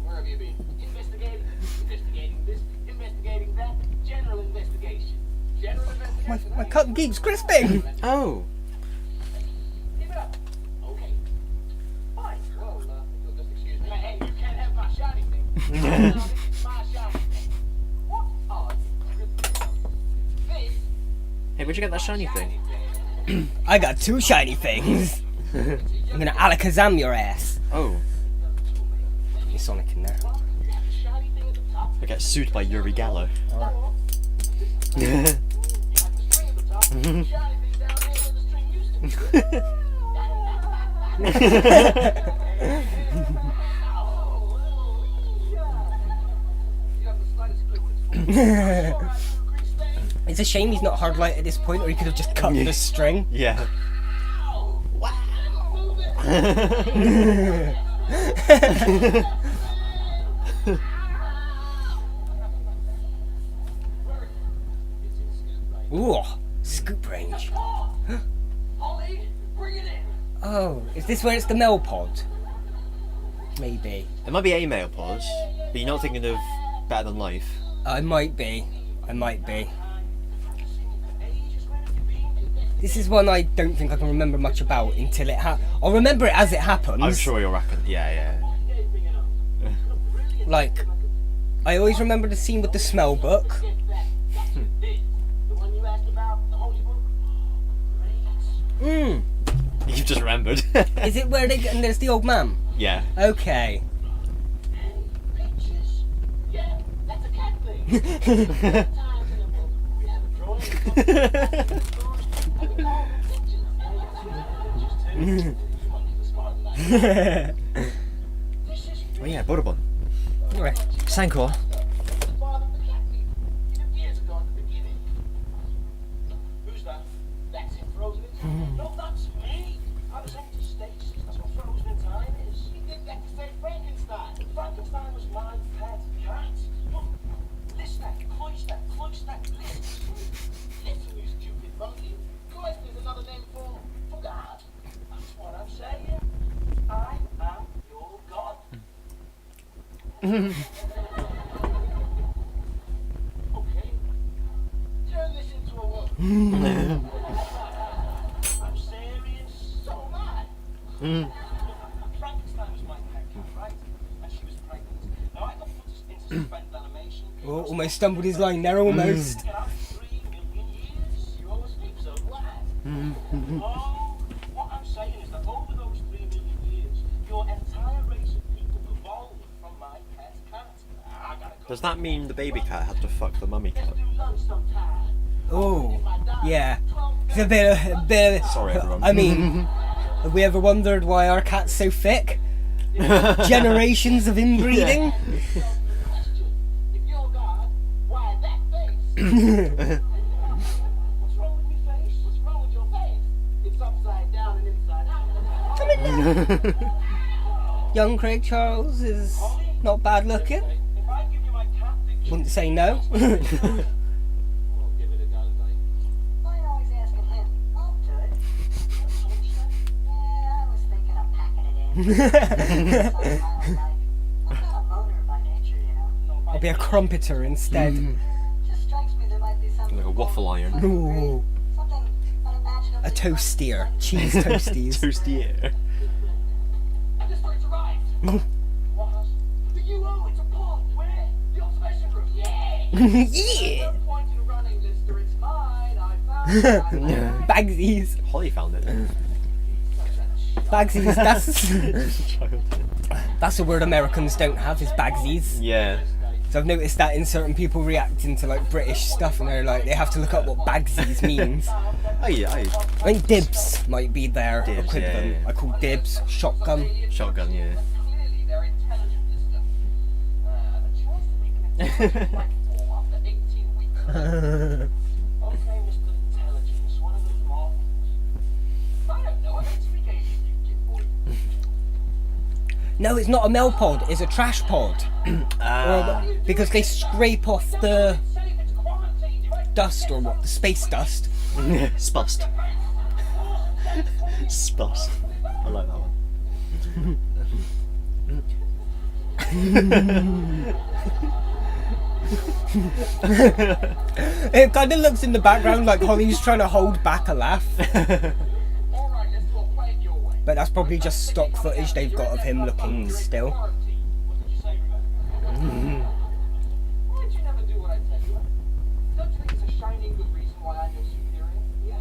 Where have you been? Investigating this, investigating that. General investigation. General investigation. My cup keeps crisping. Oh. Give it up. Okay. Fine. Well, if you'll just excuse me. Hey, you can't have my shiny thing. No, this is my shiny thing. What are you? This. Hey, where'd you get that shiny thing? I got 2 shiny things. I'm gonna alakazam your ass. Oh. Your Sonic in there. Shiny thing at the top. I get sued by Yuri Gallo. You have the string at the top. Shiny thing down here where the string used to be. You have the slightest clue what it's for. Alright, you agree, stay? It's a shame he's not hard light at this point, or he could have just cut the string. Yeah. Move it. Ooh, scoop range. Ollie, bring it in. Oh, is this where it's the Mel pod? Maybe. It might be a male pause, but you're not thinking of Better Than Life. I might be. This is one I don't think I can remember much about until it I'll remember it as it happens. I'm sure you'll reckon. Yeah. Like, I always remember the scene with the smell book. The one you asked about, the holy book? Mm. You've just remembered. Is it where and there's the old man? Yeah. Okay. Pictures. Yeah, that's a cat thing. Times in a book. We have a drawing, and we call them pictures. Yeah, pictures too. You might be smarter than that. This is Oh yeah, Borobon. Right. Sankor. the father of the cat thief. He did years ago at the beginning. Who's that? That's him frozen in time. No, that's me. I was empty stasis. That's what frozen in time is. He did that to save Frankenstein. Frankenstein was my pet cat. Look, listen, cloister, listen. Listen, you stupid monkey. Cloister is another name for God. That's what I'm saying. I am your God. Okay. Turn this into a work. I'm serious. So am I. Frankenstein was my pet cat, right? And she was pregnant. Now I got put into suspended animation. Oh, almost stumbled his line there, almost. Get out 3 million years. You always sleep so glad. Oh, what I'm saying is that over those 3 million years, your entire race of people evolved from my pet cat. I gotta go. Does that mean the baby cat had to fuck the mummy cat? Let's do lunch sometime. Oh, yeah. It's a bit of... Sorry, everyone. I mean, have we ever wondered why our cat's so thick? Generations of inbreeding? Question. If you're God, why that face? What's wrong with me face? What's wrong with your face? It's upside down and inside out. Young Craig Charles is not bad looking. If I give you my cat picture, Wouldn't say no. We'll give it a go, mate. Why are you always asking him? I'll do it. Yeah, I was thinking of packing it in. I'm not a moaner by nature, you know. I'll be a crumpeter instead. Just strikes me there might be something. Like a waffle iron. Ooh, Something unimaginably a toastier. Cheese toasties. Toastier. this freight's arrived. What? The UO, it's a pod. Where? The observation group. Yeah. Yeah! No point in running, Lister. It's mine. I found it. Bagsies. Holly found it. Bagsies, that's a word Americans don't have, is bagsies. Yeah. So I've noticed that in certain people reacting to like British stuff and they're like, they have to look up what bagsies means. Oh yeah. I think dibs might be their Dibs, equivalent. yeah. I call dibs shotgun. Shotgun. Yeah. Clearly, they're intelligent, Lister. The choice to make an intelligent life form after 18 weeks. Okay, Mr. Intelligence, one of those morons. I don't know. I don't speak alien, you kid boy. No, it's not a mail pod, it's a trash pod. Because they scrape off the Safe, it's quarantined. You might dust or what, the space dust. Spust. Spust. I like that one. It kind of looks in the background like Holly's trying to hold back a laugh. All right, let's do a play it your way. But that's probably just stock footage they've got of him looking still. What did you say, Rebecca? Why'd you never do what I tell you? Don't you think it's a shining good reason why I'm your superior? Yeah.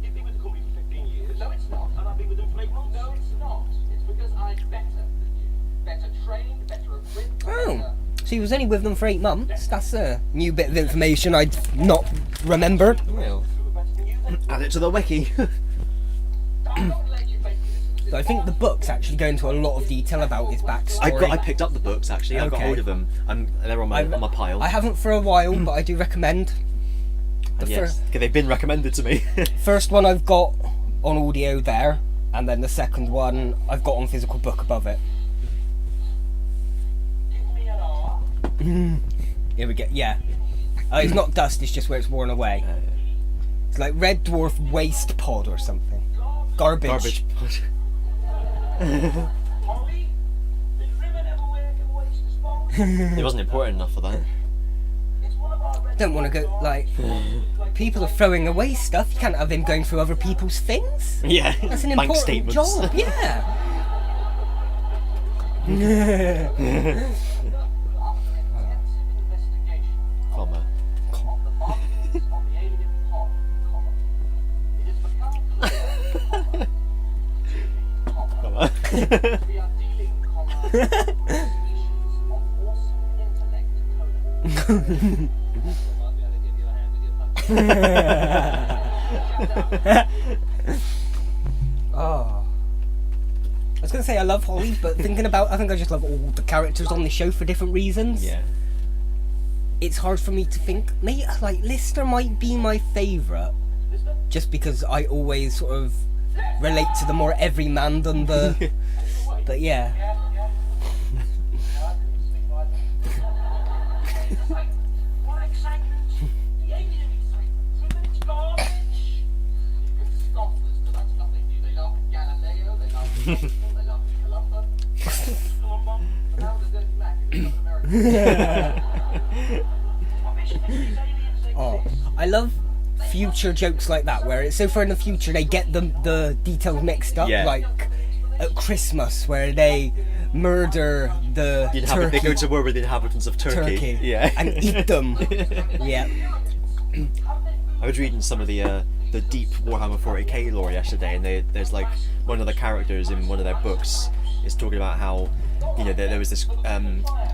You've been with the company for 15 years. No, it's not. And I've been with them for 8 months. No, it's not. It's because I'm better than you. Better trained, better equipped, Oh. better... So he was only with them for 8 months. That's a new bit of information I'd not remembered. Well, Better than you then. add it to the wiki. I'm not letting you make this. So I think the books actually go into a lot of detail about his backstory. I picked up the books actually. I got Okay. hold of them. They're on my pile. I haven't for a while, but I do recommend. The And yes, fir- okay, they've been recommended to me. first one I've got on audio there, and then the second one I've got on physical book above it. Give me an R. Here we go. Yeah. It's not dust. It's just where it's worn away. It's like Red Dwarf waste pod or something. Garbage. Garbage. Holly? Did Ribbon ever work at Waste Disposal? It wasn't important enough for that. It's one of our red Don't want to go like. People are throwing away stuff. You can't have him going through other people's things. Yeah. That's an Bank important statements. job. Yeah. After intensive investigation Comma. of the bodies on the alien pod, comma, it has become clear, comma, Comma. we are dealing, comma, with a species of awesome intellect, colon. I might be able to give you a hand with your punch. Oh. I was gonna say I love Holly, but thinking about, I think I just love all the characters on the show for different reasons. Yeah. It's hard for me to think. Maybe like Lister might be my favourite, just because I always sort of relate to the more everyman than the. But yeah. What excitement? The alien excitement. Ribbon's garbage. You can scoff this, but that's nothing new. They love Galileo, they love Newton, they love Columba. But now the Dirty Mac in America. What makes you think these aliens exist? Oh, I love future jokes like that, where it's so far in the future they get the details mixed up, Yeah. like at Christmas where they murder the They turkey. go to war with the inhabitants of Turkey. Yeah. And eat them. Yeah. I was reading some of the deep Warhammer 40k lore yesterday, and there's like one of the characters in one of their books is talking about how, you know, there was this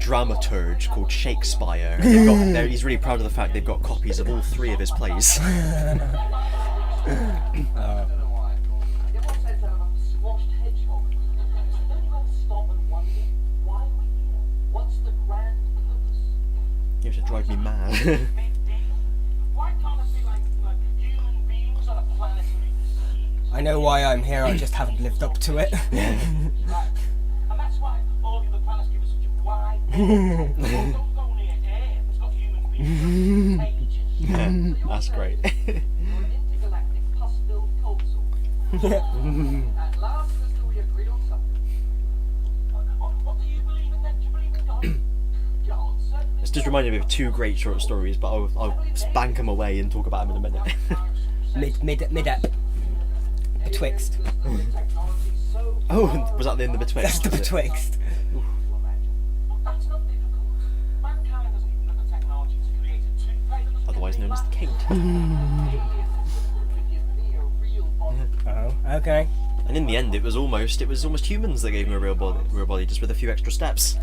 dramaturge called Shakespeare. And he's really proud of the fact they've got copies of all 3 of his plays. I don't know why. Everyone says that I'm a squashed hedgehog. Don't you ever stop and wonder, why are we here? What's the grand purpose? You should drive me mad. Big deal. Why can't it be like human beings on a planetary disease? I know why I'm here, I just haven't lived up to it. Right. And that's why all the other planets give us such a wide berth. Don't go near air. It's got human beings. Cages. That's great. You're an intergalactic pus-filled console. At last, Lister, we agree on something. What do you believe in then? Do you believe in God? God, certainly. It's just reminded me of 2 great short stories, but I'll spank them away and talk about them in a minute. Mid-ep. Betwixt. Oh, was that in the betwixt? That's the was it? betwixt. That's not difficult. Mankind doesn't even have the technology to create a toothpaste. Otherwise known as the Kate. Oh, okay. And in the end, it was almost humans that gave him a real body, just with a few extra steps.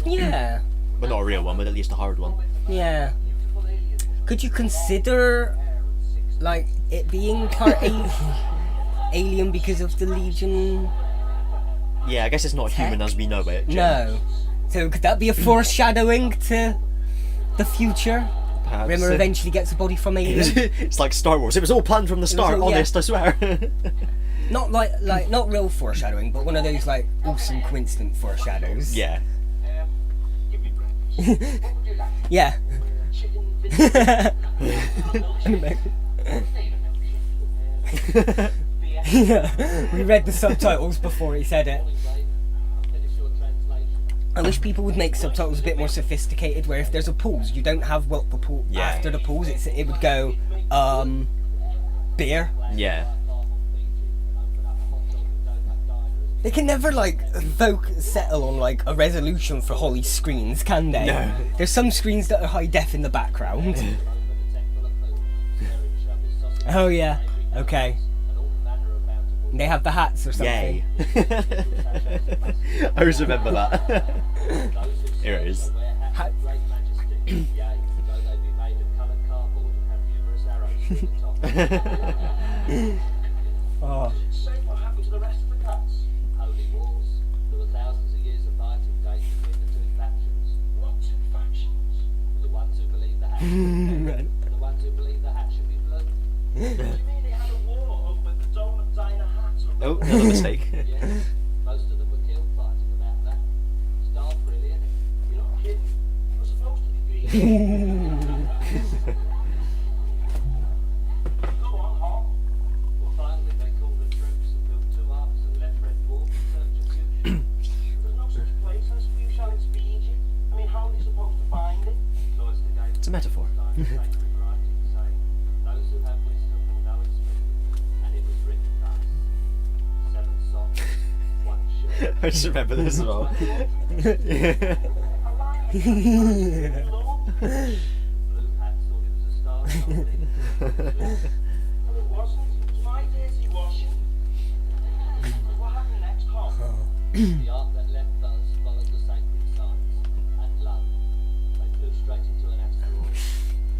Yeah. Well, not a real one, but at least a hard one. Yeah. Could you consider, like, it being part alien because of the Legion? Yeah, I guess it's not human as we know it. Jim. No. So could that be a foreshadowing to the future? Perhaps. Rimmer eventually gets a body from alien. It's like Star Wars. It was all planned from the start. all- yeah. Honest, I swear. Not like not real foreshadowing, but one of those like awesome coincident foreshadows. Yeah. Give me breakfast. What would you like? Yeah. Chicken vinaigrette? Yeah. We read the subtitles before he said it. I wish people would make subtitles a bit more sophisticated, where if there's a pause, you don't have what the pause Yeah. after the pause. It would go, beer. Yeah. They can never like settle on like a resolution for Holly screens, can they? No. There's some screens that are high def in the background. Oh yeah, okay. And they have the hats or something. Yay. I always remember that. Here it is. Ha- oh. Say what happened to the rest of the cats. Holy wars. There were thousands of years of fighting dating between the two factions. What two factions? The ones who believe the hat should be red, and the ones who believe the hat should be blue. Do you mean they had a war over the donut diner hats? Oh, another mistake. Yes, most of them were killed fighting about that. Starved really, innit? You're not kidding. You're supposed to be green. Go on, Hop. Well, finally they called the troops and built 2 arcs and left Red Dwarf in search of fusion. There's no such place as you shall expede you. I mean, how are they supposed to find it? Cloister gave It's a metaphor. sacred writing saying, those who have wisdom will know its meaning. And it was written thus: 7 songs, 1 shirt. I just remember this as well. Blue hats thought it was a star something. Well, it wasn't. It was my dirty washing. What happened next, Hop? The arc that left us followed the sacred signs and love. They flew straight into an asteroid,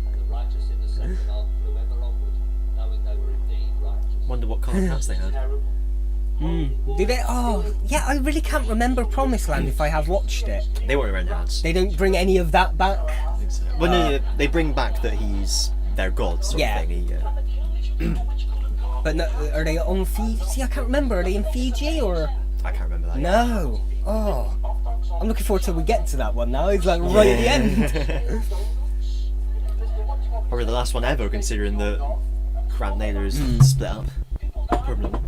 and the righteous in the second arc flew ever onward, knowing they were indeed righteous. Wonder what colour hats they had. Terrible. Did they? Oh, yeah. I really can't remember Promised Land if I have watched it. They weren't wearing hats. They don't bring any of that back. I think so. Well, no, they bring back that he's their god sort Yeah. of thing. But no, are they on Fiji? See, I can't remember. Are they in Fiji or I can't remember that. no? Oh, I'm looking forward till we get to that one. Now it's like right at the end. Probably the last one ever, considering that Grant Naylor's split up. Permanently.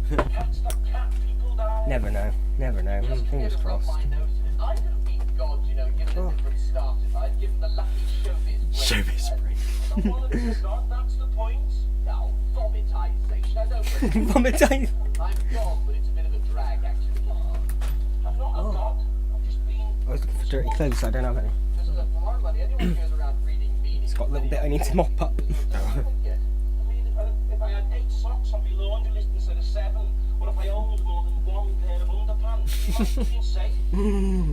Never know. Never know. Fingers crossed. I could have beaten God, you know, given a different start if I'd given the lucky showbiz break. Showbiz break. I want to be God, that's the point. Now, vomitisation. I don't really. Vomiting. I'm God, but it's a bit of a drag, actually. I'm not a god. I'm just being. I was looking for dirty clothes. I don't have any. This is a farm money. Anyone who goes around reading meaning. It's got a little bit I need to mop up. I mean, if I had 8 socks on my laundry list instead of 7, or if I owned more than 1 pair of underpants, you might be insane.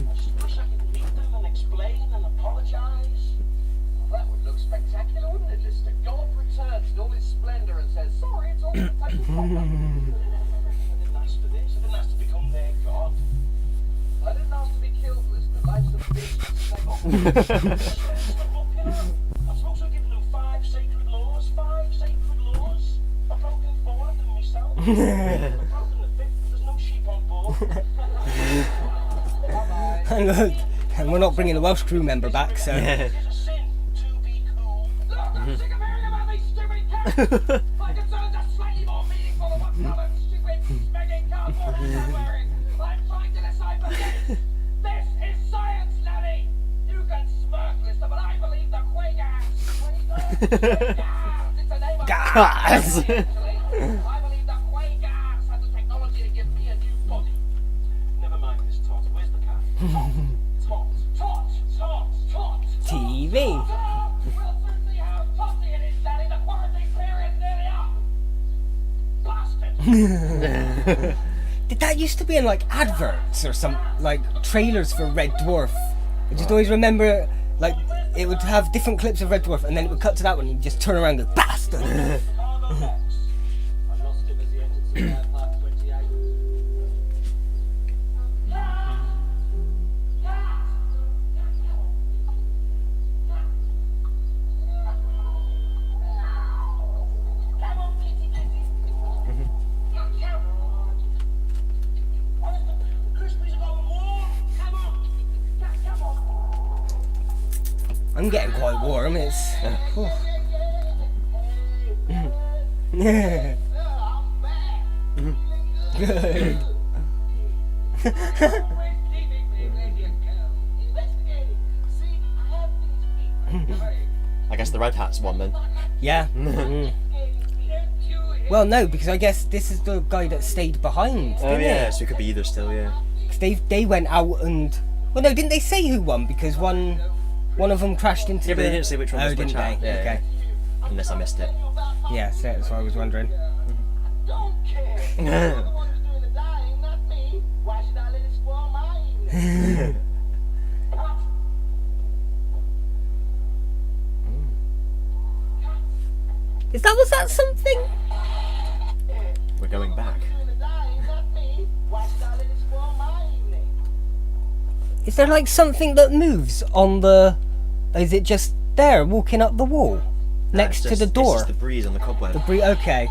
I just wish I could meet them and explain and apologise. That would look spectacular, wouldn't it, Lister? God returns in all his splendour and says, sorry, it's all been taken from them. I didn't ask for this. I didn't ask to become their god. I didn't ask to be killed, Lister. Life's a bitch. I'm supposed to have given them 5 sacred laws. 5 sacred laws. I've broken 4 of them myself. I've broken the 5th. There's no sheep on board. And we're not bringing the Welsh crew member back, so. It's a sin to be cool. Look, I'm sick of hearing about these stupid cats. My concerns are slightly more meaningful than what some of them stupid, smacking cardboard hats are wearing. I'm trying to decipher this. This is science, laddie. You can smirk, Lister, but I believe the Quagars. Quagars. It's the name of Gas. actually. I believe the Quagars have the technology to give me a new body. Never mind this tot. Where's the cat? Tot. Tot. Tot. Tot. TV. Oh, we'll soon see how tossy it is, Daddy. The quarantine period's nearly up. Bastard. Did that used to be in like adverts or some like trailers for Red Dwarf? I just always remember like it would have different clips of Red Dwarf and then it would cut to that one and you just turn around and go, bastard! Cargo box. I lost him as he entered Supply Park 28. Come on, kitty, kitty. Come on. Honest, the Crispies are going warm. Come on. Come on. I'm getting quite warm, it's... whew. Yeah. Good. I guess the Red Hats won then. Yeah. Well, no, because I guess this is the guy that stayed behind, Oh didn't yeah, it? so it could be either still, yeah. 'Cause they went out and... Well, no, didn't they say who won? Because one of them crashed into Yeah, the... but they didn't say which one Oh, was which didn't hat. they? Yeah, Okay. yeah. Unless I missed it. Yeah, so that's what I was wondering. Don't care. You're the one who's doing the dying, not me. Why should I let it spoil my evening? Was that something? We're going back. Doing the dying, not me. Why should I let it spoil my evening? Is there like something that moves on the... Is it just there, walking up the wall? Next to the door? It's just the breeze on the cobweb. Okay.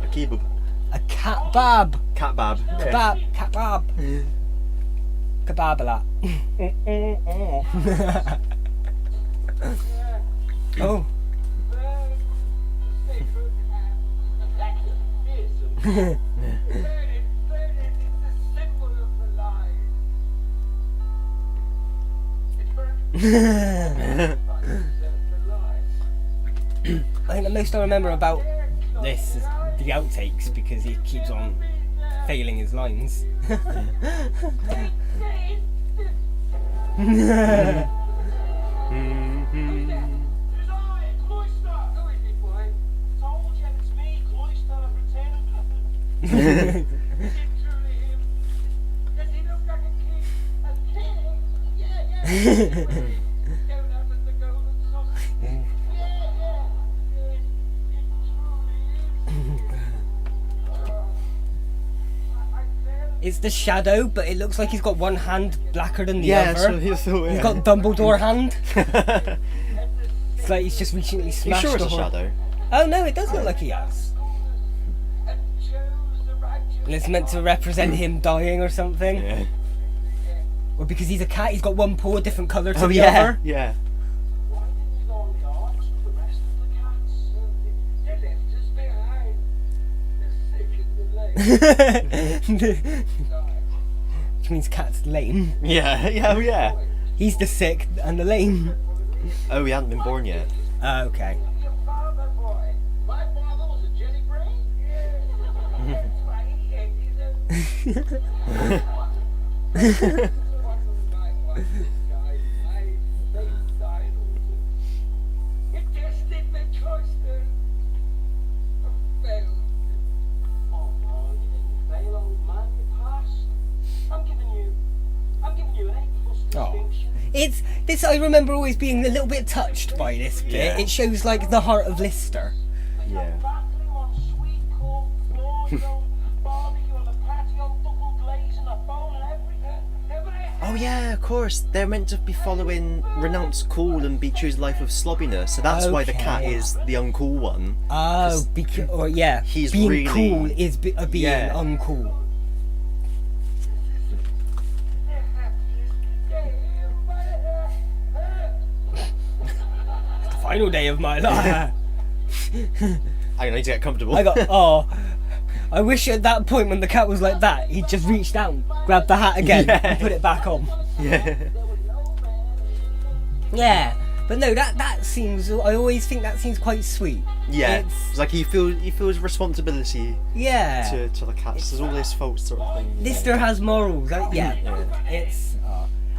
A kebab. A cat-bab. Cat bab. Kebab. Kebab. Kebabalat. Oh. I think the most I remember about this is the outtakes because he keeps on failing his lines. It's the shadow, but it looks like he's got one hand blacker than the other. he thought. He's got Dumbledore hand. It's like he's just recently You smashed sure it's the a whole... shadow? Oh no, it does look like he has. And it's meant to represent him dying or something. Yeah. Or because he's a cat, he's got one paw a different colour to Oh the yeah. other. Yeah. Why didn't you go on the arch with the rest of the cats? They left us behind. They're sick in the leg. Which means cat's lame. Yeah. Yeah. Oh yeah. He's the sick and the lame. Oh, he hadn't been born yet. Okay. Your father, boy. My father was a jelly brain? Yeah. That's why he ate his own. It tested the cloister. Failed. Oh no, you didn't fail, old man. You passed. I'm giving you an A+ distinction. It's this. I remember always being a little bit touched by this bit. Yeah. It shows like the heart of Lister. Yeah. Battling on sweet corn floors, barbecue on the patio, double glaze and a phone and everything. Oh yeah, of course. They're meant to be following Renounce Cool and Beatrice's life of slobbiness, so that's why the cat Okay. is the uncool one. Oh, or yeah, he's being really- cool is being Yeah. uncool. The final day of my life. I need to get comfortable. I got I wish at that point when the cat was like that, he'd just reach down, grab the hat again, Yeah. and put it back on. Yeah. Yeah, but no, that seems. I always think that seems quite sweet. Yeah. It's- It's like he feels responsibility Yeah. to the cats. There's all his faults sort of thing. Lister has morals. Yeah. Yeah. It's.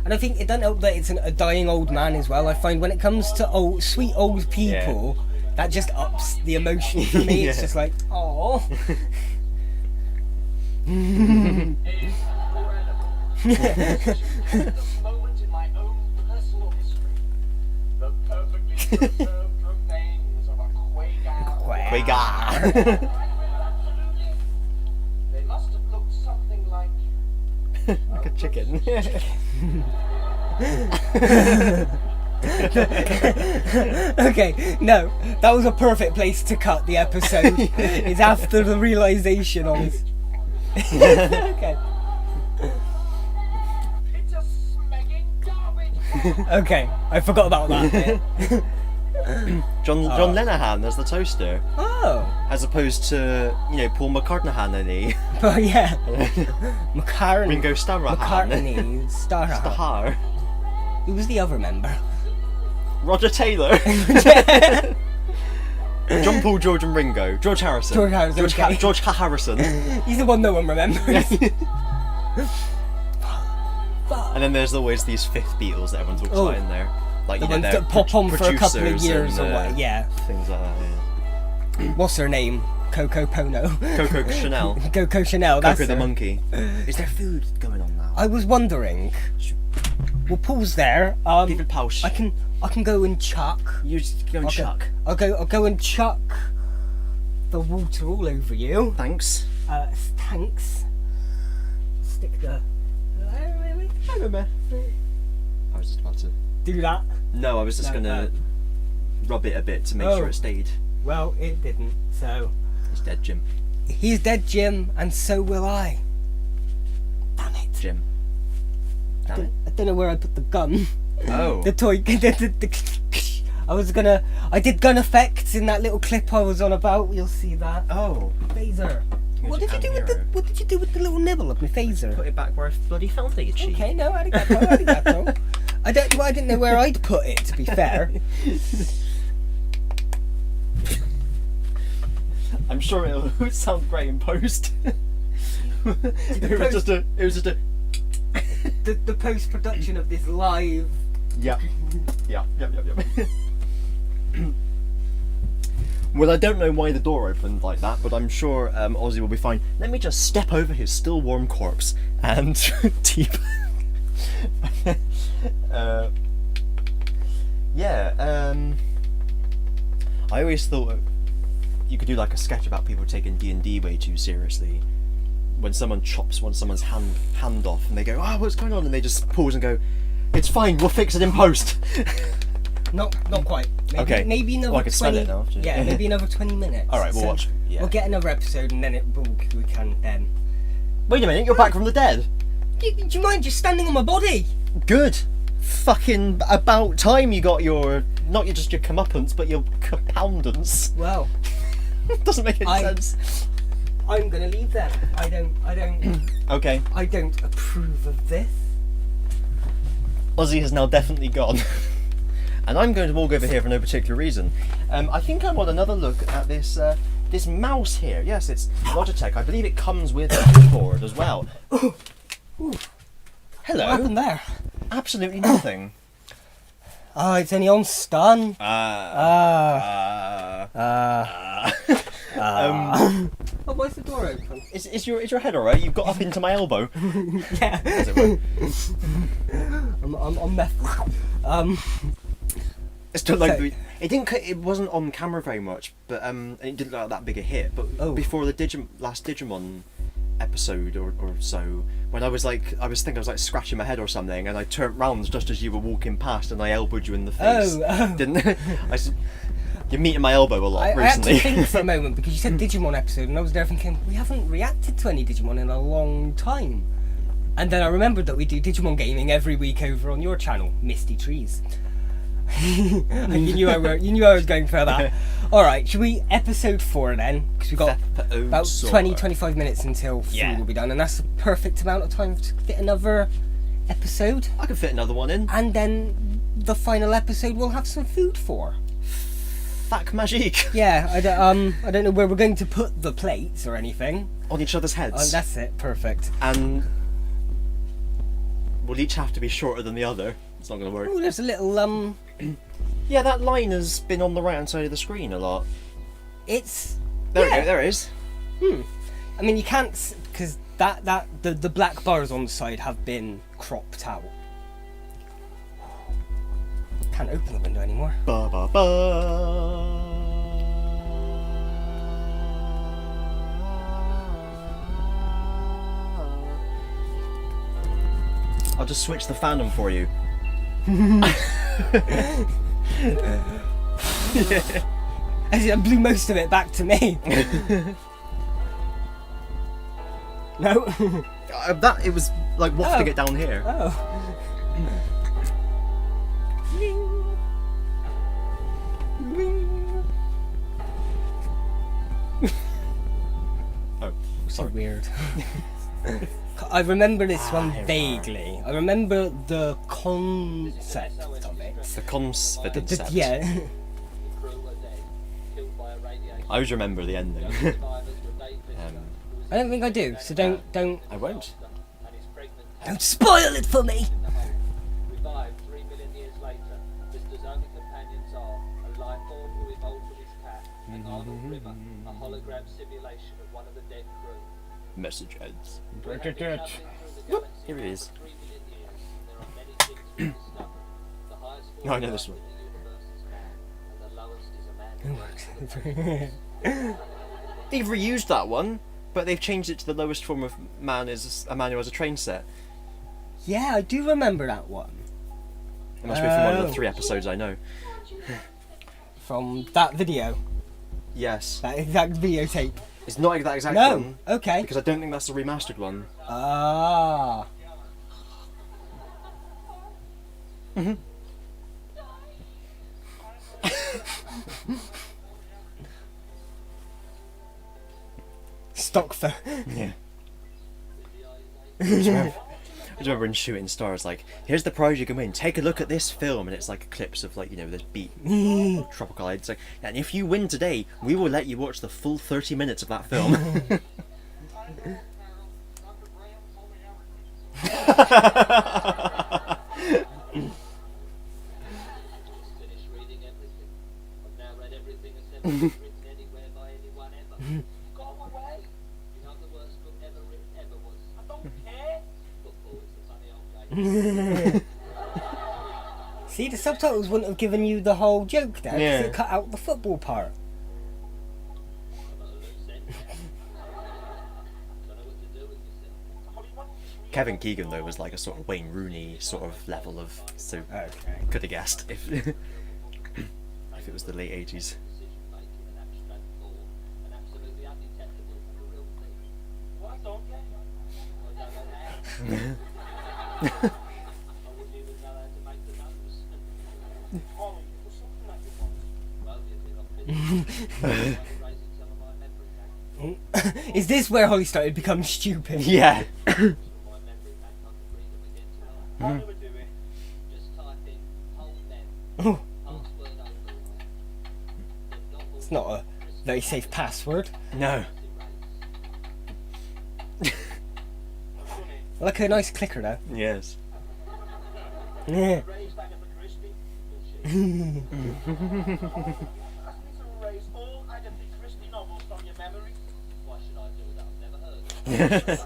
And I think it doesn't help that it's a dying old man as well. I find when it comes to sweet old people, that just ups the emotion for me. It's Yeah. just like, oh. Moment in my own personal history. The perfectly preserved remains of a quagga. Quagga. Absolutely. They must have looked something like Like a chicken. Okay, no, that was a perfect place to cut the episode. It's after the realization on his. Okay. it's a smegging garbage. Okay, I forgot about that bit. John Lenihan as the toaster, Oh. as opposed to Paul McCartney. But yeah, McCartney. Ringo Starr. McCartney. Starr. Who was the other member? Roger Taylor. John Paul, George and Ringo. George Harrison. George Harrison, okay. George Harrison. He's the one no one remembers. And then there's always these fifth Beatles that everyone talks about in there. Like, The you know, ones they're that pop on for a couple of producers years and, or what, yeah. Things like that, yeah. What's her name? Coco Pono. Coco Chanel. Coco Chanel, that's Coco the her. monkey. Is there food going on now? I was wondering. We'll pause there. Leave it pause. I can go and chuck. You just go and chuck. I'll go and chuck the water all over you. Thanks. Thanks. Stick the. I was just about to. Do that. No, I was just gonna rub it a bit to make sure it stayed. Well, it didn't. So. He's dead, Jim. He's dead, Jim, and so will I. Damn it. Jim. Damn it. I don't know where I put the gun. Oh. The toy. I did gun effects in that little clip I was on about. You'll see that. Oh. Phaser. What did you do with Hero. What did you do with the little nibble of my phaser? Put it back where I bloody found it, you cheat. Okay, no, arigato. I didn't know where I'd put it. To be fair. I'm sure it would sound great in post. It was just a. The post production of this live. Yep. Yep. Well, I don't know why the door opened like that, but I'm sure Ozzy will be fine. Let me just step over his still warm corpse and deep. I always thought you could do like a sketch about people taking D&D way too seriously. When someone chops someone's hand off and they go, "Oh, what's going on?" and they just pause and go, "It's fine, we'll fix it in post." Not quite. Maybe, Okay. Maybe another Well, I could 20. spell it now after. Yeah, maybe another 20 minutes. All right, we'll watch. Yeah. We'll get another episode and then we can then. Wait a minute, you're back from the dead. Do you mind just standing on my body? Good. Fucking about time you got your not just your comeuppance, but your compoundance. Well, Doesn't make any sense. I'm gonna leave then. I don't. Okay. I don't approve of this. Ozzy has now definitely gone. And I'm going to walk over here for no particular reason. I think I want another look at this this mouse here. Yes, it's Logitech. I believe it comes with a keyboard as well. Ooh. Hello. What happened there? Absolutely nothing. Oh, it's only on stun. Oh, why's the door open? Is your head alright? You've got up into my elbow. Yeah. As it were. I'm meth. It's just like it wasn't on camera very much, but and it didn't look like that big a hit. But before the last Digimon episode or so, when I was thinking I was scratching my head or something, and I turned round just as you were walking past, and I elbowed you in the face. Didn't I? You're meeting my elbow a lot recently. I had to think for a moment because you said Digimon episode, and I was there thinking we haven't reacted to any Digimon in a long time. And then I remembered that we do Digimon gaming every week over on your channel, Misty Trees. You knew I was going for that. Alright, should we episode 4 then? Because we've got about 20-25 minutes until 3 will be done, and that's the perfect amount of time to fit another episode. I can fit another one in. And then the final episode we'll have some food for. Fac magique. Yeah, I don't know where we're going to put the plates or anything. On each other's heads. Oh, that's it, perfect. And we'll each have to be shorter than the other. It's not going to work. Oh, there's a little Yeah, that line has been on the right hand side of the screen a lot. It's There we go. There it is. I mean, you can't because the black bars on the side have been cropped out. Can't open the window anymore. Ba ba ba. I'll just switch the fan on for you. Actually, I blew most of it back to me. No. It was like wafting it down here. Oh. Oh, So weird. I remember this one vaguely. I remember the concept of it. The concept. Yeah. The crew are dead, killed by a radiation. I always remember the ending. The survivors were Dave Fisker, I don't think I do. So don't I won't. and his pregnant don't spoil it for me. in the hole. Revived 3 million years later, Mister's only companions are a life form who evolved from his cat, and Arnold River, a hologram simulation of one of the dead crew. Message heads. We have been travelling through the galaxy Here it is. for 3 million years. There are many things we've discovered. The highest form Oh, I know this in one. the universe is man, and the lowest is a man who works for the They've reused that one, but they've changed it to the lowest form of man is a man who has a train set. Yeah, I do remember that one. It must be from one of Oh. the 3 episodes I know. From that video. Yes. That exact videotape. It's not that exact No. one, Okay. because I don't think that's the remastered one. Ah. Stock photo. Yeah. I remember in Shooting Stars, like, here's the prize you can win. Take a look at this film, and it's like clips of like this beat, tropical island. It's like, and if you win today, we will let you watch the full 30 minutes of that film. finished reading everything. I've now read everything that's ever been written anywhere by anyone ever. Go away. You know the worst book ever written ever was I don't care. Football is a funny old game. See, the subtitles wouldn't have given you the whole joke there, because Yeah. it cut out the football part. I'm at a loose end. Don't know what to do with yourself. Kevin Keegan though was like a sort of Wayne Rooney sort of level of, so Okay. could have guessed if if it was the late 80s. Decision making and abstract thought and absolutely undetectable from a real thing. Why don't you? I don't know how. I wouldn't even know how to make the nose. Ollie, it was something that you wanted. Well, you think I'm finished. I'm raising some of my memory bank. Is this where Holly started to become stupid? Yeah. My memory bank, I can read them again tonight. What do we do it? Just type in whole mem, Oh, password override. The novel it's not a very safe password. No. Funny. Like a nice clicker though. Yes. Yeah. Erased Agatha Christie. bullshit. Ask me to erase all Agatha Christie novels from your memory. Why should I do that? I've never heard of it.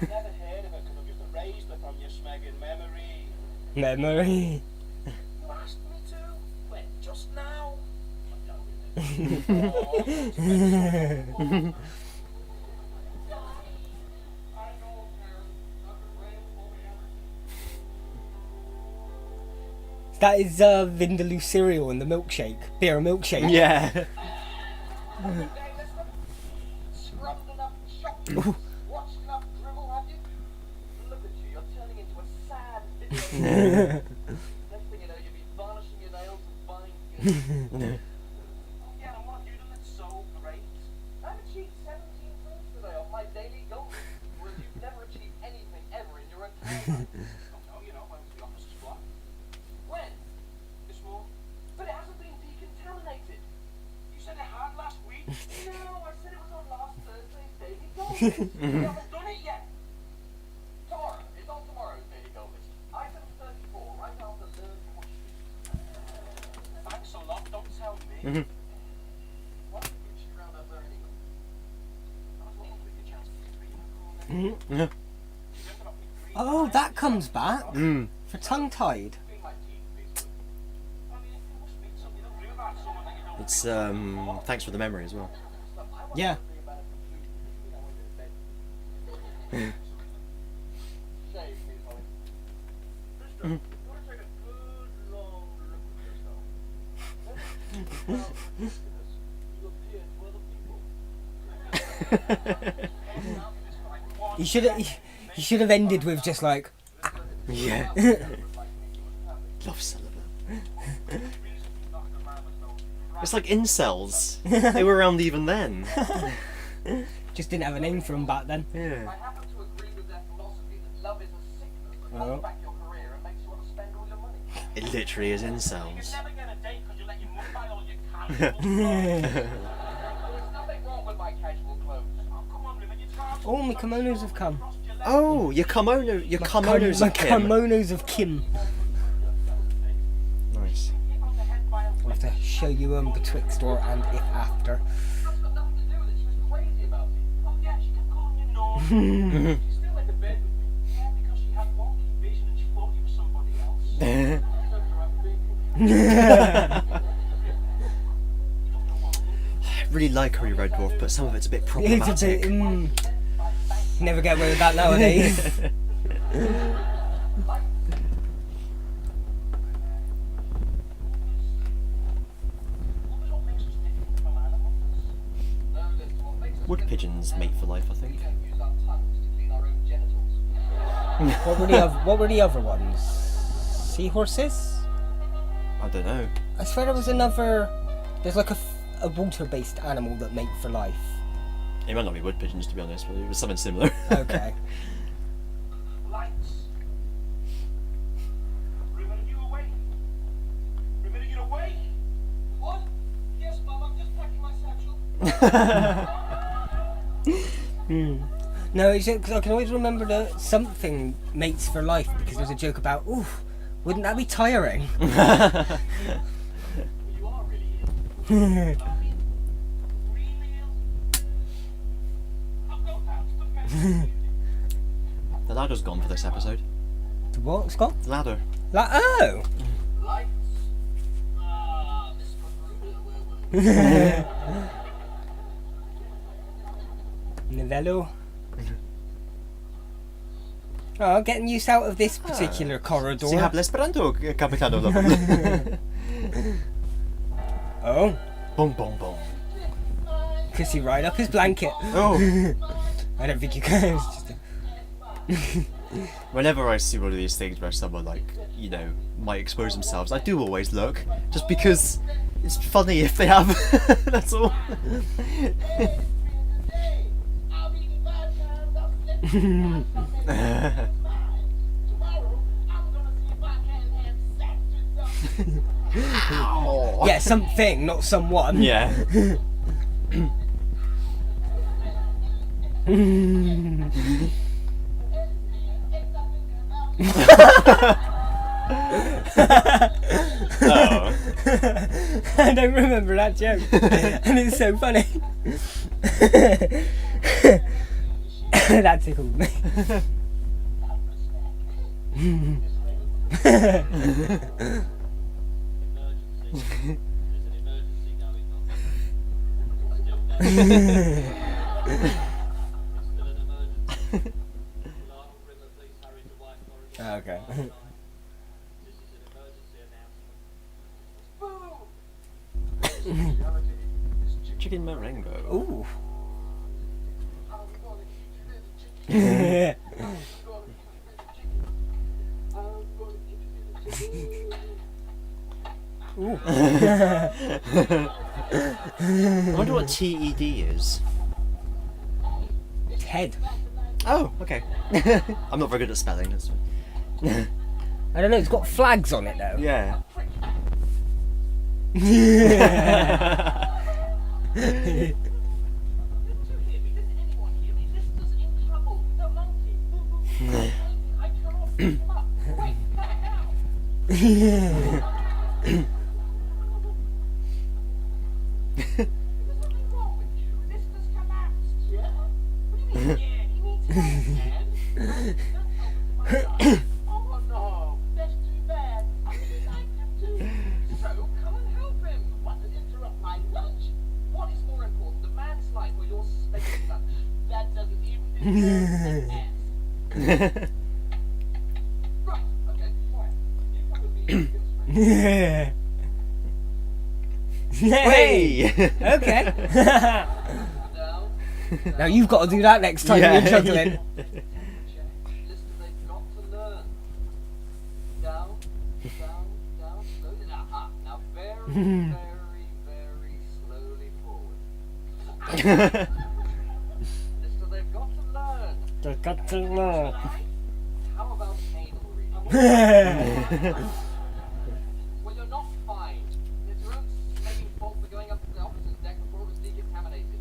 Never heard of her because I've just erased her from your smegging memory. Memory. You asked me to? When? Just now. I don't remember. That is Vindaloo cereal and the milkshake. Beer milkshake. Yeah. Scrubbed enough shop. Watched enough dribble, have you? Look at you, you're turning into a sad video. Next thing you know, you'll be varnishing your nails and buying good. Yeah, and what have you done that's so great? I've achieved 17 things today off my daily goal. Whereas you've never achieved anything ever in your entire life. Oh, you know, when was the office flat? When? This morning. But it hasn't been decontaminated. You said it had last week? No, I said it was on last Thursday's daily goal list. You haven't done it yet. Tomorrow. It's on tomorrow's daily goal list. Item 34, right after learn push. Thanks a lot, don't tell me. What? You should round up there anyway. I was waiting for your chance to get three. Yeah. Oh, that comes back Mm. for tongue tied. Between my teeth, please. I mean, if you must meet something, don't do about someone that you don't It's thanks for the memory as well. Yeah. Shave, please, Holly. Mister, you want to take a good long look at yourself? You appear to other people. You should have ended with just like Yeah. Love celibate. It's like incels. They were around even then. Just didn't have a name for them back then. I Yeah. happen to agree with their philosophy that love is a sickness that Oh. holds back your career and makes you want to spend all your money. It literally is You incels. never get a date because you let your mum buy all your casual clothes. There's nothing wrong with my casual clothes. Oh, come on, River, your trousers Oh, my are so kimonos short, have come. crossed your legs. Oh, your kimonos My of Kim. kimonos of Kim. Nice. Hit on the head by a I'll have to show you betwixt or and if after. That's got nothing to do with it. She was crazy about it. Oh yeah, she kept calling you normal. She still went to bed with me. Yeah, because she had wonky vision and she thought you were somebody else. I really like her Red Dwarf, but some of it's a bit It's a problematic. bit. Never get away with that nowadays. Wood pigeons mate for life, I think. We don't use our tongues to clean our own genitals. What were the other ones? Seahorses? I don't know. I swear there was another. There's like a water-based animal that mate for life. It might not be wood pigeons, to be honest, but it was something similar. Okay. Lights. River, are you awake? River, are you awake? What? Yes, Mum, I'm just packing my satchel. No, it's because I can always remember the something mates for life because there's a joke about, ooh, wouldn't that be tiring? You are really ill. Really ill. I've got that. The ladder's gone for this episode. The what, Scott? The ladder. Oh! Lights. Ah, Mr. Bruder, Novello. Oh, getting used out of this particular corridor. Si habla Esperanto, Capitano. Oh, Boom, boom, boom. kissy right up his blanket. Oh. I don't think you can. It's just Whenever I see one of these things where someone, like, you know, might expose themselves, I do always look, just because it's funny if they have. That's all. I'll be the 5 times I'll slip you 5 times. Tomorrow, I'm gonna see if I can have sex with something. yeah, something, not someone. Yeah. Oh. I don't remember that joke, and it's so funny. That tickled me. Emergency. There's an emergency going on. Still going. It's still an emergency. Lionel River, please hurry to White Corridor. Okay. This is an emergency announcement. Chicken Marengo. Ooh. I'm gonna get you little chicken. Yeah. I'm gonna get you little chicken. Ooh. I wonder what TED is. Ted. Oh, okay. I'm not very good at spelling. That's I don't know. It's got flags on it though. yeah. Anyone hear me? This is in trouble. The monkey. I cannot pick him up. Wait, back out. There's something wrong with you. This has collapsed. Yeah? What do you mean, yeah? He needs help, man. Oh no, that's too bad. I really like him too. So come and help him. What, to interrupt my lunch? What is more important, the man's life or your space lunch? That doesn't even deserve an ass. Right, okay, quiet. You come with me and get straight. Hey. Okay. Down. Now you've got to do that next time Yeah. you're juggling. Check. Listen, they've got to learn. Down, down, down, slowly. Now very, very, very slowly forward. Touching more. How about anal reading? Well, you're not fine. It's your own smelling fault for going up to the officer's deck before it was decontaminated.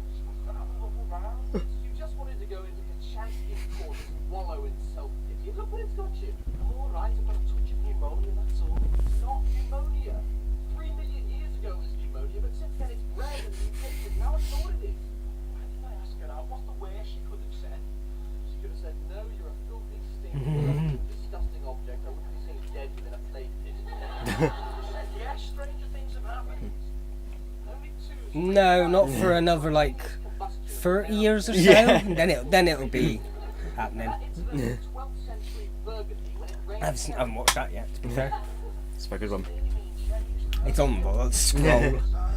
You just wanted to go into the Chansky quarters and wallow in self-pity. Look what it's got you. I'm all right. I've got a touch of pneumonia, that's all. It's not pneumonia. 3 million years ago it was pneumonia, but since then it's bred and mutated. Now I know what it is. Why didn't I ask her out? What's the worst she could have said? She could have said, no, you're a filthy, stinking, disgusting object. I wouldn't be seen dead within a plague pit. Yeah, stranger things have happened. Only two. No, not for another like 30 years or so. Yeah. Then it'll be happening. Into the 12th century Burgundy when it rained. I haven't watched that yet, to be fair. It's a very good one. It's on the scroll. You've got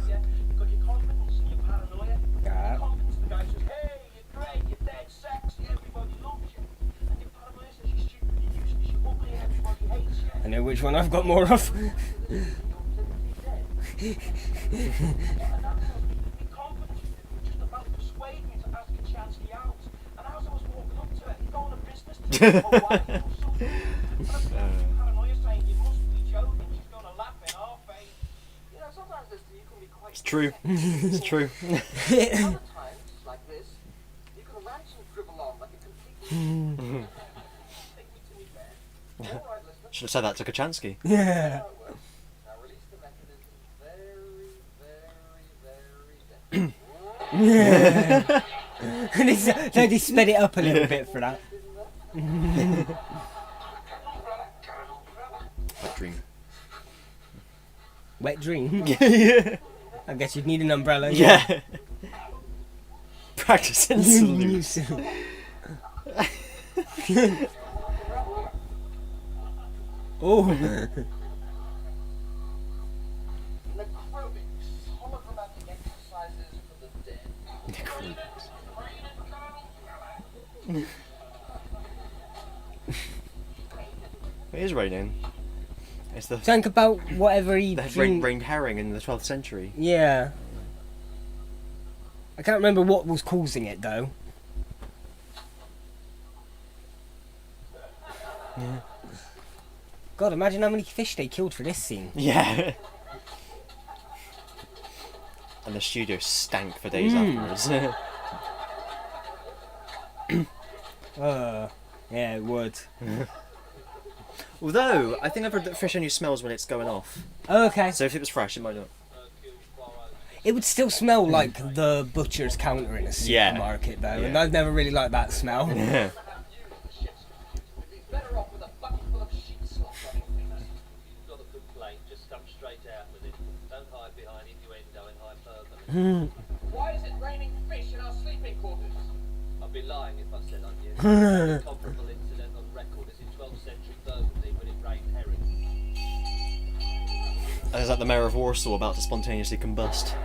your confidence and your paranoia. Yeah. Your confidence, the guy says, hey, you're great, you're dead sexy, everybody loves you. And your paranoia says you're stupid, you're useless, you're ugly, everybody hates you. I know which one I've got more of. You're clinically dead. And that tells me to be confident. You were just about to persuade me to ask Kachansky out. And as I was walking up to her, he'd gone on a business trip for a while or something. And I feel paranoia saying, you must be joking, she's going to laugh in our face. You know, sometimes this you can be quite... It's true. It's true. Other times, like this, you can rant and dribble on like a complete... Take me to me bed. All right, listener. Should have said that to Kachansky. Yeah. Now release the mechanism very, very, very gently. No, they sped it up a little bit for that. Wet dream. Wet dream. Yeah. I guess you'd need an umbrella. Yeah. Practicing You salute. Oh. Necrobics, holographic exercises for the dead. It is raining. It's the Think about whatever he dreamed. rained herring in the 12th century. Yeah. I can't remember what was causing it though. Yeah. God, imagine how many fish they killed for this scene. Yeah. And the studio stank for days afterwards. Yeah, it would. Although, I think I've heard that fish only smells when it's going off. Oh, okay. So if it was fresh, it might not. It would still smell like the butcher's counter in a Yeah. supermarket, though, and Yeah. I've never really liked that smell. Yeah. We'd be better off with a bucket full of sheet slop running things. You've got a complaint, just come straight out with it. Don't hide behind innuendo and hyperbole. Why is it raining fish in our sleeping quarters? I'd be lying if I said I knew. The most comparable incident on record is in 12th century Burgundy when it rained herring. And is that the mayor of Warsaw about to spontaneously combust?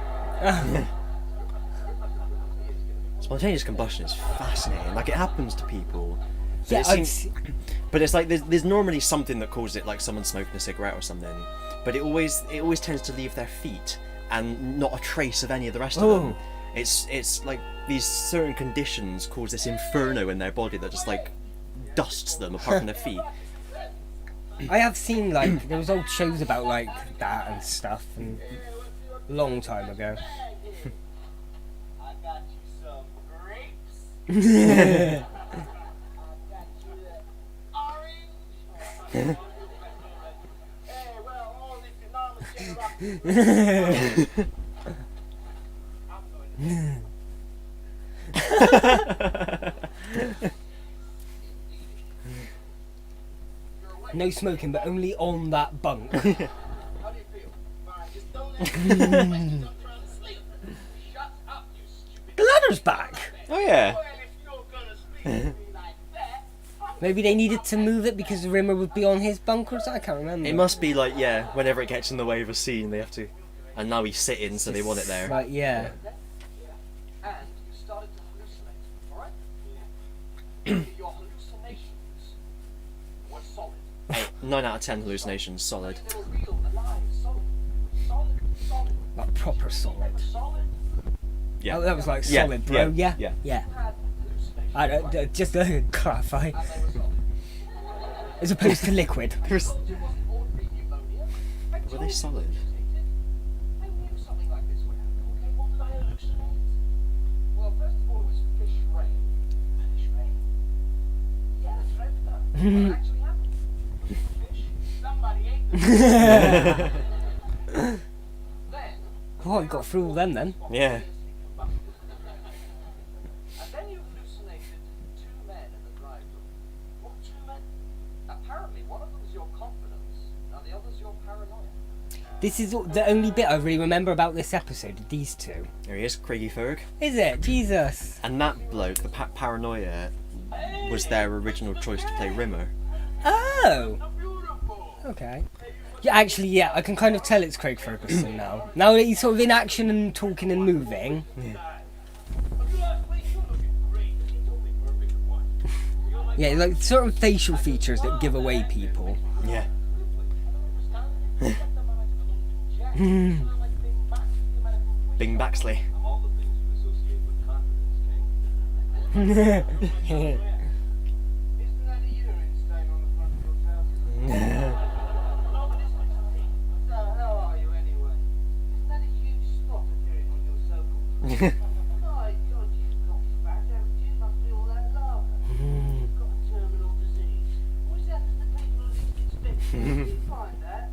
Spontaneous combustion is fascinating. Like, it happens to people. But Yeah, it seems, but it's like there's normally something that causes it, like someone smoking a cigarette or something. But it always tends to leave their feet and not a trace of any of the rest of them. It's like these certain conditions cause this inferno in their body that just like dusts them apart from their feet. I have seen, like, there was old shows about, like, that and stuff, and a long time ago. I got you some grapes. I got you orange. Hey, well, all this enormous generosity. I'm going to No smoking, but only on that bunk. How do you feel? Fine, just don't let me I'm trying to sleep. Shut up, you stupid. The ladder's back! Oh yeah. Well, if you're gonna speak to me like that, Maybe they needed to move it because the Rimmer would be on his bunk or something, I can't remember. It must be like, yeah, whenever it gets in the way of a scene, they have to. And now he's sitting, so they want it there. Right, yeah. and you started to hallucinate, alright? Your hallucinations were solid. 9 out of 10 hallucinations, solid. They were real, alive, solid. Solid, solid. Like proper They solid. were solid. Yeah. Oh, that was like Yeah, solid, bro. yeah, Yeah. yeah. You had hallucinations. Just to clarify, as opposed to liquid. Were they solid? I knew something like this would happen. Okay, what did I hallucinate? Well, first of all, it was fish rain. Fish rain? Yeah, that's right. What actually happened? Fish. Somebody ate them. Then. Oh, you got through all them then. Yeah. And then you hallucinated two men in the drive room. What two men? Apparently, one of them is your confidence, and the other's your paranoia. This is the only bit I really remember about this episode. These two. There he is, Craigie Ferg. Is it? Jesus. And that bloke, the Paranoia, was their original choice to play Rimmer. Oh. Okay. Yeah, actually, yeah, I can kind of tell it's Craig Ferguson now. Now that he's sort of in action and talking and moving. Yeah, like certain facial features that give away people. Yeah. Bing Baxley. All the things you associate with confidence, King. Isn't that a urine stain on the front of your trousers? No, but it's like something. So, how are you anyway? Isn't that a huge spot appearing on your circle? My God, you've got fat, haven't you? Must be all that lava. You've got a terminal disease. What happens to people who least expect it? You find that?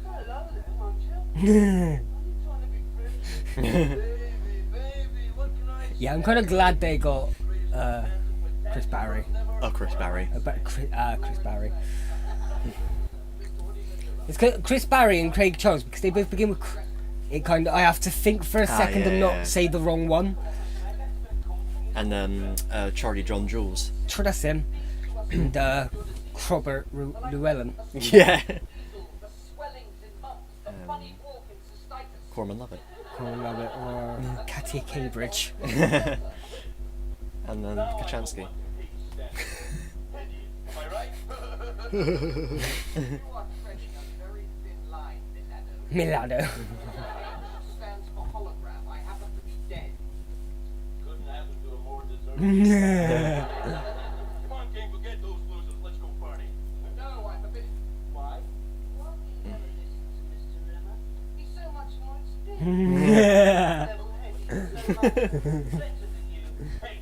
Say hello then, won't you? Are you trying to be friendly? Baby, what can I Yeah, I'm kind of glad they got Chris Barry. Oh, Chris Barry. Chris Barry. It's Chris Barry and Craig Charles because they both begin with. It kind of I have to think for a second and not say the wrong one. And Charlie John Jules. Sure, that's him. And Robert Llewellyn. Yeah. The swellings in mumps, the funny walk in cystitis. Corman Lovett. Colin Rabbit or Katia Cambridge. And then Kachansky. Am I right? You are treading a very thin line, Milano. Milano. Stands for hologram. I happen to be dead. Couldn't happen to a more deserving. Yeah. Come on, King, forget those losers. Let's go party. No, I forbid it. Why? Why do you never listen to Mr. Rimmer? He's so much more experienced. Level-headed, so much better than you. Hey,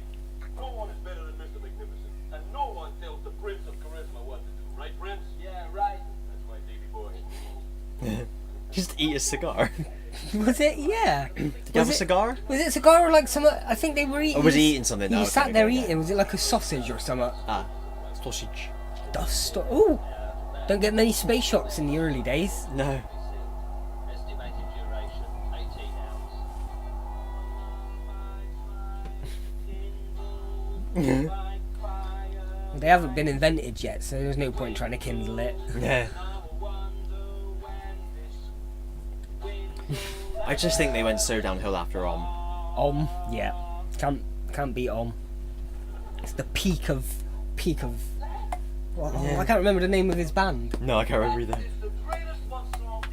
no one is better than Mr. Magnificent, and no one tells the Prince of Charisma what to do, right, Prince? Yeah, right. That's my baby boy. Just eat a cigar. Was it? Yeah. Did you have a cigar? Was it a cigar or like some? I think they were eating. Or was he eating something? He Oh, sat okay, there okay. eating. Was it like a sausage or something? Ah, sausage. Dust. Ooh. Don't get many space shots in the early days. No. Estimated duration 18 hours. They haven't been invented yet, so there's no point trying to kindle it. Yeah. I just think they went so downhill after Yeah. Can't beat It's the peak of. Well, Yeah. I can't remember the name of his band. No, I can't remember either. It's the greatest love song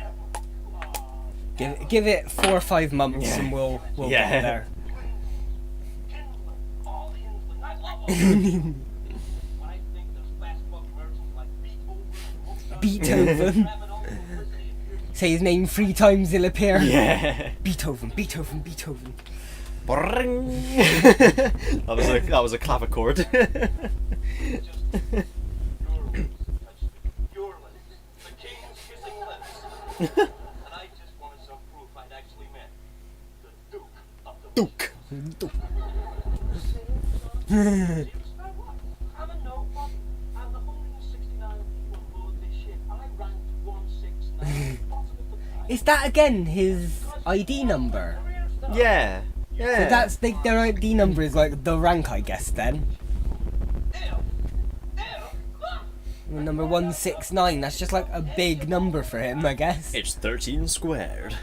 ever. Give it 4 or 5 months Yeah. and we'll Yeah. get there. England, all the England. I love all When I think those fast book merchants like Beethoven, Beethoven. Say his name 3 times, he'll appear. Yeah. Beethoven. Brrring. that was a clavichord. your lips, the king's kissing lips. And I just wanted some proof I'd actually met the Duke of the Duke. I'm a nobody. I'm the 169 people on board this ship. I ranked 169. Possible for that. Is that again his ID number? Yeah. Yeah. So that's their ID number is like the rank, I guess. Then number 169. That's just like a big number for him, I guess. It's 13 squared.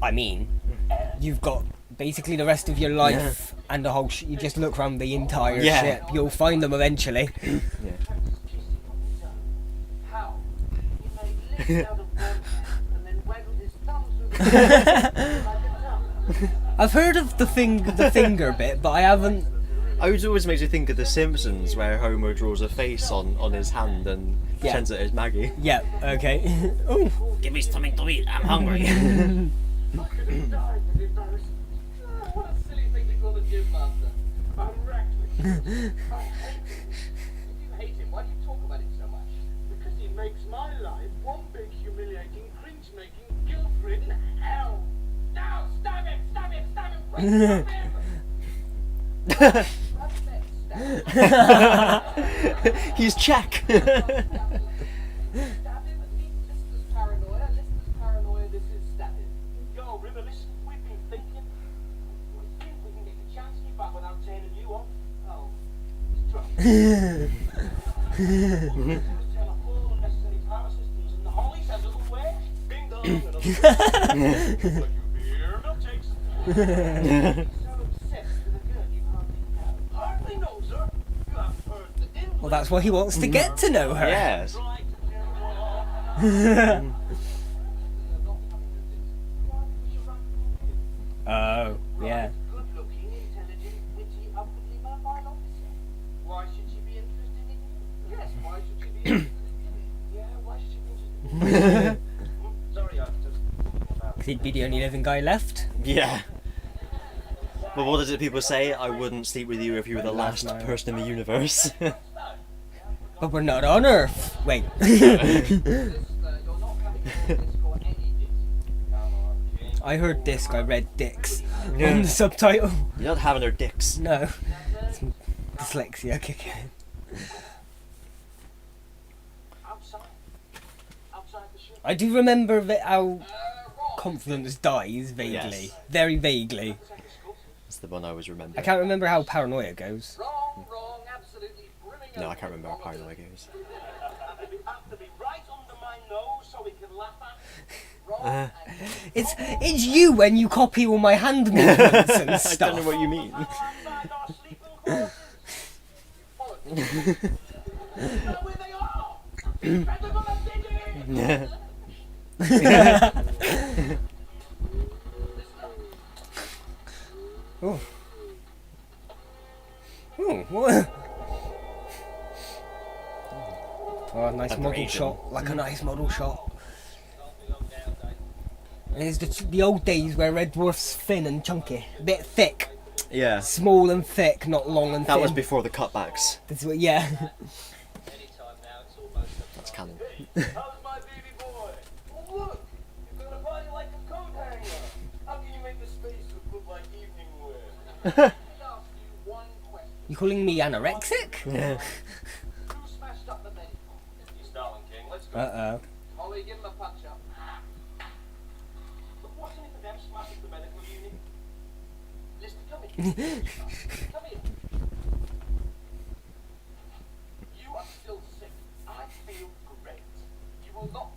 I mean, you've got basically the rest of your life And the whole you just look around the entire Yeah. ship. You'll find them eventually. How? He made lips out of one hand and then waggled his thumb through the like a tongue. I've heard of the finger bit, but I haven't. It always makes you think of The Simpsons, where Homer draws a face on his hand and pretends that it's Maggie. Yeah. Okay. Oh. Give me something to eat. I'm hungry. I could have died with embarrassment. What a silly thing to call a gym master. I'm racked with guilt. I hate him. If you hate him, why do you talk about him so much? Because he makes my life one big humiliating, cringe-making, guilt-ridden hell. Now, stab him! Stab him! Stab him! Quick, stab him! He's Czech. Stab him and meet Lister's paranoia. Lister's paranoia, this is stab him. Yo, River, listen, we've been thinking. We think we can get the chance to back without turning you off. Oh, it's trouble. Just tell a full unnecessary power systems and the Holly says it'll work. Bing dong, another like you beer, milkshakes. So obsessed with a girl you hardly know. Hardly know, sir. You haven't heard the English. Well, that's why he wants to get to know her. Yes. Right. They're not coming with this. Why would you rank him? Oh, yeah. Good-looking, intelligent, witty, upwardly mobile officer. Why should she be interested in you? Yes, why should she be interested in you? Yeah, why should she be interested in you? Sorry, I just... He'd be the only living guy left. Yeah. But what is it people say? I wouldn't sleep with you if you were the last night. person in the universe. But we're not on Earth. Wait. You're not coming to this for any disc. Come on, King. I heard disc, I read dicks Yeah. on the subtitle. You're not having their dicks. No. It's dyslexia kicking in. Outside. Outside the ship. I do remember how Wrong. confidence dies vaguely. Yes. Very vaguely. That's the one I always remember. I can't remember how paranoia goes. Wrong, absolutely brimming No, I over can't remember how with paranoia goes. Have to be right under my nose so we can laugh at. wrong It's you when you copy all my hand movements and I stuff. don't know what you mean. Outside our sleeping quarters. Know where they are. Better gonna dig it. Oh. Oh, what? Oh, nice model Aberration. shot. Like a nice model shot. There's the old days where Red Dwarf's thin and chunky. A bit thick. Yeah. Small and thick, not long and thin. That was before the cutbacks. That's what, yeah. Anytime now, it's almost That's canon. How's my baby boy? Oh, look. You've got a body like a coat hanger. How can you make the spacesuit look like evening wear? Let me ask you one question. You calling me anorexic? Yeah. Who smashed up the medical? You Starling King, let's go. Uh-oh. Holly, give him a punch up. But wasn't it for them smashing the medical unit? Lister, come here. Come here. You are still sick. I feel great. You will not.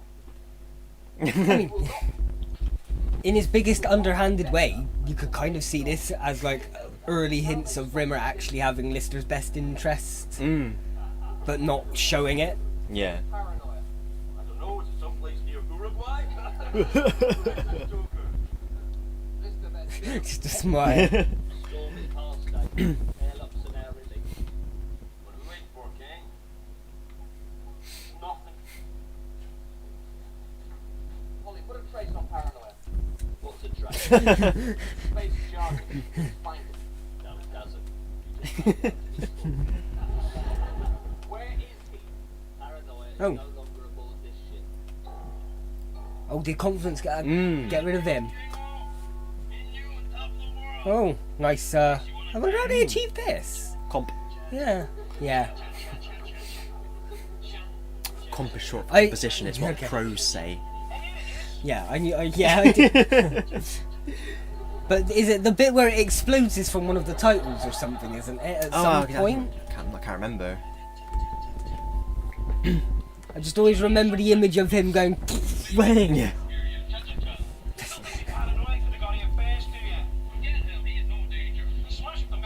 You will not. In his biggest underhanded way, you could kind of see this as like early hints of Rimmer actually having Lister's best interests, but not showing it. Yeah. Paranoia. I don't know, is it someplace near Uruguay? Lister, that's Just a smile. stormy past day. Airlocks are now released. What are we waiting for, King? Nothing. Holly, put a trace on paranoia. What's a train? Space jargon. Find it. No, it doesn't. Where is he? Paranoia is Oh. no longer aboard this ship. Oh, did confidence get rid of him? Oh, nice. I wonder how they achieved this. Comp. Yeah. Yeah. Comp is short for I- composition. It's what okay. pros say. Yeah, I knew. Yeah, I did. But is it the bit where it explodes is from one of the titles or something, isn't it? At some point? I can't remember. I just always remember the image of him going. Running. Yeah. Paranoid could have got here fast, do you? Yeah, there'll be no danger. Smash up the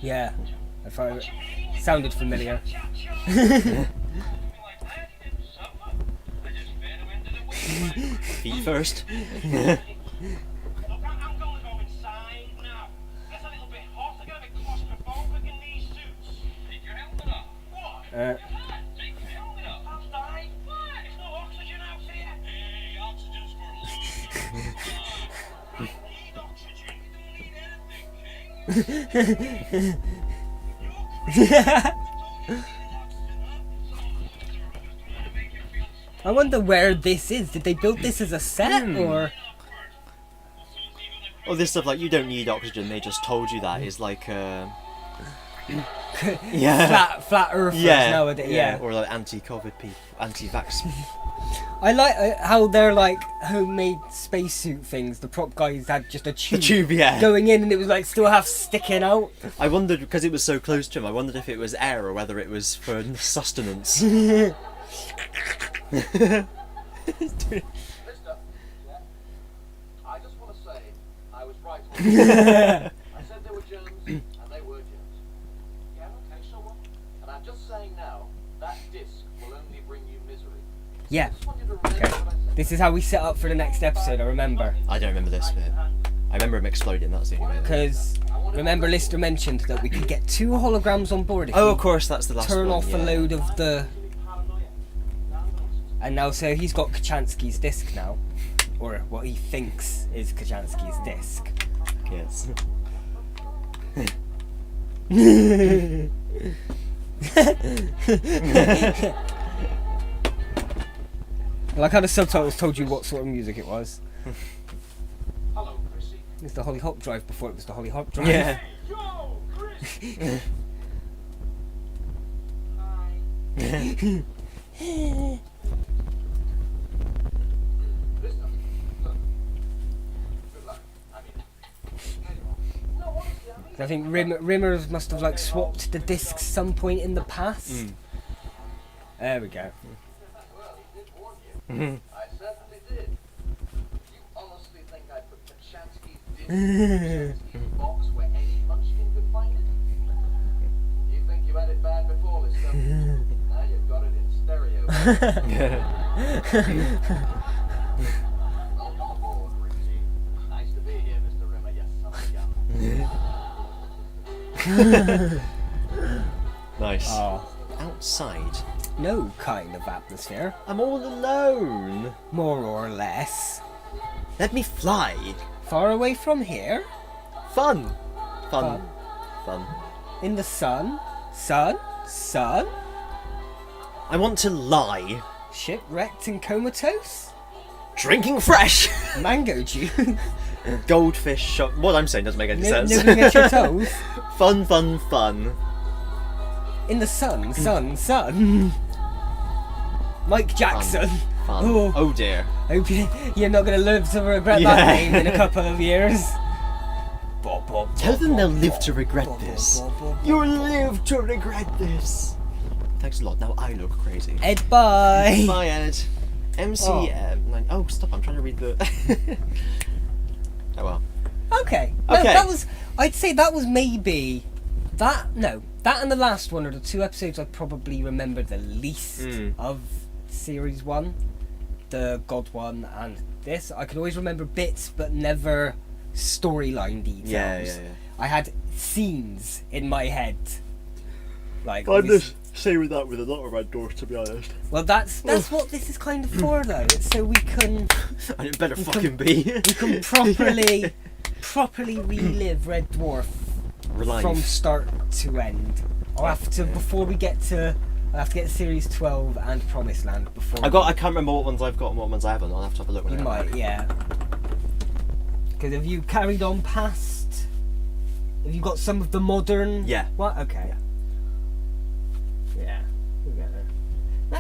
Yeah, I thought it sounded familiar. Feet first. Look, I'm gonna go inside now. It's a little bit hot. I get a bit claustrophobic in these suits. Take your helmet off. What? Uh, Take your helmet off. I'll die. What? There's no oxygen out here. Hey, oxygen's for losers. I need oxygen. You don't need anything, King. I wonder where this is. Did they build this as a set or? Oh, this stuff like you don't need oxygen. They just told you that is like yeah, flat earthers nowadays. Yeah. or like anti-COVID people, anti-vax. I like how they're like homemade spacesuit things. The prop guys had just a tube, tube, yeah. going in, and it was like still half sticking out. I wondered because it was so close to him. I wondered if it was air or whether it was for sustenance. Mister, I just want to say I was right on. I said they were germs, and they were germs. Yeah, okay, so what? And I'm just saying now, that disc will only bring you misery. Yeah. I just want you to remember Okay. what I said. This is how we set up for the next episode. I remember I don't remember this bit. I remember him exploding. That's the only bit. because remember Lister mentioned that we could get 2 holograms on board if Oh, you of course, that's the last turn one. off a load of the. And now, so he's got Kachansky's disc now, or what he thinks is Kachansky's disc. Yes. Like how the subtitles told you what sort of music it was. Hello, Chrissy. It's the Holly Hop Drive before it was the Holly Hop Drive. Yeah. Yo, Chris. Mister, look. Good luck. I mean, no, honestly, I mean. I think Rimmers must have like swapped the discs some point in the past. There we go. Well, he did warn you. I certainly did. You honestly think I put Kachansky's disc in Kachansky's box where any munchkin could find it? You think you had it bad before, Lister? Now you've got it in stereo. Welcome aboard, Ringy. Nice to be here, Mr. Rimmer, you son of a gun. Nice. Oh, Outside. no kind of atmosphere, I'm all alone. more or less. Let me fly. Far away from here, Fun. Fun. in the sun, sun. I want to lie. Shipwrecked and comatose? Drinking fresh. Mango juice? Goldfish shot. What I'm saying doesn't make any sense. Nibbling at your toes? Fun. In the sun. Mike Jackson. Fun. Oh. Oh dear. Hope you're not going to live to regret Yeah. that name in a couple of years. Tell them they'll live to regret this. You'll live to regret this. Thanks a lot. Now I look crazy. Ed, bye. Bye, Ed. MCM. Oh, stop. I'm trying to read the. Oh well. Okay. No, Okay. that was. I'd say that was maybe that. No, that and the last one are the 2 episodes I probably remember the least of series 1, the God one, and this. I could always remember bits, but never storyline details. Yeah. I had scenes in my head. Like. I'm obviously- just same with that with a lot of Red Dwarf, to be honest. Well, that's what this is kind of for, though. It's so we can And it better fucking be. properly relive Red Dwarf Relive. from start to end. I'll have to before we get to. I have to get Series 12 and Promised Land before. I can't remember what ones I've got and what ones I haven't. I'll have to have a look when You I might, back. yeah. Because have you carried on past? Have you got some of the modern? Yeah. What? Okay. Yeah. We'll get there.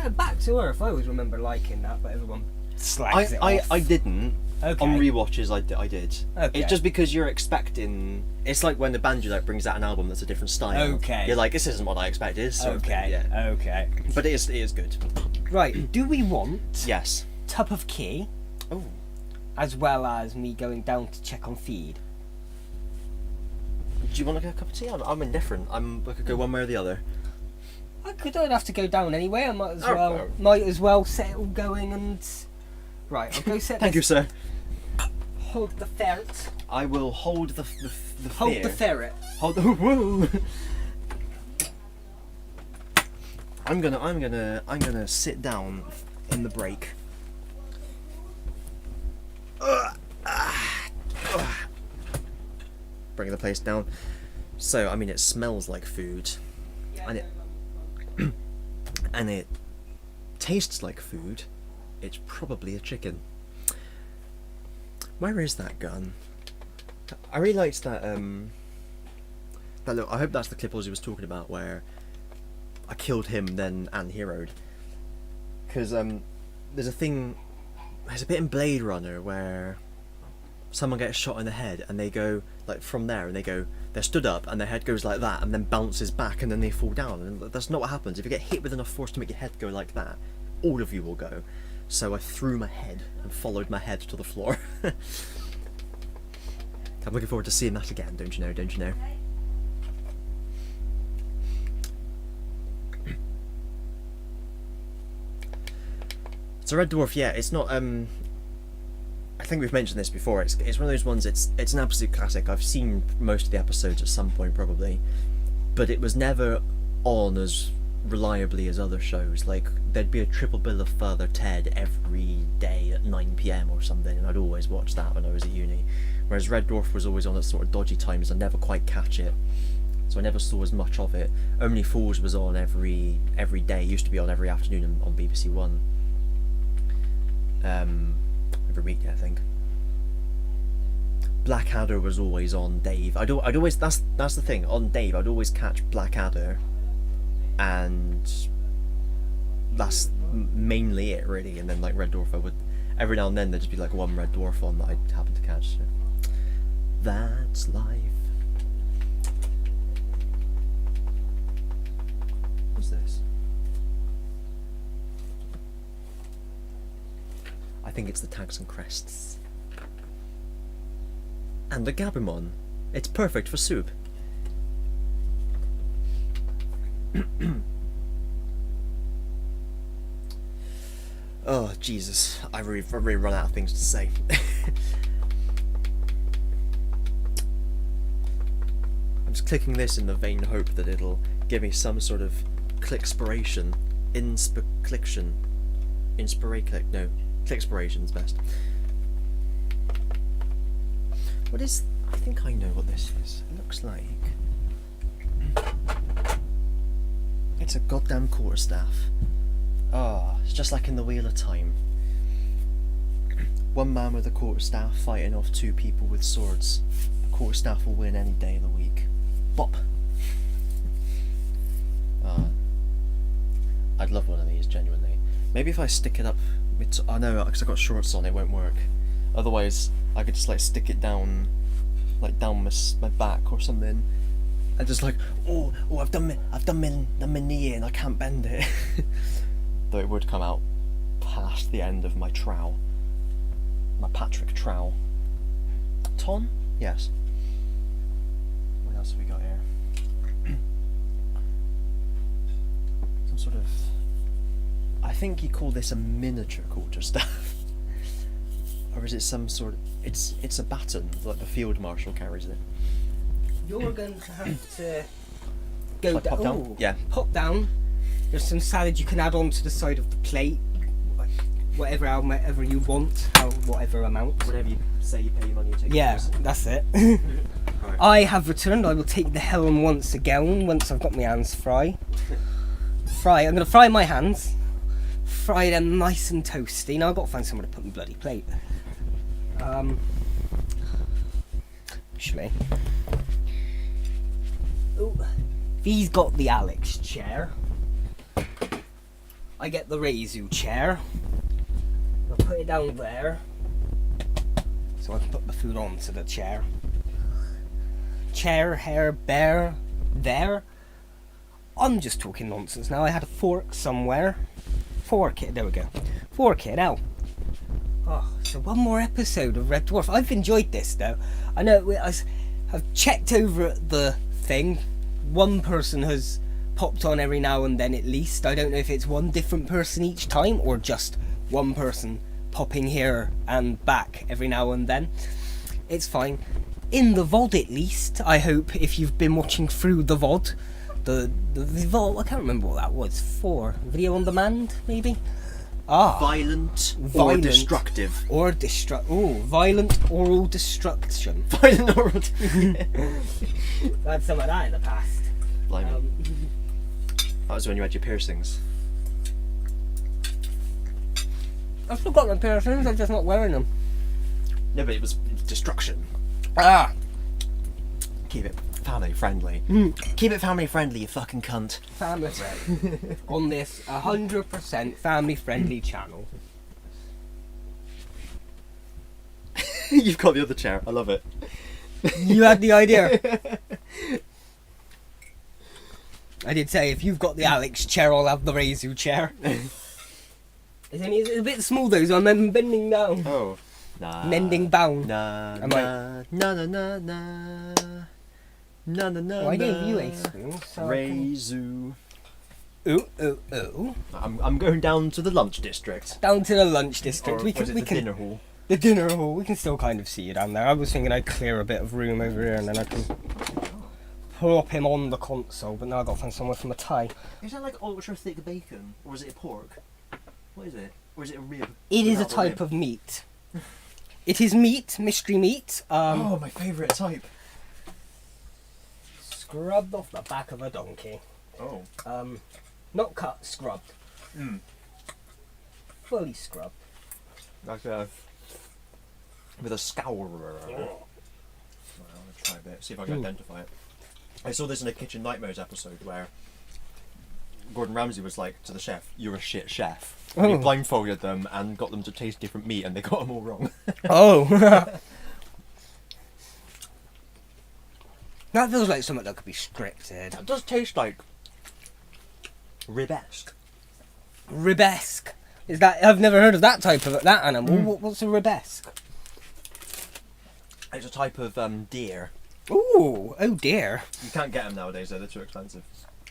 Now, Back to Earth. I always remember liking that, but everyone slags it off. I didn't. Okay. On rewatches, I did. Okay. It's just because you're expecting. It's like when the band like brings out an album that's a different style. Okay. You're like, this isn't what I expected. Sort of thing, Okay. yeah. Okay. But it is good. Right. Do we want Yes. Tup of Key, Oh. as well as me going down to check on feed? Do you want like a cup of tea? I'm indifferent. I could go one way or the other. I'd have to go down anyway. I might as Oh. well settle going and... Right, I'll go set Thank you, this... sir. Hold the ferret. I will hold the Hold fear. the ferret. Hold the whoa. I'm gonna sit down in the break. Bring the place down. So I mean, it smells like food, and it tastes like food. It's probably a chicken. Where is that gun? I really liked that. That look. I hope that's the clip Ozzy was talking about, where I killed him, then heroed. Because there's a thing. There's a bit in Blade Runner where someone gets shot in the head, and they go like from there, and they're stood up, and their head goes like that, and then bounces back, and then they fall down. And that's not what happens. If you get hit with enough force to make your head go like that, all of you will go. So I threw my head and followed my head to the floor. I'm looking forward to seeing that again, don't you know, don't you know? So Red Dwarf, yeah, it's not, I think we've mentioned this before, it's one of those ones, it's an absolute classic. I've seen most of the episodes at some point probably, but it was never on as reliably as other shows. Like, there'd be a triple bill of Father Ted every day at 9 PM or something, and I'd always watch that when I was at uni. Whereas Red Dwarf was always on at sort of dodgy times, I'd never quite catch it, so I never saw as much of it. Only Fools was on every day, it used to be on every afternoon on BBC One. Every week, I think. Blackadder was always on Dave. I'd always, that's the thing, on Dave I'd always catch Blackadder, and that's mainly it really. And then like Red Dwarf, I would every now and then there'd just be like one Red Dwarf on that I'd happen to catch. So. That's life. What's this? I think it's the Tags and Crests. And a Gabumon. It's perfect for soup. Oh, Jesus. I've really run out of things to say. I'm just clicking this in the vain hope that it'll give me some sort of clickspiration. Clickspiration's best. What is... I think I know what this is. It looks like... It's a goddamn quarterstaff. Ah, it's just like in the Wheel of Time. One man with a quarterstaff fighting off two people with swords. The quarterstaff will win any day of the week. Bop! I'd love one of these, genuinely. Maybe if I stick it up... oh no, because I've got shorts on, it won't work. Otherwise, I could just like stick it down, like down my back or something, and just like, oh, I've done my knee and I can't bend it. Though it would come out past the end of my trowel, my Patrick trowel. Ton? Yes. What else have we got here? Some sort of... I think you call this a miniature quarterstaff. Or is it some sort of... It's a baton, like the field marshal carries it. You're going to have to go Like pop down? Ooh, Yeah. Pop down. There's some salad you can add on to the side of the plate. Whatever you want, whatever amount. Whatever you say you pay your money, you take Yeah, yours. that's it. Right. I have returned. I will take the helm once again, once I've got my hands I'm going to fry my hands. Fry them nice and toasty. Now I've got to find somewhere to put my bloody plate. Actually. Ooh. He's got the Alex chair. I get the Reizu chair. I'll put it down there. So I can put the food onto the chair. Chair, hair, bear, there. I'm just talking nonsense now. I had a fork somewhere. Fork it, there we go. Fork it out. Oh, so one more episode of Red Dwarf. I've enjoyed this though. I know I I've checked over at the thing. One person has popped on every now and then at least. I don't know if it's one different person each time or just one person popping here and back every now and then. It's fine. In the VOD at least, I hope, if you've been watching through the VOD, the VOD, I can't remember what that was for. Video on demand, maybe? Violent or destructive. Violent oral destruction. Violent oral I had some of that in the past. Blimey. That was when you had your piercings. I've still got my piercings, I'm just not wearing them. No, but it was destruction. Keep it family friendly. Keep it family friendly, you fucking cunt. Family friendly. On this 100% family friendly channel. You've got the other chair. I love it. You had the idea. I did say, if you've got the Alex chair, I'll have the Rezu chair. It's a bit small though, so I'm bending down. Oh. Nah. Mending bound. Nah. Am Nah. Nah. Nah. Nah. Nah. Nah. Nah. Oh, I gave you a spoon, so Rezu. Ooh. I'm going down to the lunch district. Down to the lunch district. Or was it the dinner hall? The dinner hall. We can still kind of see you down there. I was thinking I'd clear a bit of room over here and then I can plop him on the console, but now I've got to find somewhere for my tie. Is that like ultra thick bacon? Or is it pork? What is it? Or is it a rib? It is a type of meat. It is meat, mystery meat. Oh, my favourite type. Scrubbed off the back of a donkey. Oh. Not cut, scrubbed. Mm. Fully scrubbed. Like with a scourer. Well, I'm gonna try a bit, see if I can identify it. I saw this in a Kitchen Nightmares episode where Gordon Ramsay was like to the chef, "You're a shit chef." And he blindfolded them and got them to taste different meat, and they got them all wrong. Oh. That feels like something that could be scripted. It does taste like ribesque. Ribesque. Is that? I've never heard of that type of that animal. What's a ribesque? It's a type of deer. Ooh, oh dear. You can't get them nowadays, though. They're too expensive.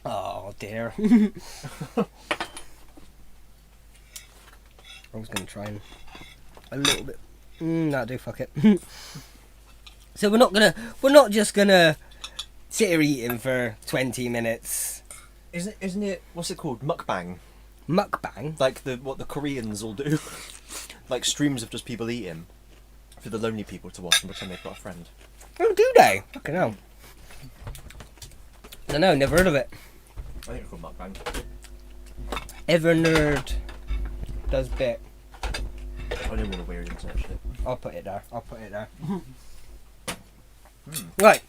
Oh dear. I was going to try and a little bit. That'll do. Fuck it. So we're not just gonna sit here eating for 20 minutes. Isn't it? What's it called? Mukbang. Mukbang. Like what the Koreans will do. Like streams of just people eating for the lonely people to watch and pretend they've got a friend. Oh, do they? Fucking hell. I don't know. Never heard of it. I think it's called mukbang. Ever nerd does bit. I don't want to weird internet shit. I'll put it there. Right.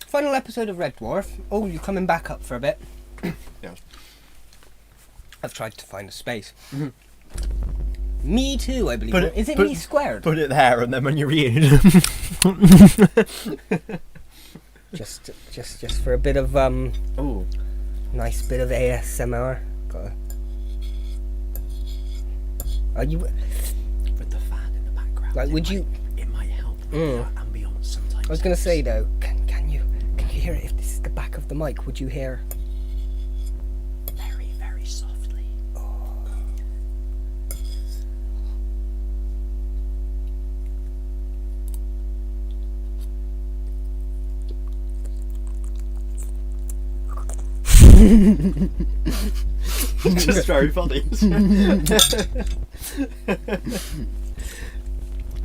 Final episode of Red Dwarf. Oh, you're coming back up for a bit. Yeah. I've tried to find a space. Me too, I believe. Is it me squared? Put it there, and then when you're eating, just for a bit of oh, nice bit of ASMR. Are you? with the fan in the background. Like, would you? It might help. Ambience sometimes. I was gonna say though, can you hear it? If this is the back of the mic, would you hear? Very, very softly. Just very funny.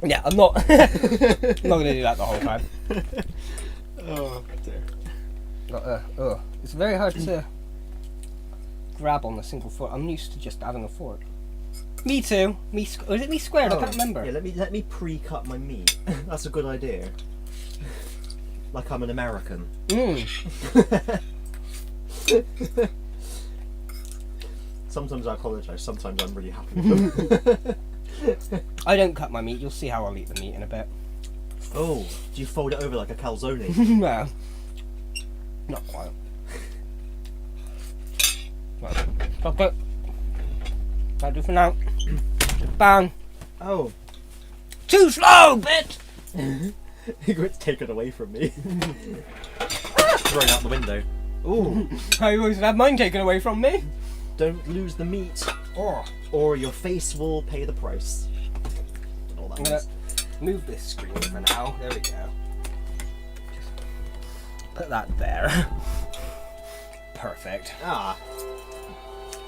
Yeah, I'm not. I'm not gonna do that the whole time. Oh dear. It's very hard to grab on a single foot. I'm used to just having a fork. Me too. Is it me squared? I can't remember. Yeah, let me pre-cut my meat. That's a good idea. Like I'm an American. Sometimes I apologise, sometimes I'm really happy with them. I don't cut my meat, you'll see how I'll eat the meat in a bit. Oh, do you fold it over like a calzone? Well, not quite. Well, stop it. That'll do for now. Bang. Oh. Too slow, bitch! He got taken away from me. Thrown out the window. Ooh. I always have mine taken away from me. Don't lose the meat, or your face will pay the price. Don't know what I'm that gonna means. move this screen for now. There we go. Put that there. Perfect. Ah.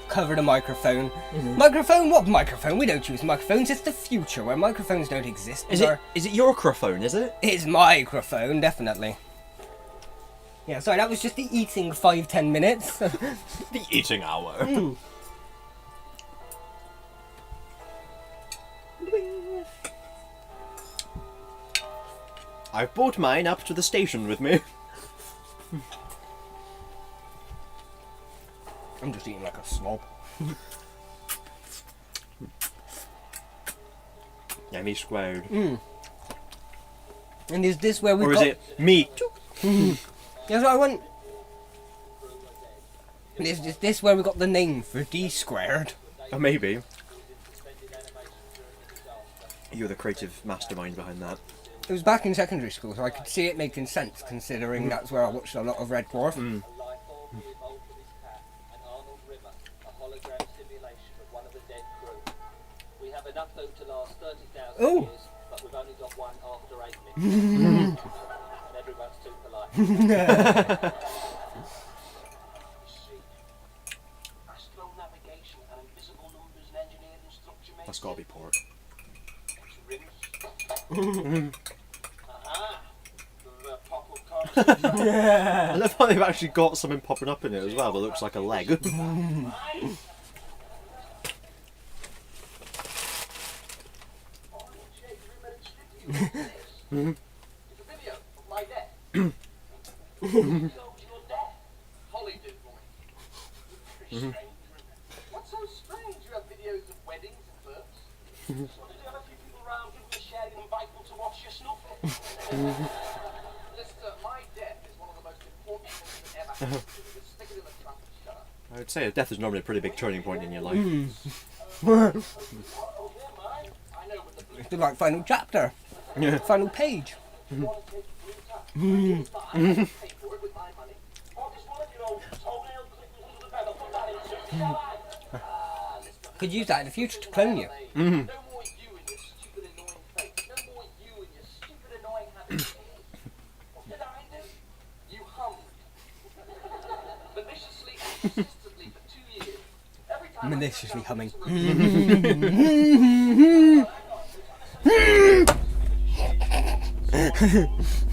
Cover the microphone. Microphone? What microphone? We don't use microphones. It's the future where microphones don't exist. Is it your microphone, is it? It's microphone, definitely. Yeah, sorry, that was just the eating 5-10 minutes. The eating hour. I've brought mine up to the station with me. I'm just eating like a slob. Yeah, me squared. And is this where we Or is got... it me? That's what I want. Is this where we got the name for D squared? Or maybe. You're the creative mastermind behind that. It was back in secondary school, so I could see it making sense, considering that's where I watched a lot of Red Dwarf. A life form who evolved from his cat, and Arnold Rimmer, a hologram simulation of one of the dead crew. We have enough though to last 30,000 Ooh. years, but we've only got one after 8 minutes. And everyone's too polite. Astronavigation and invisible numbers and engineering structure makes That's gotta be pork. Aha! The pop-up concept. I love how they've actually got something popping up in it as well that looks like a leg. It's a video of my death. Shows your death. Holly did for me. Very strange. What's so strange? You have videos of weddings and births. So did you have a few people around giving a sharing and inviting to watch your snuff? Lister, my death is one of the most important things that ever happened to me. Just stick it in the trunk and shut up. I would say death is normally a pretty big turning point in your life. Oh, yeah, mine. I know what the blue It's like final chapter. Yeah. Final page. want to take blue tap. But I have to pay for it with my money. Or just one of your old toenail clippings under the bed. I'll put that into. Shall I? Lister. Could use that in the future to clone you. No more you and your stupid annoying face. No more you and your stupid annoying habits. What did I do? You hummed. Maliciously and persistently for 2 years. Every time I Maliciously turned humming.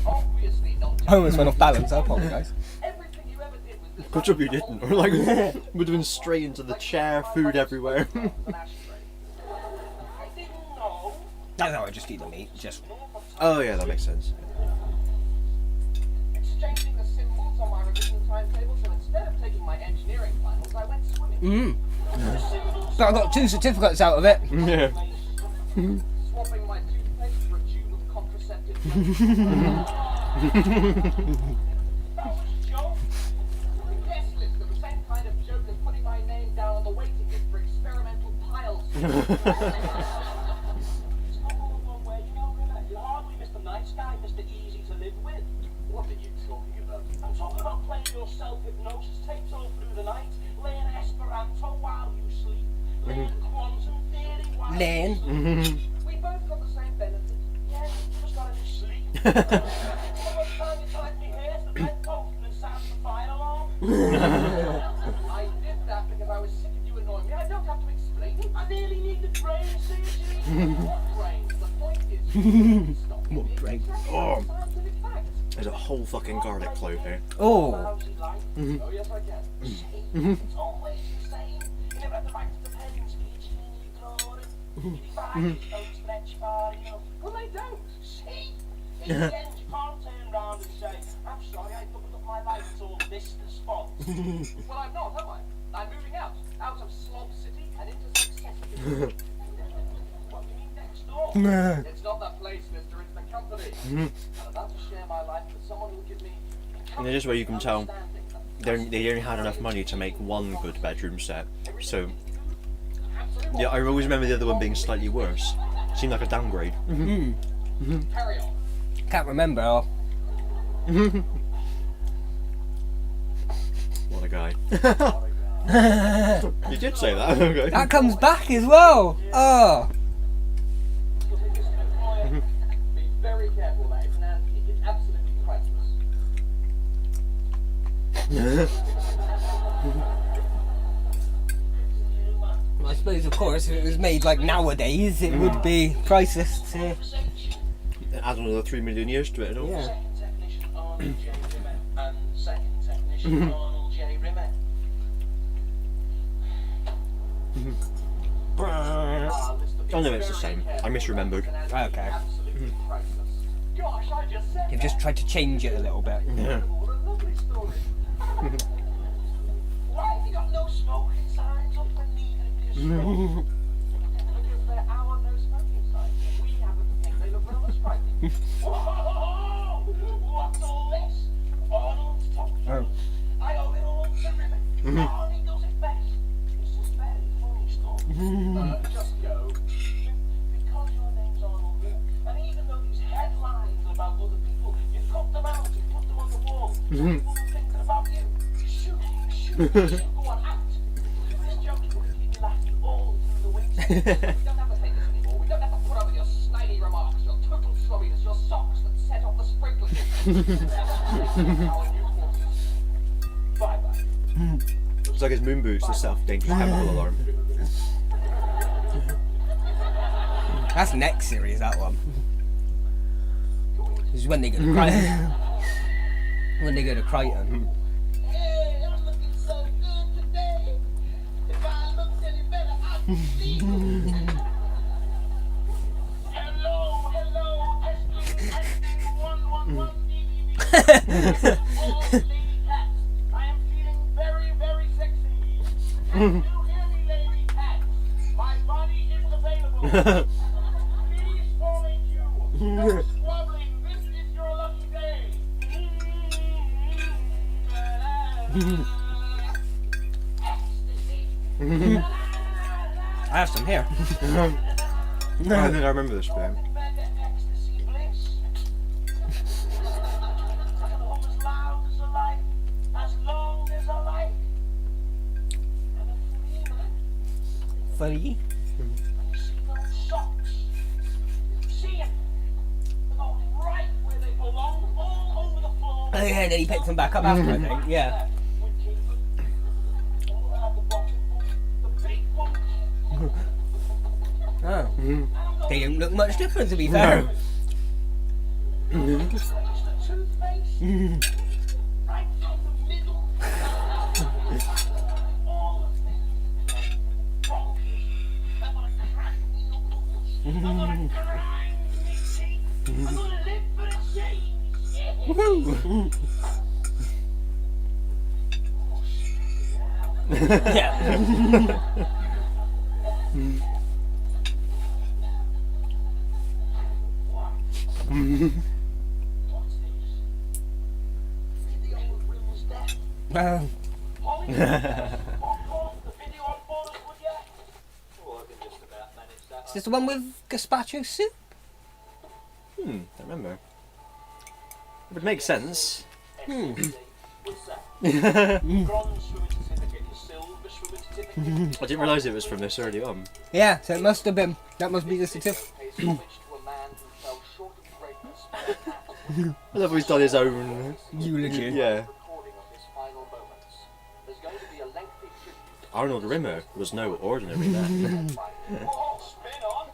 obviously not I almost went off balance, I apologise. everything you ever did was designed Good job you didn't. Or like, would have been straight into the chair, food everywhere. an ashtray. I didn't know. That's how I just eat the meat. Just Oh yeah, that makes sense. Exchanging the symbols on my revision timetable, so instead of taking my engineering finals, I went swimming. The symbols but I got 2 certificates out of it. Yeah. swapping my toothpaste for a tube of contraceptive. That was a joke. Yes, Lister, the same kind of joke as putting my name down on the waiting list for experimental piles. It's not all one way, you know, Rimmer. You're hardly Mr. Nice Guy, Mr. Easy to live with. What are you talking about? I'm talking about playing your self-hypnosis tapes all through the night, laying Esperanto while you sleep, laying quantum theory while Laying. you sleep. We both got the same benefit. Yeah, you just gotta just sleep. How much time you tied me hair to the bedpost and it sounds the fire alarm? I did that because I was sick of you annoying me. I don't have to explain it. I nearly needed brain surgery. What brain? The point is, stop me What being brain? exactly Oh. scientific facts. There's a whole fucking garlic clove here. Oh. Lousy life. Oh, yes, I can. See, it's always the same. You never have to back to the pens for each thing you draw it. You divide it, don't stretch far enough. Well, they don't. See? In the end, you can't turn round and say, I'm sorry, I doubled up my life, it's all this and spots. Well, I'm not, am I? I'm moving out of Slob City and into Success City. What do you mean next door? It's not that place, mister, it's the company. I'm about to share my life with someone who will give me And it is where you can tell understanding. they only had enough money to make one good bedroom set. So yeah, I always remember the other one being slightly worse. Seemed like a downgrade. Carry on. Can't remember. What a guy. You did say that. Okay. That comes back as well. Oh. Be very careful, that is it's absolutely priceless. I suppose, of course, if it was made like nowadays, it would be priceless to... Add another 3 million years to it. Yeah. Second technician Arnold J. Rimmer and second technician Arnold J. Rimmer. Oh no, it's the same. I misremembered. Okay. Absolutely priceless. Gosh, I just said You've just tried to change it a little bit. Yeah. what a lovely story. Why have you got no smoking signs up when neither of you smoke? Because there are no smoking signs. We happen to think they look rather striking. Whoa! What's all this? Arnold's talk show. I owe it all to Rimmer. Arnie does it best. It's just very funny stuff. Just go. Because your name's Arnold Rimmer, and even though these headlines about other people, you cut them out and put them on the wall. So people will think about you. Shoot, go on, out. This joke's going to keep you laughing all through the week. We don't have to take this anymore. We don't have to put up with your snidey remarks, your total slobbiness, your socks that set off the sprinklers. Our new quarters. Bye-bye. It's like his moon boost, the self-dangerous chemical alarm. That's next series, that one. This is when they go to Crichton. When they go to Crichton. Hey, I'm looking so good today. If I looked any better, I'd see you. Hello, testing 111 DVB. All lady cats. I am feeling very, very sexy. Can you hear me, lady cats? My body is available. Please follow you. No squabbling. This is your lucky day. I have some here. I think I remember this bit. Welcome back to Ecstasy Bliss. I can hum as loud as I like, as long as I like. I'm a free man. Funny. You see those socks? See them? They're going right where they belong, all over the floor. Oh yeah, then he picked them back up after, I think. Yeah. We keep them. All around the bottom book, the big book. Oh. They don't look much different, to be fair. It's the toothpaste. Right down the middle. All of them. Bonkers. I'm gonna crack me knuckles. I'm gonna grind me teeth. I'm gonna live for the change. Yeah. What's this? The old Rimmer's death. Well, Holly, popcorn, the video on for us, would ya? Oh, I can just about manage that. is this the one with gazpacho soup? Don't remember. It would make sense. What's that? Bronze swimming certificate, the silver swimming certificate. I didn't realise it was from this early on. Yeah, so it must have been. That must be the certificate. Pays homage to a man who fell short of greatness by a hat. I love how he's done his own. Eulogy. Yeah. Recording of his final moments. There's going to be a lengthy tribute. Arnold Rimmer was no ordinary man. Oh, spin on!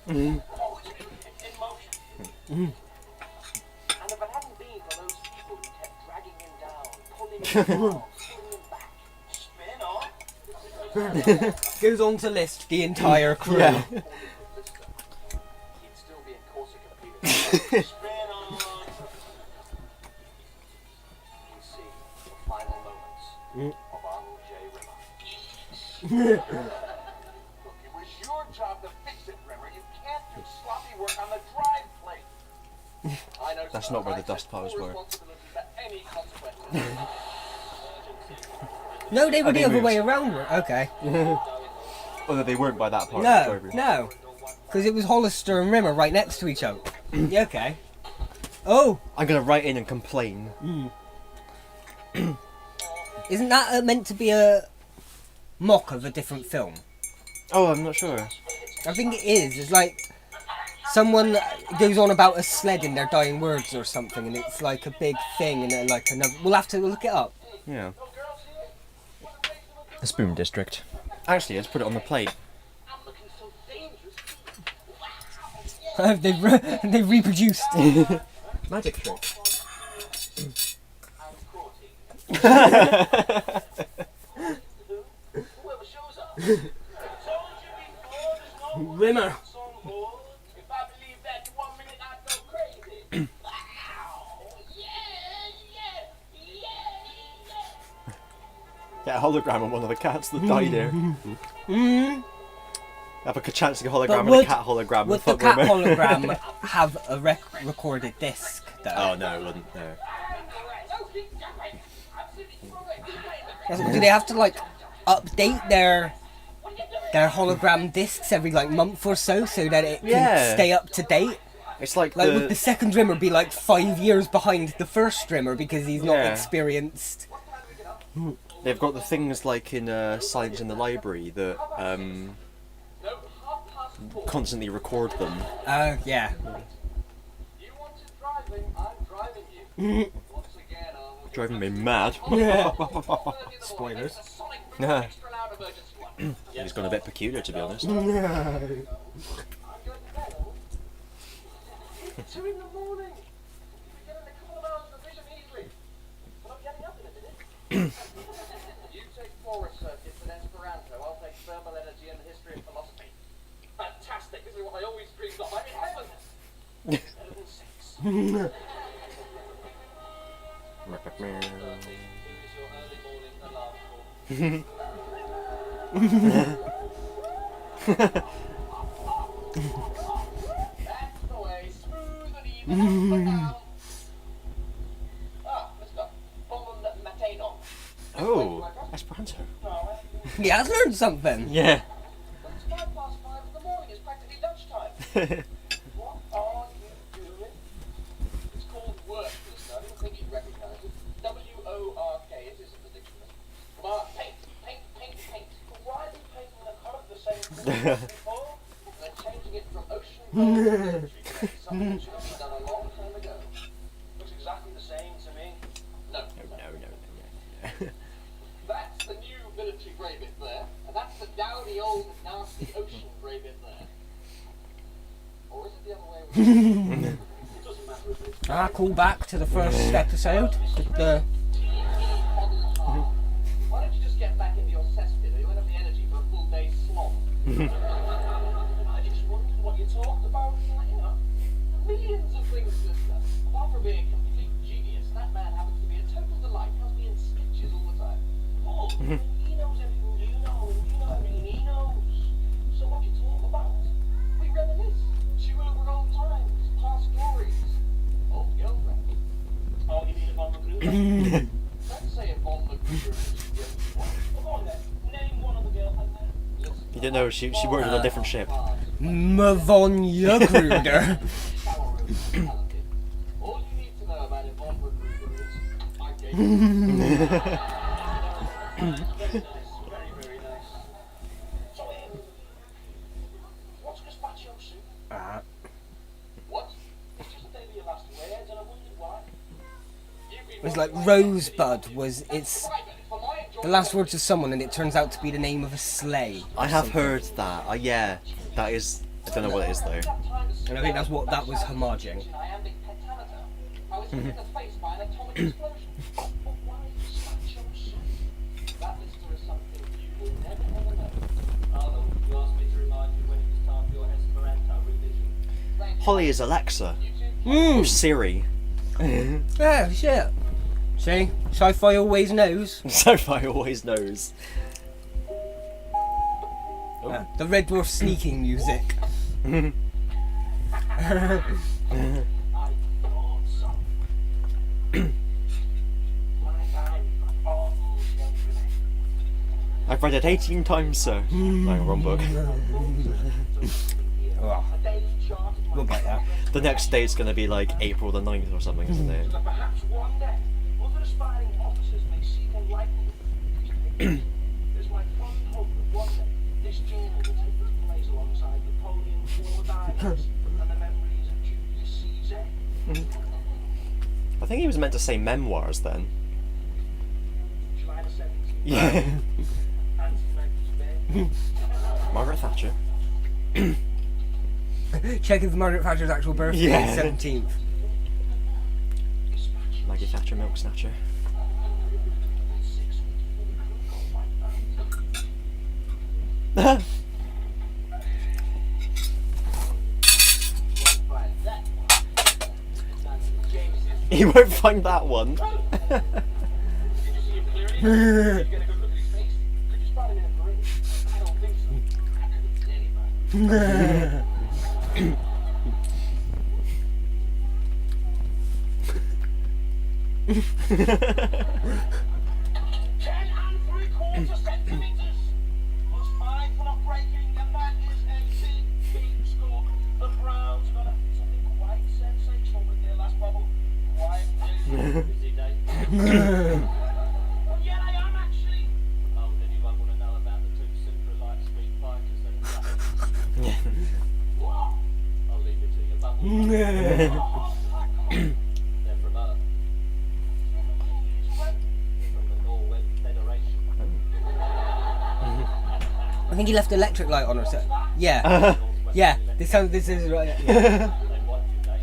Oh, it's in motion. And if it hadn't been for those people who kept dragging him down, pulling him down, pulling him back, spin on! Goes on to list the entire crew. Yeah. He'd still be in Corsica, Peter. Spin on! We see the final moments of Arnold J. Rimmer. Look, it was your job to fix it, Rimmer. You can't do sloppy work on the drive plate. I know. That's not where the dust piles were. Responsibility for any consequences. No, they were I the think other we- way around. Okay. Although they weren't by that part of the No, program. no. Because it was Hollister and Rimmer right next to each other. Yeah, okay. Oh! I'm gonna write in and complain. Isn't that meant to be a mock of a different film? Oh, I'm not sure. I think it is. It's like someone goes on about a sled in their dying words or something, and it's like a big thing, and then like another. We'll have to look it up. Yeah. The Spoon District. Actually, let's put it on the plate. They've reproduced. Magic trick. Rimmer. Get a hologram of one of the cats that died here. Have a chance to get a hologram But and would- a cat hologram. Would and the fuck cat Rimmer. hologram have a recorded disc though? Oh no, it wouldn't. No. Do they have to like update their hologram discs every like month or so that it can Yeah. stay up to date? It's like, Like would the second Rimmer be like 5 years behind the first Rimmer because he's not Yeah. experienced? they've got the things like in Silence in the Library that constantly record them. Yeah. You wanted driving, I'm driving you. Once again, Driving me mad. Spoilers. Yeah. extra loud emergency one. He's gone a bit peculiar, to be honest. I'm going to bed. 2 in the morning. We're getting a couple of hours revision easily. But I'm getting up in a minute. You take forest circuits and Esperanto. I'll take thermal energy and the history of philosophy. Fantastic. This is what I always dreamed of. I'm in heaven. Better than 6. Who is your early morning alarm call? That's the way. Smooth and even. Up and down. Ah, Mr. Bolton Mateno. Oh, Esperanto. He has learned something. Yeah. It's 5 past 5 in the morning. It's practically lunchtime. What are you doing? It's called work, mister. I didn't think you'd recognize it. W-O-R-K. It isn't ridiculous. Come on, paint, paint, paint, paint. Why are you painting the colour of the same colour as before? They're changing it from ocean gold to military grey. Something that should have been done a long time ago. Looks exactly the same to me. No. No. That's the new military grey bit there, and that's the dowdy old nasty ocean grey bit there. Or is it the other way around? It doesn't matter if it's Call back to the first episode. The Why don't you just get back into your cesspit? You won't have the energy for a full day's slog. I just wondered what you talked about. You know, millions of things, mister. Apart from being a complete genius, that man happens to be a total delight. Has me in stitches all the time. Oh, he knows everything you know, and you know everything he knows. So what you talk about? We reminisce, chew over old times, past glories. Oh, girlfriend. Oh, you mean a Von Magruder? Don't say a Von Magruder. Come on then, name one of the girlfriends then. Listen, You didn't know she worked on a different ship. Mavonya Gruder. all you need to know about Yvonne Magruder is I gave you. Very nice, very nice. So, what's gazpacho soup? What? It's just the day of your last wears, and I wondered why. It was like Rosebud was it's the last words of someone, and it turns out to be the name of a sleigh. I have heard that. Yeah, that is. I don't know what it is though. And I think that's what that was homaging. Iambic pentameter. I was hit in the face by an atomic explosion. But why gazpacho soup? That lister is something you will never ever know. Arnold, you asked me to remind you when it was time for your Esperanto revision. Thank you. Holly is Alexa. You two. Or Siri. Yeah, shit. See, sci-fi always knows. Sophie always knows. The Red Dwarf sneaking music. I thought so. My time, almost yesterday. I've read it 18 times, sir. No, wrong book. A daily chart We'll get there. The next date's gonna be like April the 9th or something, isn't it? So that perhaps one day, other aspiring officers may see the likeness of these papers. There's my fond hope that one day this journal will take its place alongside Napoleon's War Diaries and the memories of Julius Caesar. I think he was meant to say memoirs then. July the 17th. Yeah. Anti-Maggie's Bay. Margaret Thatcher. Check if Margaret Thatcher's actual birthday Yeah. is 17th. Maggie Thatcher, milk snatcher. He won't find that one. Did you see him clearly? Get a good look at his face. Could you spot him in a parade? I don't think so. I couldn't see anybody. 10 3/4 centimeters. Plus 5 for not breaking, and that is a big score. The Browns got something quite sensational with their last bubble. Quite Busy day. But yet I am actually. Oh, then you won't want to know about the two super light speed fighters that are flying. What? I'll leave it to you, Bubble. They're from Earth. From the Norway Federation. I think he left the electric light on or something. Yeah. Yeah. This is right. Yeah. They want you, Dave.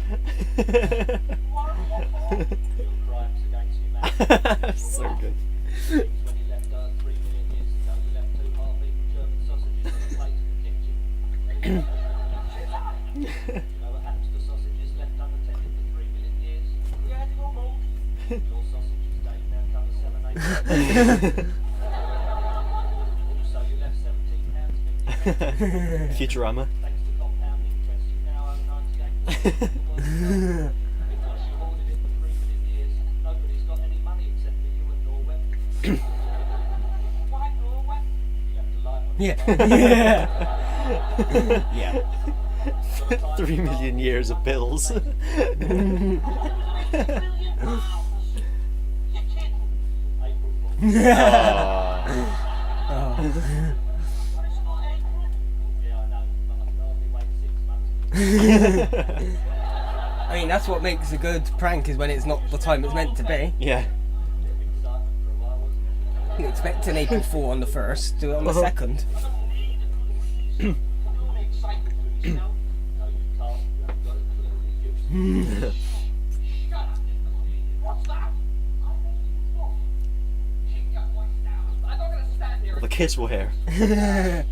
Your crimes against humanity. So good. When he left Earth 3 million years ago, he left 2 half-eaten German sausages in a plate in the kitchen. You know what happens to sausages left unattended for 3 million years? Yeah, they go mold. Your sausages, Dave, now cover 7, 8. So you left £17.50. Futurama. Thanks to compound interest, you now own 98%. Because you hoarded it for 3 million years, nobody's got any money except for you and Norway. Why Norway? You have to lie on Yeah. Yeah. 3 million years of bills. £1 billion. You're kidding. April Fool. Oh. But it's not April. Yeah, I know, but I can hardly wait 6 months. I mean, that's what makes a good prank, is when it's not the time it's meant to be. Yeah. Bit of excitement for a while, wasn't it? You expect an April Fool on the 1st, do it on the 2nd. I don't need a good excuse. Don't make excitement for yourself. No, you can't. You haven't got a clue. You Shut up. What's that? Keep your voice down. I'm not going to stand here The kids will hear. Yes,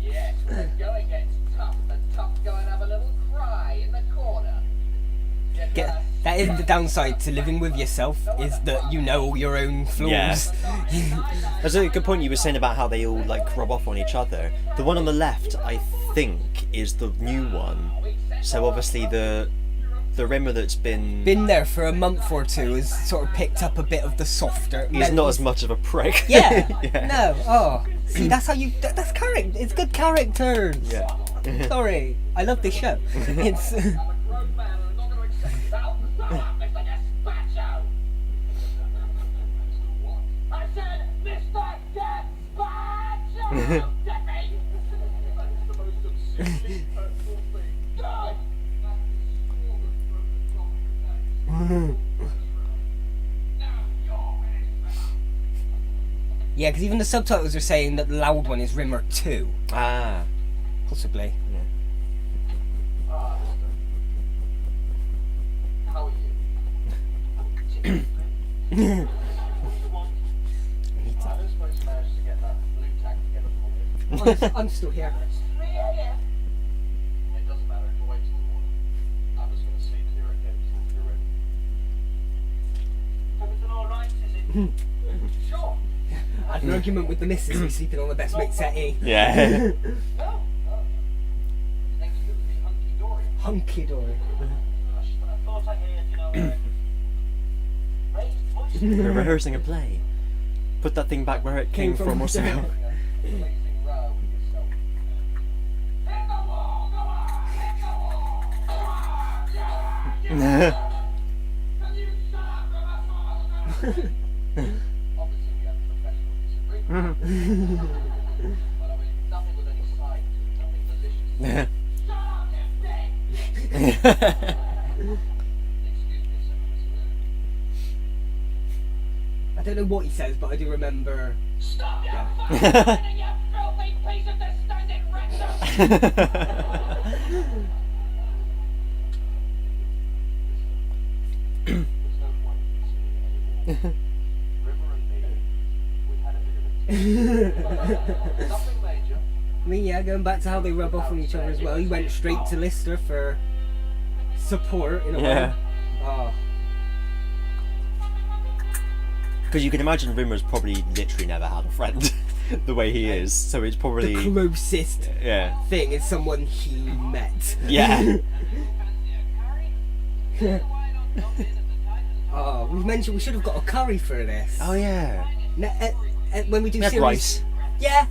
when the going gets tough, the tough go and have a little cry in the corner. That is the downside to living with yourself, is that you know all your own flaws. There's a good point you were saying about how they all like rub off on each other. The one on the left, I think, is the new one. So obviously the Rimmer that's Been there for a month or two has sort of picked up a bit of the softer. he's not as much of a prick. Yeah. Yeah. No. Oh. See, that's how you. That's character. It's good characters. Yeah. Sorry, I love this show. It's. I'm a grown man and I'm not going to accept it. Now, stop, Mr. Gazpacho! I said, Mr. Gazpacho! Get me! That's the most obscenely hurtful thing. Die! Yeah, because even the subtitles are saying that the loud one is Rimmer 2, Ah. possibly. Ah, mister. How are you? What do you want? I don't suppose you managed to get that blue tag together for me. I'm still here. It's 3 a.m. It doesn't matter if you wait till the morning. I'm just going to sleep here again until you're ready. Everything all right, is it? Sure. I had an argument with the missus, who's sleeping on the best mate settee. Yeah. No. Next to the hunky-dory. Hunky-dory. I thought I heard, raised voices. We're rehearsing a play. Put that thing back where it came from or something. Blazing row with yourself. Hit the wall, go on! Hit the wall! Can you shut up, Obviously, we have professional disagreement. But I mean, nothing with any side to it, nothing malicious. Shut up, you dick! Excuse me a second, I don't know what he says, but I do remember. Stop your fucking whining, you filthy piece of distended rectum! There's no point in considering anymore. Rimmer and me, we had a bit of a nothing major. I mean, yeah, going back to how they rub off on each other as well. He went straight to Lister for support in a Yeah. way. Oh. Because you can imagine Rimmer's probably literally never had a friend the way he is, so it's probably The closest yeah. thing is someone he met. Yeah. Oh, we should have got a curry for this. Oh yeah. When we do We had series, rice. Yeah,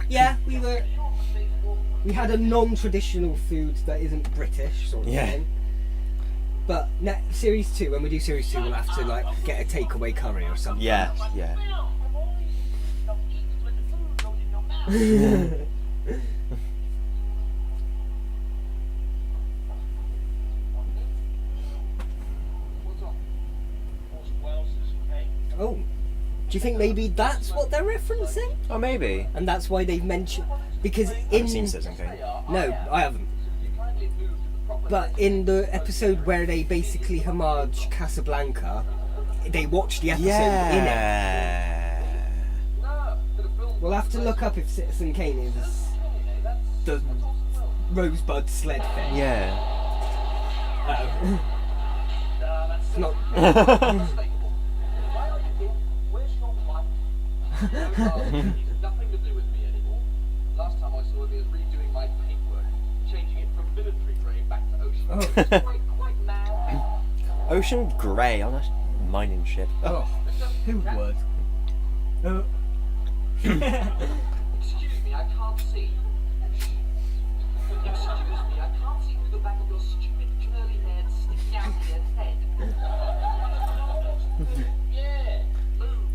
we had a non-traditional food that isn't British sort of Yeah. thing. But series 2, when we do series 2, we'll have to like get a takeaway curry or something. Yeah, yeah. What's up? Wells is okay. Oh, do you think maybe that's what they're referencing? Oh maybe. And that's why they've mentioned, because I in haven't seen Citizen Kane. no, I haven't. You kindly move to the proper But in the episode where they basically homage Casablanca, they watched the episode in it. Yeah. No, to the film. We'll have to look up if Citizen Kane is the Rosebud sled thing. Yeah. Oh. It's not. Unmistakable. Why are you here? Where's your wife? He's nothing to do with me anymore. Last time I saw him, he was redoing my paintwork, changing it from military grey back to ocean. Oh. It was quite mad. Ocean Grey on a mining ship. Oh, who would? Excuse me, I can't see. Excuse me, I can't see through the back of your stupid curly-haired, stick-out-eared head. Yeah, move.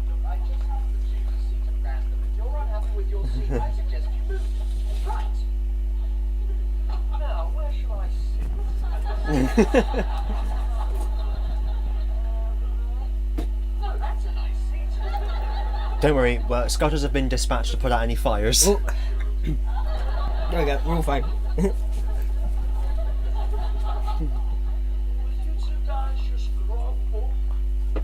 Look, I just happened to choose a seat at random. If you're unhappy with your seat, I suggest you move. Right. Now, where shall I sit? No, that's a nice seat. Don't worry, well, Scotters have been dispatched to put out any fires. Oh. There we go, we're all fine. You two guys just grow up. Two?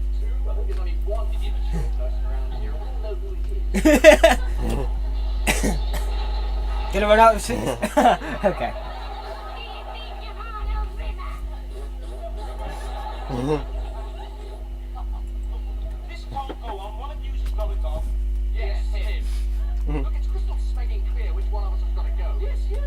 I think there's only one immature person around here. We all know who he is. Gonna run out of seats? Okay. This can't go on. One of you's has got to go. Yes, him. Look, it's crystal smacking clear which one of us has got to go. Yes, you.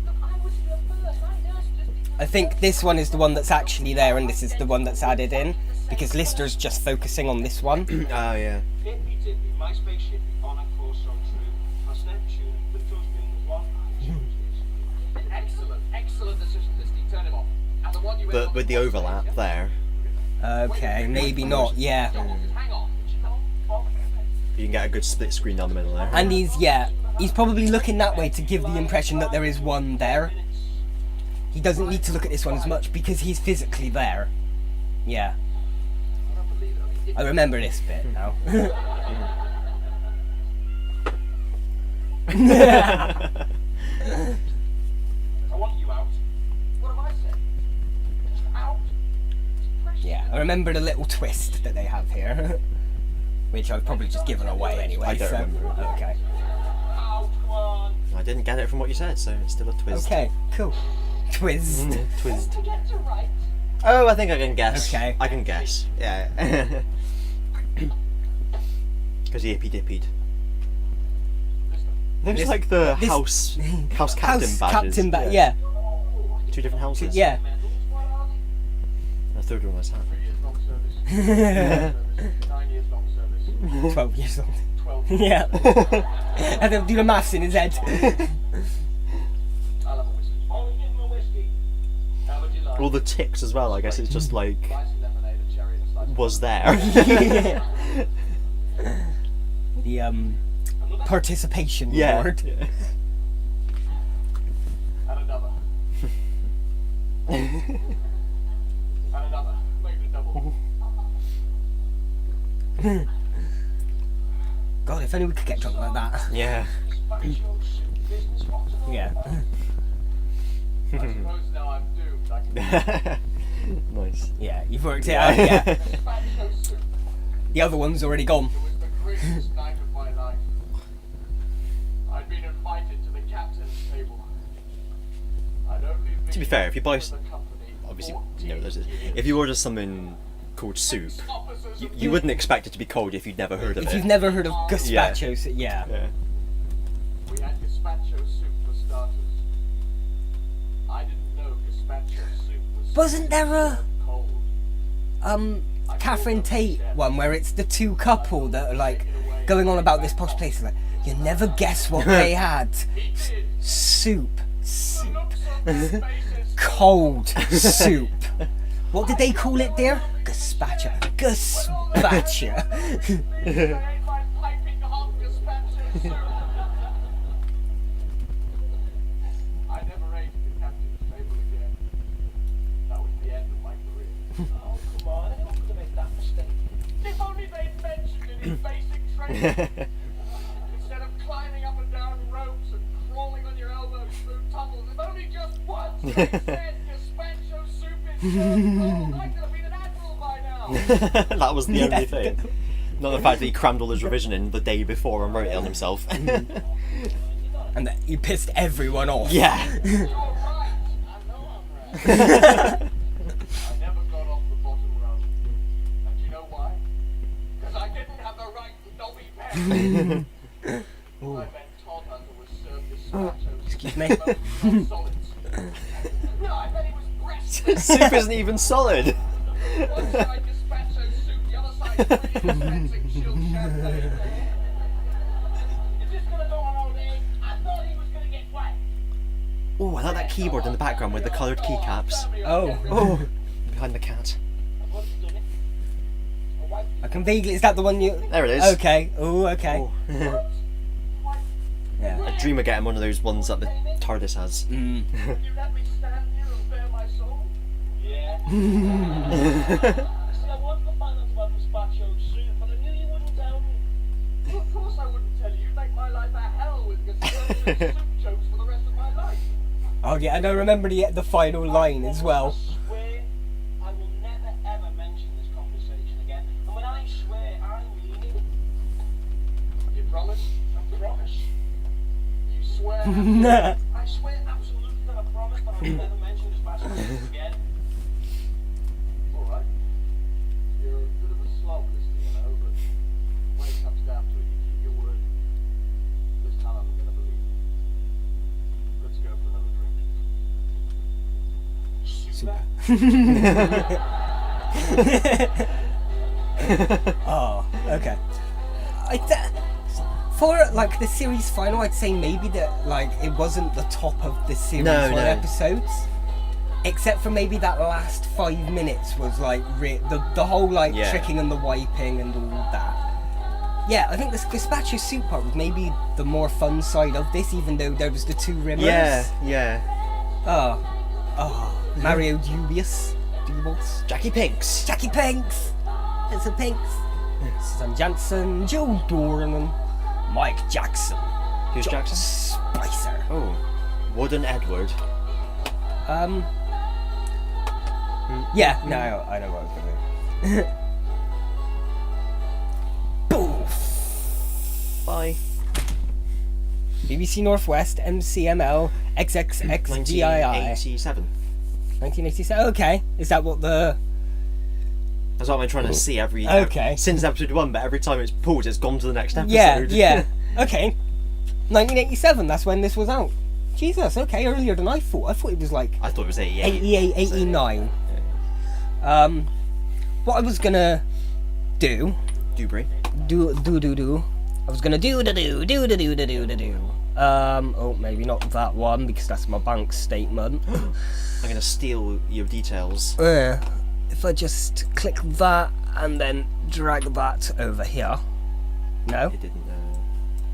Look, I was here first. I nursed this because I think this one is the one that's actually there, and this is the one that's added in, because Lister's just focusing on this one. Oh yeah. Hippy dippy, my spaceship on a course so true. Trust Neptune, the trust being the one. Excellent, excellent decision, Listy. Turn him off. And the one you But with the overlap there, Okay, maybe not, yeah. Hang on. you can get a good split screen down the middle there. And he's probably looking that way to give the impression that there is one there. He doesn't need to look at this one as much because he's physically there. Yeah. I remember this bit now. I want you out. What have I said? Out. Yeah, I remember the little twist that they have here. Which I've probably just given away anyway. I don't so, remember. Okay. Out one. I didn't get it from what you said, so it's still a twist. Okay, cool. Twist. Twist. To get to right. Oh, I think I can guess. Okay. I can guess. Yeah. Because he hippy-dippied. There's like the this- house captain House badges. captain yeah. Two different houses. Yeah. The third one was hat. 3 years long service. 9 years long service. 12 years old. 12. Yeah. And they'll do the maths in his head. I'll have a whiskey. Oh, give him a whiskey. How would you like? All the ticks as well. I guess it's just like Slice of lemonade, a cherry, and a slice of was there. The participation Yeah. reward. Yeah. and another. And another. Make it a double. God, if only we could get drunk like that. Yeah. Gazpacho soup business wants to know. Yeah. I suppose now I'm doomed. I can Nice. Yeah, you've worked it out. Yeah. gazpacho soup. The other one's already gone. It was the greatest night of my life. I'd been invited to the captain's table. I'd only been To be fair, if you buy with the company Obviously, 14 there's years. if you order something called soup, Officers of you wouldn't expect it to be cold if you'd never heard of If it. you've never heard of gazpacho, yeah. Yeah. We had gazpacho soup for starters. I didn't know gazpacho soup was Wasn't there a cold. Catherine Tate one where it's the two couple that are like going on about this posh place? Like, you never guess what they had. Soup. Soup. Cold soup. What did they call it there? Gazpacho. Gazpacho. They ate my piping hot gazpacho soup. I never ate at the captain's table again. That was the end of my career. Oh, come on, anyone could have made that mistake. If only they'd mentioned it in basic training. Instead of climbing up and down ropes and crawling on your elbows through tunnels, if only just once they said gazpacho soup is cold, I could have been an admiral by now. That was the only thing. Not the fact that he crammed all his revision in the day before and wrote it on himself. And that you pissed everyone off. Yeah. You're right. I know I'm right. I never got off the bottom rung. And you know why? Because I didn't have the right knobby pen. I bet Todd Hunter was served gazpacho Excuse me. solids. No, I bet he was breast. Soup isn't even solid. One side gazpacho soup, the other side really fencing chilled champagne. Is this gonna go on all day? I thought he was gonna get wet. Oh, I like that keyboard in the background with the coloured keycaps. Oh. Oh, behind the cat. I've already done it. I wiped I can vaguely. Is that the one you? There it is. Okay. Oh, okay. Oh. Yeah. I dream of getting one of those ones that the TARDIS has. Mm. You let me stand here and bare my soul? Yeah. See, I wanted to find out about gazpacho soup, but I knew you wouldn't tell me. Well, of course I wouldn't tell you. You'd make my life a hell with gazpacho soup jokes for the rest of my life. Oh yeah, and I remember the final line as well. I swear I will never ever mention this conversation again. And when I swear, I mean it. You promise? I promise. You swear? I swear absolutely that I promise that I will never mention gazpacho soup again. Alright. You're a bit of a slob, listening, you know, but when it comes down to it, you keep your word. This time I'm gonna believe you. Let's go for another drink. Super. Oh, okay. For like the series final, I'd say maybe that like it wasn't the top of the series No, one no. episodes, except for maybe that last 5 minutes was like the whole like Yeah. tricking and the wiping and all that. Yeah, I think this gazpacho soup part was maybe the more fun side of this, even though there was the two rimmers. Yeah. Mario Dubious, Jackie Pinks. Jackie Pinks, it's a Pinks, Sam Jansen, Joe Doran, and Mike Jackson. Who's Jackson? Spicer. Oh, Wooden Edward. Yeah, no, I know what I was gonna do. Boof. Bye. BBC Northwest, MCML, XXXDII. 1987. 1987. Okay, is that what the? That's what I'm trying to see every Okay. since episode 1, but every time it's paused, it's gone to the next episode. Yeah. Okay. 1987. That's when this was out. Jesus. Okay, earlier than I thought. I thought it was like I thought it was 88. 88, 89. What I was gonna do. Dewberry. I was gonna do. Oh, maybe not that one because that's my bank statement. I'm gonna steal your details. If I just click that and then drag that over here. No, It didn't.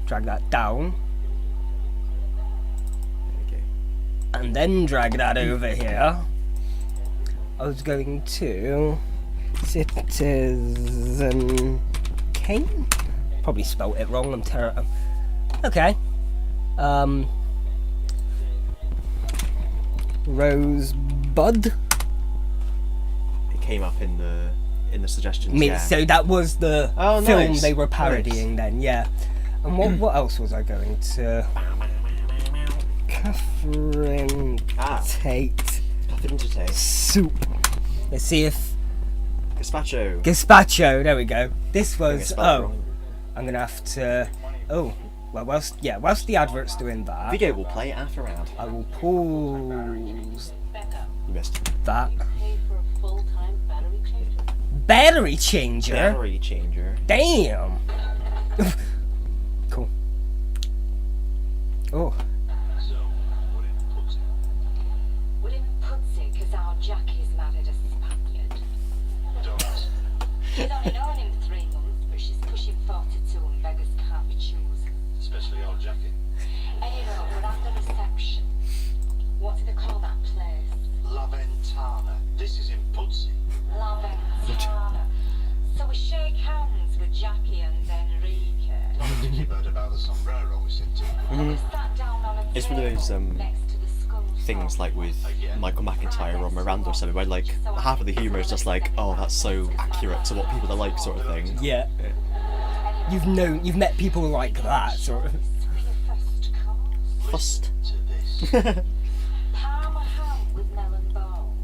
drag that down. Okay. And then drag that over here. I was going to Citizen Kane. Probably spelt it wrong. I'm terrible. Okay. Rosebud. It came up in the suggestions. Yeah. So that was the Oh, film nice. they were parodying then. Yeah. And what else was I going to? Catherine Tate Nothing to say. soup. Let's see if Gazpacho. There we go. This I think I was spelled it wrong. I'm gonna have to. Oh, well, whilst the advert's doing that, Video will play after ad. I will pause You missed. that. Pay for a full-time battery changer. Battery changer. Battery changer. Damn. Cool. Oh. We're in Pudsey because our Jackie's married a Spaniard. She's only known him 3 months, but she's pushing 42 and beggars can't be choosers. Especially old Jackie. Anyhow, we're at the reception. What do they call that place? La Ventana. This is in Pudsey. La Ventana. So we shake hands with Jackie and Enrique. Not a dicky bird about the sombrero we sit to. We sat down on a It's one of those, table next to the school Things shop. like with Michael McIntyre or Miranda or something, where like half of the humour is just like, oh, that's so accurate to what people are like, sort of thing. Yeah. You've met people like that, sort of. For your first course. First. To this. Parma ham with melon balls.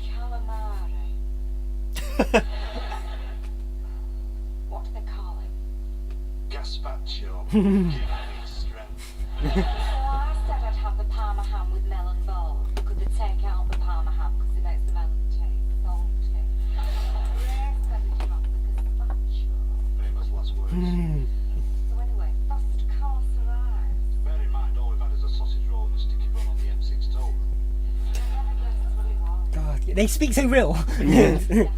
Calamari. What do they call it? Gazpacho. Give me strength. So I said I'd have the Parma ham with melon balls. Could they take out the Parma ham because it makes the melon taste salty? Ray said it'd have the gazpacho. Famous last words. So anyway, first course arrives. Bear in mind, all we've had is a sausage roll and a sticky bun on the M6 toll. I never guessed what it was. God, they speak so real. Gazpacho.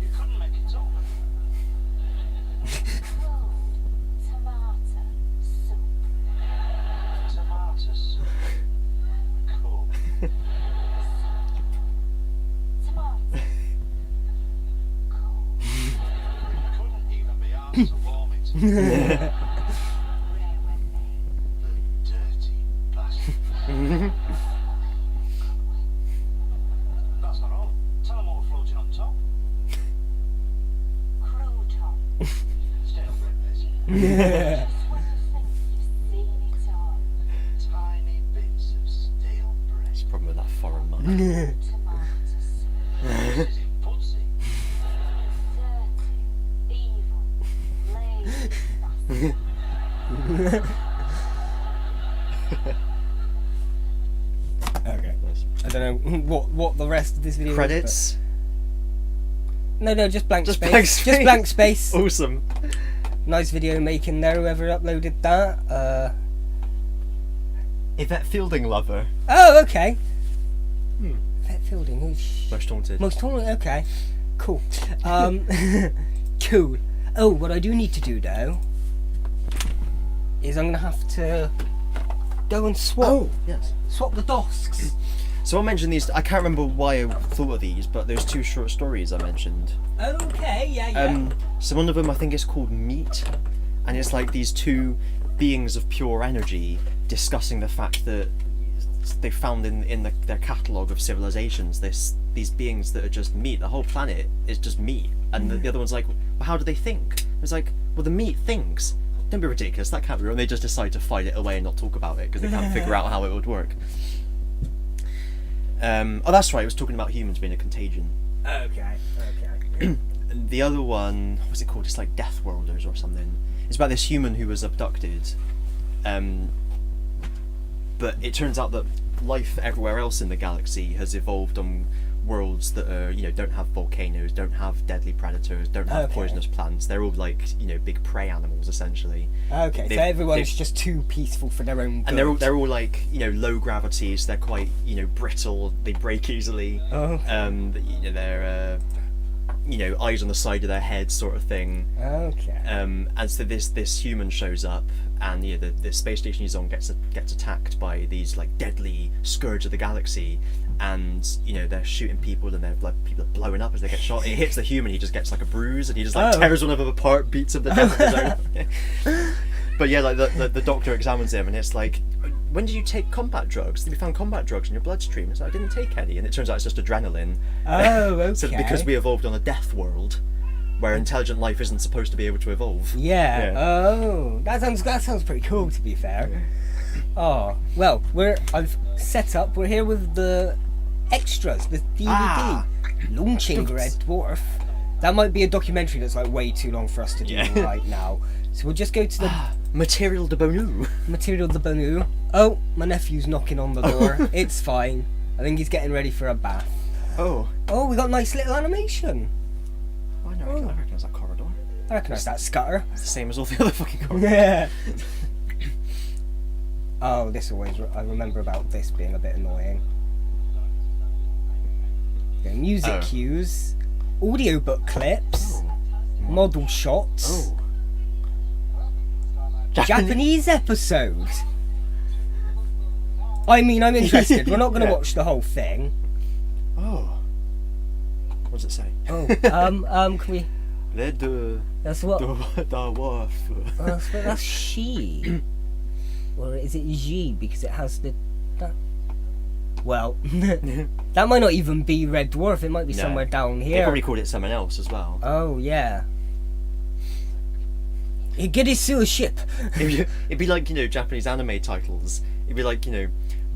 You couldn't make it up. Cold tomato soup. Tomato soup. Cool. Tomato. Cold. Couldn't even be asked to warm it. Ray went me. The dirty bastard. That's not all. Tell them what we're floating on top. Crouton. Stale bread base. Just when you think you've seen it all. Tiny bits of stale bread. It's the problem with that foreign money. Tomato soup. This is in Pudsey. Dirty, evil, lazy bastard. Okay. I don't know what the rest of this video is, Credits. but- No, just blank Just space. blank Just space. blank space. Awesome. Nice video making there, whoever uploaded that. Yvette Fielding lover. Oh, okay. Vet Fielding, who's... Most haunted. Most haunted, okay. Cool. Cool. Oh, what I do need to do, though, is I'm going to have to go and swap yes. swap the dosks. So I mentioned these. I can't remember why I thought of these, but there's 2 short stories I mentioned. Okay, yeah. So one of them I think is called Meat, and it's like these 2 beings of pure energy discussing the fact that they found in their catalogue of civilizations these beings that are just meat. The whole planet is just meat, and the other one's like, well, how do they think? It's like, well, the meat thinks. Don't be ridiculous. That can't be real. And they just decide to fight it away and not talk about it because they can't figure out how it would work. Oh, that's right. It was talking about humans being a contagion. Okay. And the other one, what was it called? It's like Death Worlders or something. It's about this human who was abducted. But it turns out that life everywhere else in the galaxy has evolved on worlds that are, don't have volcanoes, don't have deadly predators, don't have poisonous plants. They're all like, big prey animals essentially. Okay, so everyone's just too peaceful for their own good. And they're all like, low gravity, so they're quite, brittle. They break easily. Oh. They're eyes on the side of their head, sort of thing. Okay. And so this human shows up, and the space station he's on gets attacked by these like deadly scourge of the galaxy, and they're shooting people, and people are blowing up as they get shot. It hits the human, he just gets like a bruise, and he just tears one of them apart, beats him to death with his own. But yeah, like the doctor examines him, and it's like, when did you take combat drugs? We found combat drugs in your bloodstream. It's like, I didn't take any, and it turns out it's just adrenaline. Oh, okay. So because we evolved on a death world, where intelligent life isn't supposed to be able to evolve. Yeah. Oh, that sounds pretty cool, to be fair. Yeah. Oh, well, I've set up. We're here with the extras, the DVD launching Red Dwarf. That might be a documentary that's like way too long for us to do right now. So we'll just go to the Material de Bonu. Material de Bonu. Oh, my nephew's knocking on the door. It's fine. I think he's getting ready for a bath. Oh, we got nice little animation. I recognise that corridor. I recognise that scutter. It's the same as all the other fucking corridors. Yeah. Oh, I remember about this being a bit annoying. Okay, music cues, audiobook clips, model shots, Japanese episode. I mean, I'm interested. We're not going to watch the whole thing. Oh. What does it say? Oh, can we? Red That's what. Dwarf. That's she. Or is it G because it has the. Well, that might not even be Red Dwarf. It might be somewhere down here. They probably called it something else as well. Oh yeah. Get his sewer ship. It'd be like Japanese anime titles. It'd be like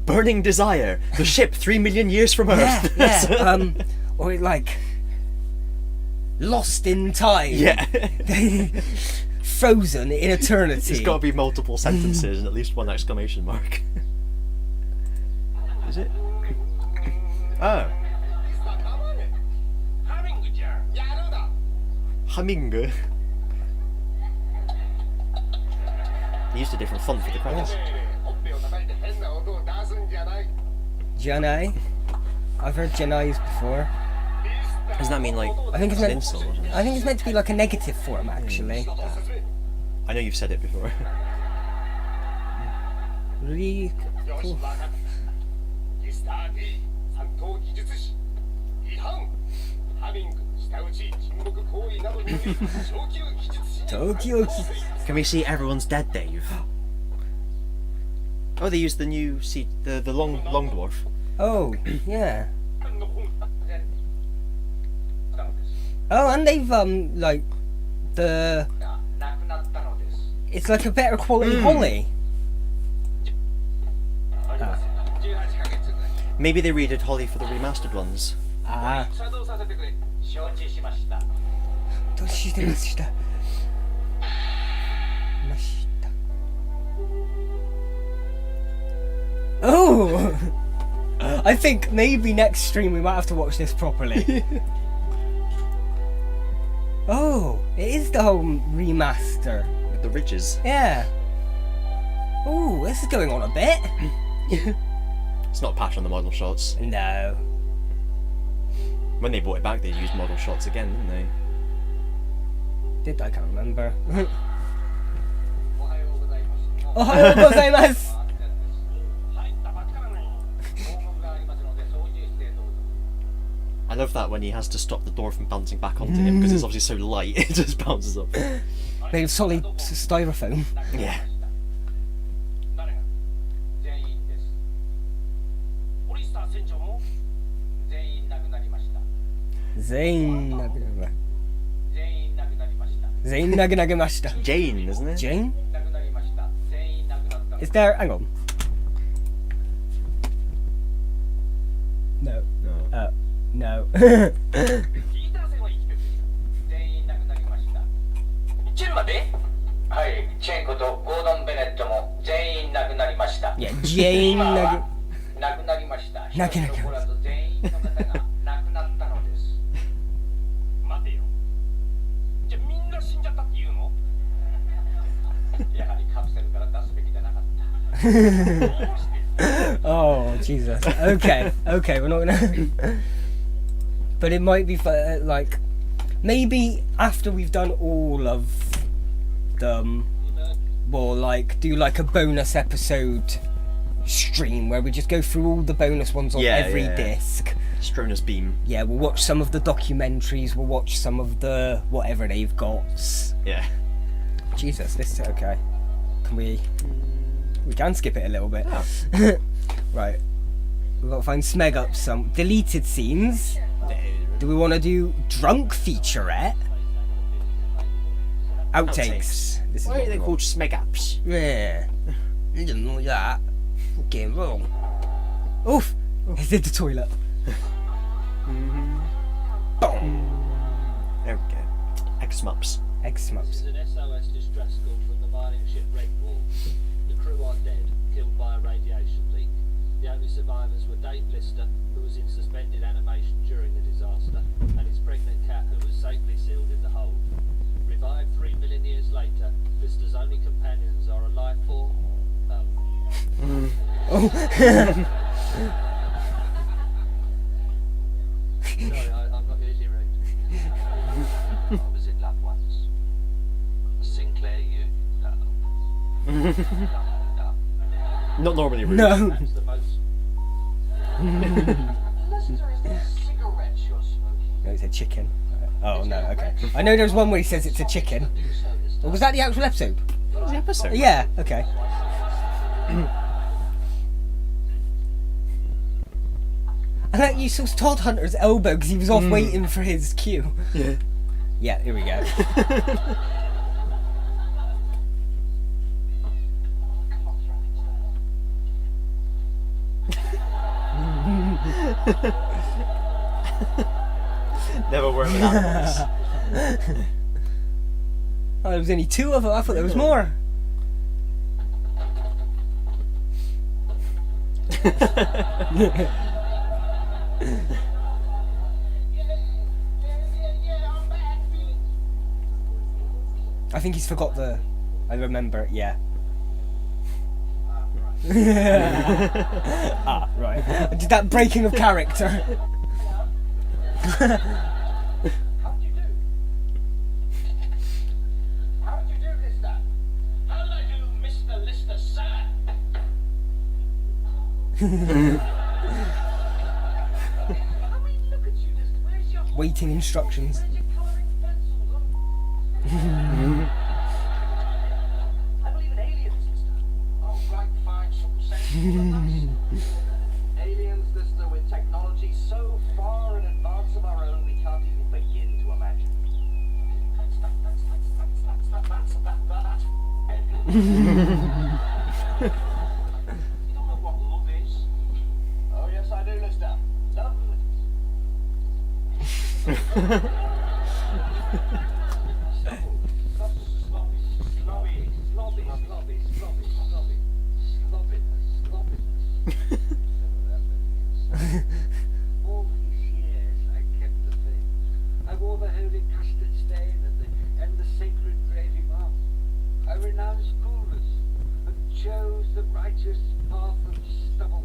Burning Desire, the ship 3 million years from Earth. Yeah. Or like Lost in Time. Yeah. Frozen in eternity. It's got to be multiple sentences and at least one exclamation mark. Is it? Oh. Humming. They used a different font for the credits. Janai. I've heard Janais before. Doesn't that mean like I think it's an meant, insult? Isn't it? I think it's meant to be like a negative form, actually. I know you've said it before. Really cool. Tokyo. Can we see Everyone's Dead, Dave? Oh, they used the new the long dwarf. Oh, yeah. Oh, and they've like the. It's like a better quality Holly. Maybe they redid Holly for the remastered ones. Ah. Oh! I think maybe next stream we might have to watch this properly. Oh, it is the whole remaster. With the ridges. Yeah. Oh, this is going on a bit. It's not a patch on the model shots. No. When they brought it back, they used model shots again, didn't they? I can't remember. Ohayou gozaimasu! I love that when he has to stop the door from bouncing back onto him because it's obviously so light, it just bounces up. Made of solid styrofoam. Yeah. Zain nagunagimashita. Jane, isn't it? Jane? Is there... Hang on. No. No. チェンまではい、チェンことゴードン・ベネットも全員亡くなりました。いや、ジェイン亡くなりました。亡くなりました。一人残らず全員の方が亡く Oh Jesus. Okay, we're not gonna. But it might be like maybe after we've done all of them, we'll like do like a bonus episode stream where we just go through all the bonus ones on every disc. Stronus Beam. Yeah, we'll watch some of the documentaries. We'll watch some of the whatever they've got. Yeah. Jesus, this is okay. Can we can skip it a little bit. Oh. Right. We've got to find Smeg up some deleted scenes. Do we want to do drunk featurette? Outtakes. This is Why what are they we called Smegaps? want. Yeah. You didn't know that. Fucking wrong. Oof! He did the toilet. Boom! There we go. X-Mups. This X-Mups. is an SOS distress call from the mining ship Red Dwarf. The crew are dead, killed by a radiation leak. The only survivors were Dave Lister, who was in suspended animation during the disaster, and his pregnant cat, who was safely sealed in the hold. Revived 3 million years later, Lister's only companions are a life form. Sorry, I'm not usually rude. What was it like once? Sinclair, you? No. Not normally rude. No. That's the most. Lister, is there cigarettes you're smoking? No, it's a chicken. Oh no, okay. I know there's one where he says it's a chicken. Or was that the actual episode? What was the episode? Yeah, okay. I like you saw Todd Hunter's elbow because he was off waiting for his cue. Yeah. Yeah, here we go. Never worked with animals. Oh, there was only 2 of them. I thought there was more. I think he's forgot the. I remember it. Yeah. Ah, right. Did that breaking of character? How did you do? How did you do, Lister? How did I do, Mr. Lister, sir? I mean, look at you, Lister. Where's your Waiting instructions. Where's your colouring pencils? I believe in aliens, Lister. Oh, right, fine. Some sense. Aliens, Lister, with technology so far in advance of our own, we can't even begin to imagine. That's. You don't know what love is. Oh, yes, I do, Lister. Love. All these years I kept the faith. I wore the holy custard stain and the sacred gravy mask. I renounced coolness and chose the righteous path of stubble.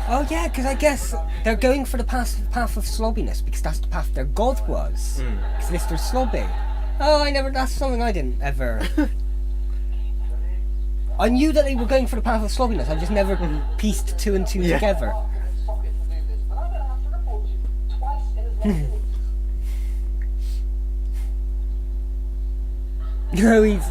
Oh yeah, because I guess they're going for the path of slobbiness because that's the path their god was. Because Lister's slobby. Oh, that's something I didn't ever. I knew that they were going for the path of slobbiness. I just never pieced 2 and 2 together. Socket to do this, but I'm going to have to report you twice in as many minutes. No, he's.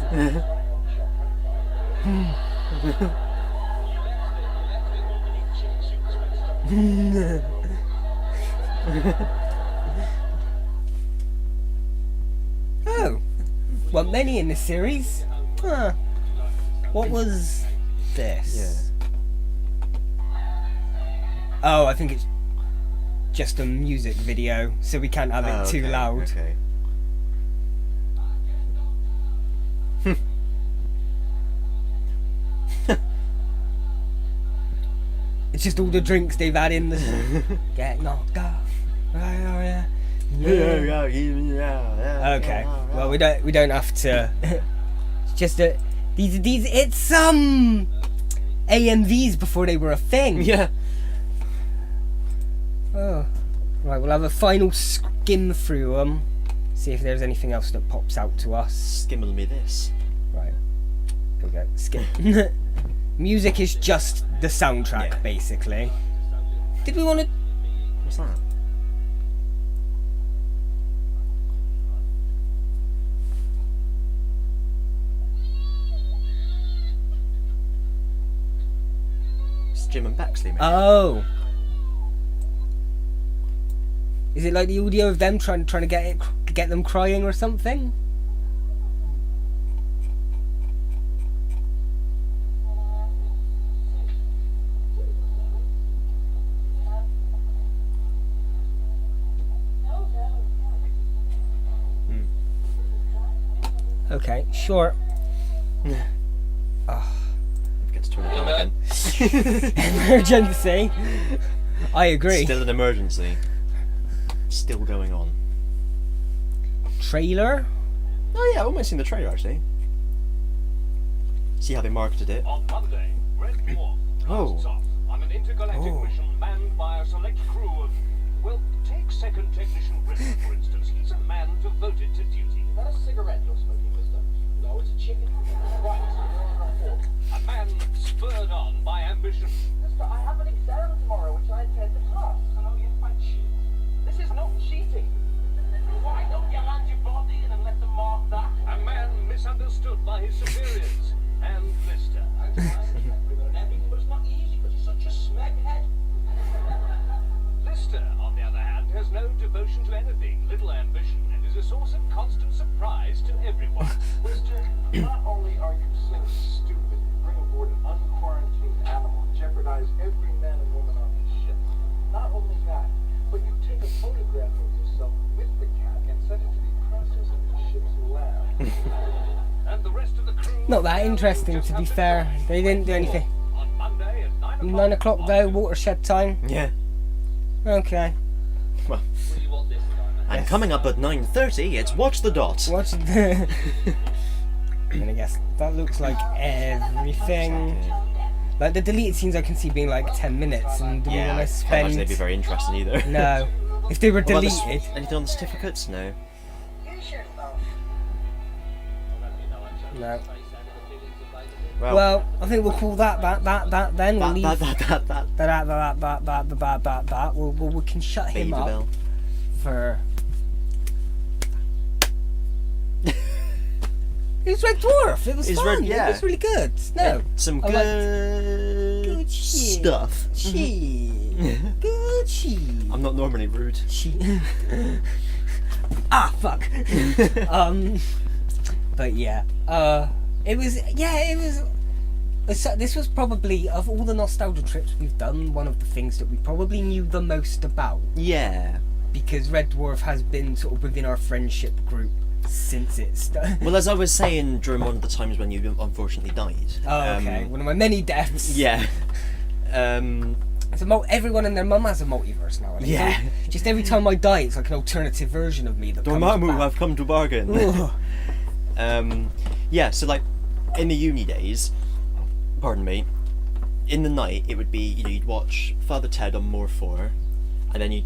Oh, weren't many in this series? Huh. What was this? Oh, I think it's just a music video, so we can't have it too loud. Okay. It's just all the drinks they've had in the. Get knocked out. Okay. Well, we don't have to. It's just a. These it's AMVs before they were a thing. Yeah. Oh. Right, we'll have a final skim through them. See if there's anything else that pops out to us. Skimmel me this. Right. There we go. Skim. Music is just the soundtrack, Yeah. basically. Did we want to... What's that? It's Jim and Bexley, maybe. Oh. Is it like the audio of them trying to get them crying or something? Okay, sure. Get to turn it down again. Emergency. I agree. Still an emergency. Still going on. Trailer? Oh yeah, I've almost seen the trailer actually. See how they marketed it. On Monday, Red Dwarf blasts off on an intergalactic mission manned by a select crew of, well, take second technician Griffin, for instance. He's a man devoted to duty. Is that a cigarette you're smoking, mister? No, it's a chicken. Right, you're on a fork. A man spurred on by ambition. Mister, I have an exam tomorrow which I intend to pass. Oh, you might cheat. This is not cheating. Why don't you land your body and let them mark that? A man misunderstood by his superiors and Lister. I'm trying with everything, but it's not easy because you're such a smeghead. Lister, on the other hand, has no devotion to anything, little ambition, and is a source of constant surprise to everyone. Lister, not only are you silly, stupid, you bring aboard an unquarantined animal and jeopardize every man and woman on the ship. Not only that, but you take a photograph of yourself with the cat and send it to be processed in the ship's lab. And the rest of the crew Not that interesting, to be fair. They didn't do anything. on Monday at 9 o'clock. 9 o'clock though, watershed time. Yeah. Okay. Well, What do you want this time? and coming up at 9:30, it's Watch the Dot. What's the... And I guess that looks like everything. Like the deleted scenes I can see being like 10 minutes, and do we Yeah, want I to can't imagine they'd spend... be very interesting either. No. If they were What about the deleted... anything on the certificates? No. No. Well, Well, I think we'll call that then. We'll leave that. We can shut him Beaver up Bell. for... It was Red Dwarf. It was It's fun. Red- yeah. It was really good. No. Some I liked- good Good shit. stuff. Shit. Good shit. I'm not normally rude. Shit. Ah, fuck. But yeah. It was. This was probably, of all the nostalgia trips we've done, one of the things that we probably knew the most about. Yeah. Because Red Dwarf has been sort of within our friendship group since it started. Well, as I was saying during one of the times when you unfortunately died. Oh, okay. One of my many deaths. Yeah. It's everyone and their mum has a multiverse now. Yeah. Just every time I die, it's like an alternative version of me that comes Dormammu, back. I've come to bargain. Ugh. Yeah, so like in the uni days, pardon me, in the night it would be, you'd watch Father Ted on More 4, and then you'd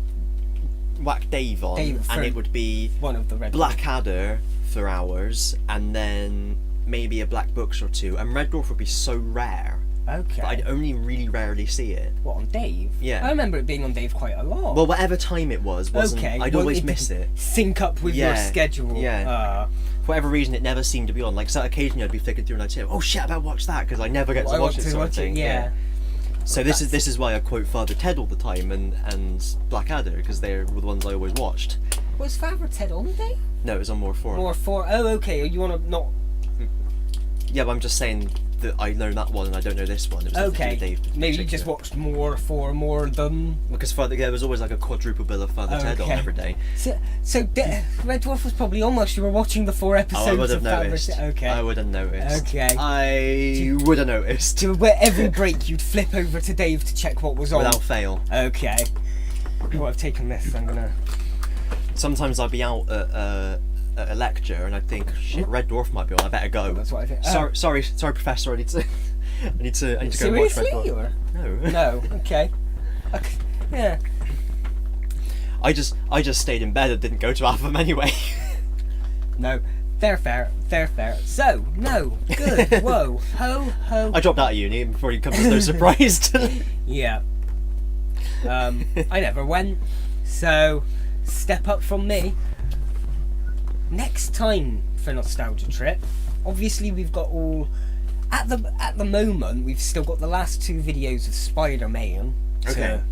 whack Dave on, Dave for and it would be One of the Red Blackadder for hours, and then maybe a Black Books or two, and Red Dwarf would be so rare, Okay. but I'd only really rarely see it. What, on Dave? Yeah. I remember it being on Dave quite a lot. Well, whatever time it was, wasn't, okay. I'd well, always it miss didn't it. Sync up with your Yeah, schedule. yeah. For whatever reason, it never seemed to be on. Like, so occasionally I'd be flicking through and I'd say, "Oh shit, I better watch that," because I never get to I watch want it. to Sort of watch thing. it, yeah. So this is why I quote Father Ted all the time and Blackadder, because they were the ones I always watched. Was Father Ted on Dave? No, it was on More 4. More for... Oh, okay. You want to not... Yeah, but I'm just saying that I know that one and I don't know this one. It was nothing to do Okay. with Dave Maybe you just particular. watched more than... Because there was always like a quadruple bill of Father Ted on Okay. every day. So Red Dwarf was probably on whilst you were watching the 4 episodes Oh, I would have of Father noticed. Ted. Okay. I would have noticed. Okay. I would have noticed. So where every break you'd flip over to Dave to check what was on. Without fail. Okay. Oh, I've taken this. I'm gonna... Sometimes I'd be out at at a lecture, and I think, shit, Red Dwarf might be on. I better go. That's what I think. Sorry, Professor. I need to go and watch Red Seriously? Dwarf. Or? No. No. Okay. Yeah. I just stayed in bed and didn't go to half of them anyway. No. Fair. So, no. Good. Whoa. Ho. I dropped out of uni before you come as no surprise. Yeah. I never went. So, step up from me. Next time for Nostalgia Trip, obviously we've got all... At the moment, we've still got the last 2 videos of Spider-Man to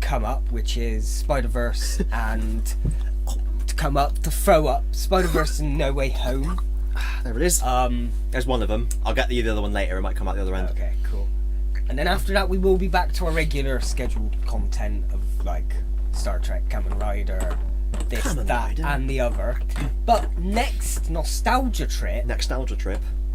come up, which is Spider-Verse and... to come up, to throw up, Spider-Verse and No Way Home. There it is. There's one of them. I'll get the other one later. It might come out the other end. Okay, cool. And then after that, we will be back to our regular scheduled content of, like, Star Trek, Kamen Rider, this, Kamen that, Rider. and the other. But next Nostalgia Trip,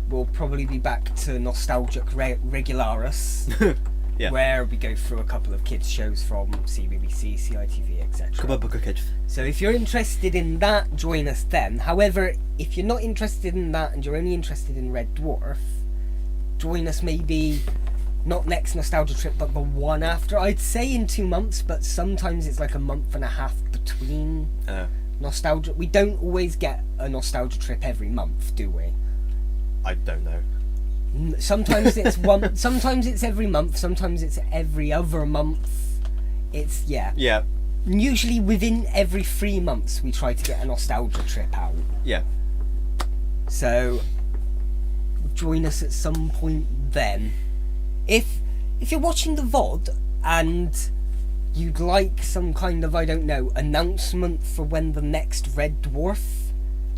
we'll probably be back to Nostalgic Regularis, Yeah. where we go through a couple of kids' shows from CBBC, CITV, etc. So if you're interested in that, join us then. However, if you're not interested in that and you're only interested in Red Dwarf, join us maybe not next Nostalgia Trip, but the one after. I'd say in 2 months, but sometimes it's like a month and a half between Nostalgia. We don't always get a Nostalgia Trip every month, do we? I don't know. Sometimes it's one. Sometimes it's every month. Sometimes it's every other month. It's Yeah. Usually within every 3 months, we try to get a Nostalgia Trip out. Yeah. So join us at some point then. If you're watching the VOD and you'd like some kind of, I don't know, announcement for when the next Red Dwarf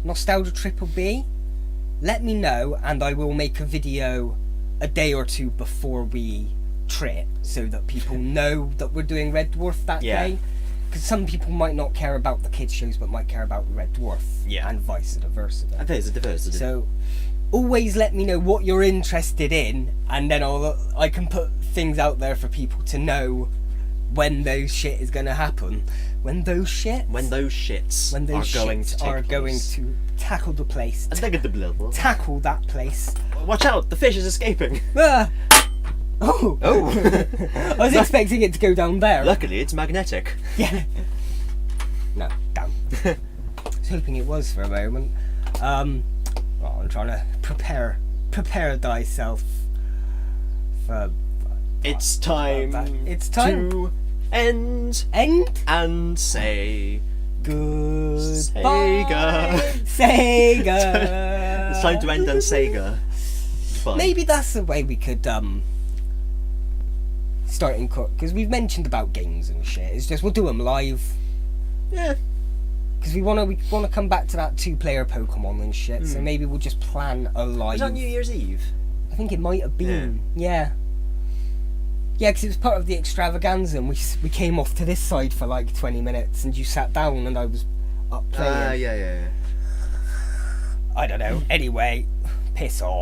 Nostalgia Trip will be, let me know and I will make a video a day or 2 before we trip so that people know that we're doing Red Dwarf that day. Because some people might not care about the kids shows but might care about Red Dwarf. Yeah. And vice versa. And there's a diversity. So always let me know what you're interested in, and then I can put things out there for people to know when those shit is going to happen. When those shits are going to tackle the place. Tackle that place. Watch out! The fish is escaping. Ah! Oh! I was expecting it to go down there. Luckily, it's magnetic. Yeah. No, damn. I was hoping it was for a moment. Well, I'm trying to prepare thyself for... It's time. It's time to end and say goodbye. Sega. It's time to end and Sega. Fine. Maybe that's the way we could start in court, because we've mentioned about games and shit. It's just we'll do them live. Yeah. Because we wanna come back to that 2-player Pokemon and shit. So maybe we'll just plan a live. Was that New Year's Eve? I think it might have been. Yeah. Yeah, because it was part of the extravaganza, and we came off to this side for like 20 minutes, and you sat down, and I was up playing. Yeah. I don't know. Anyway, piss off.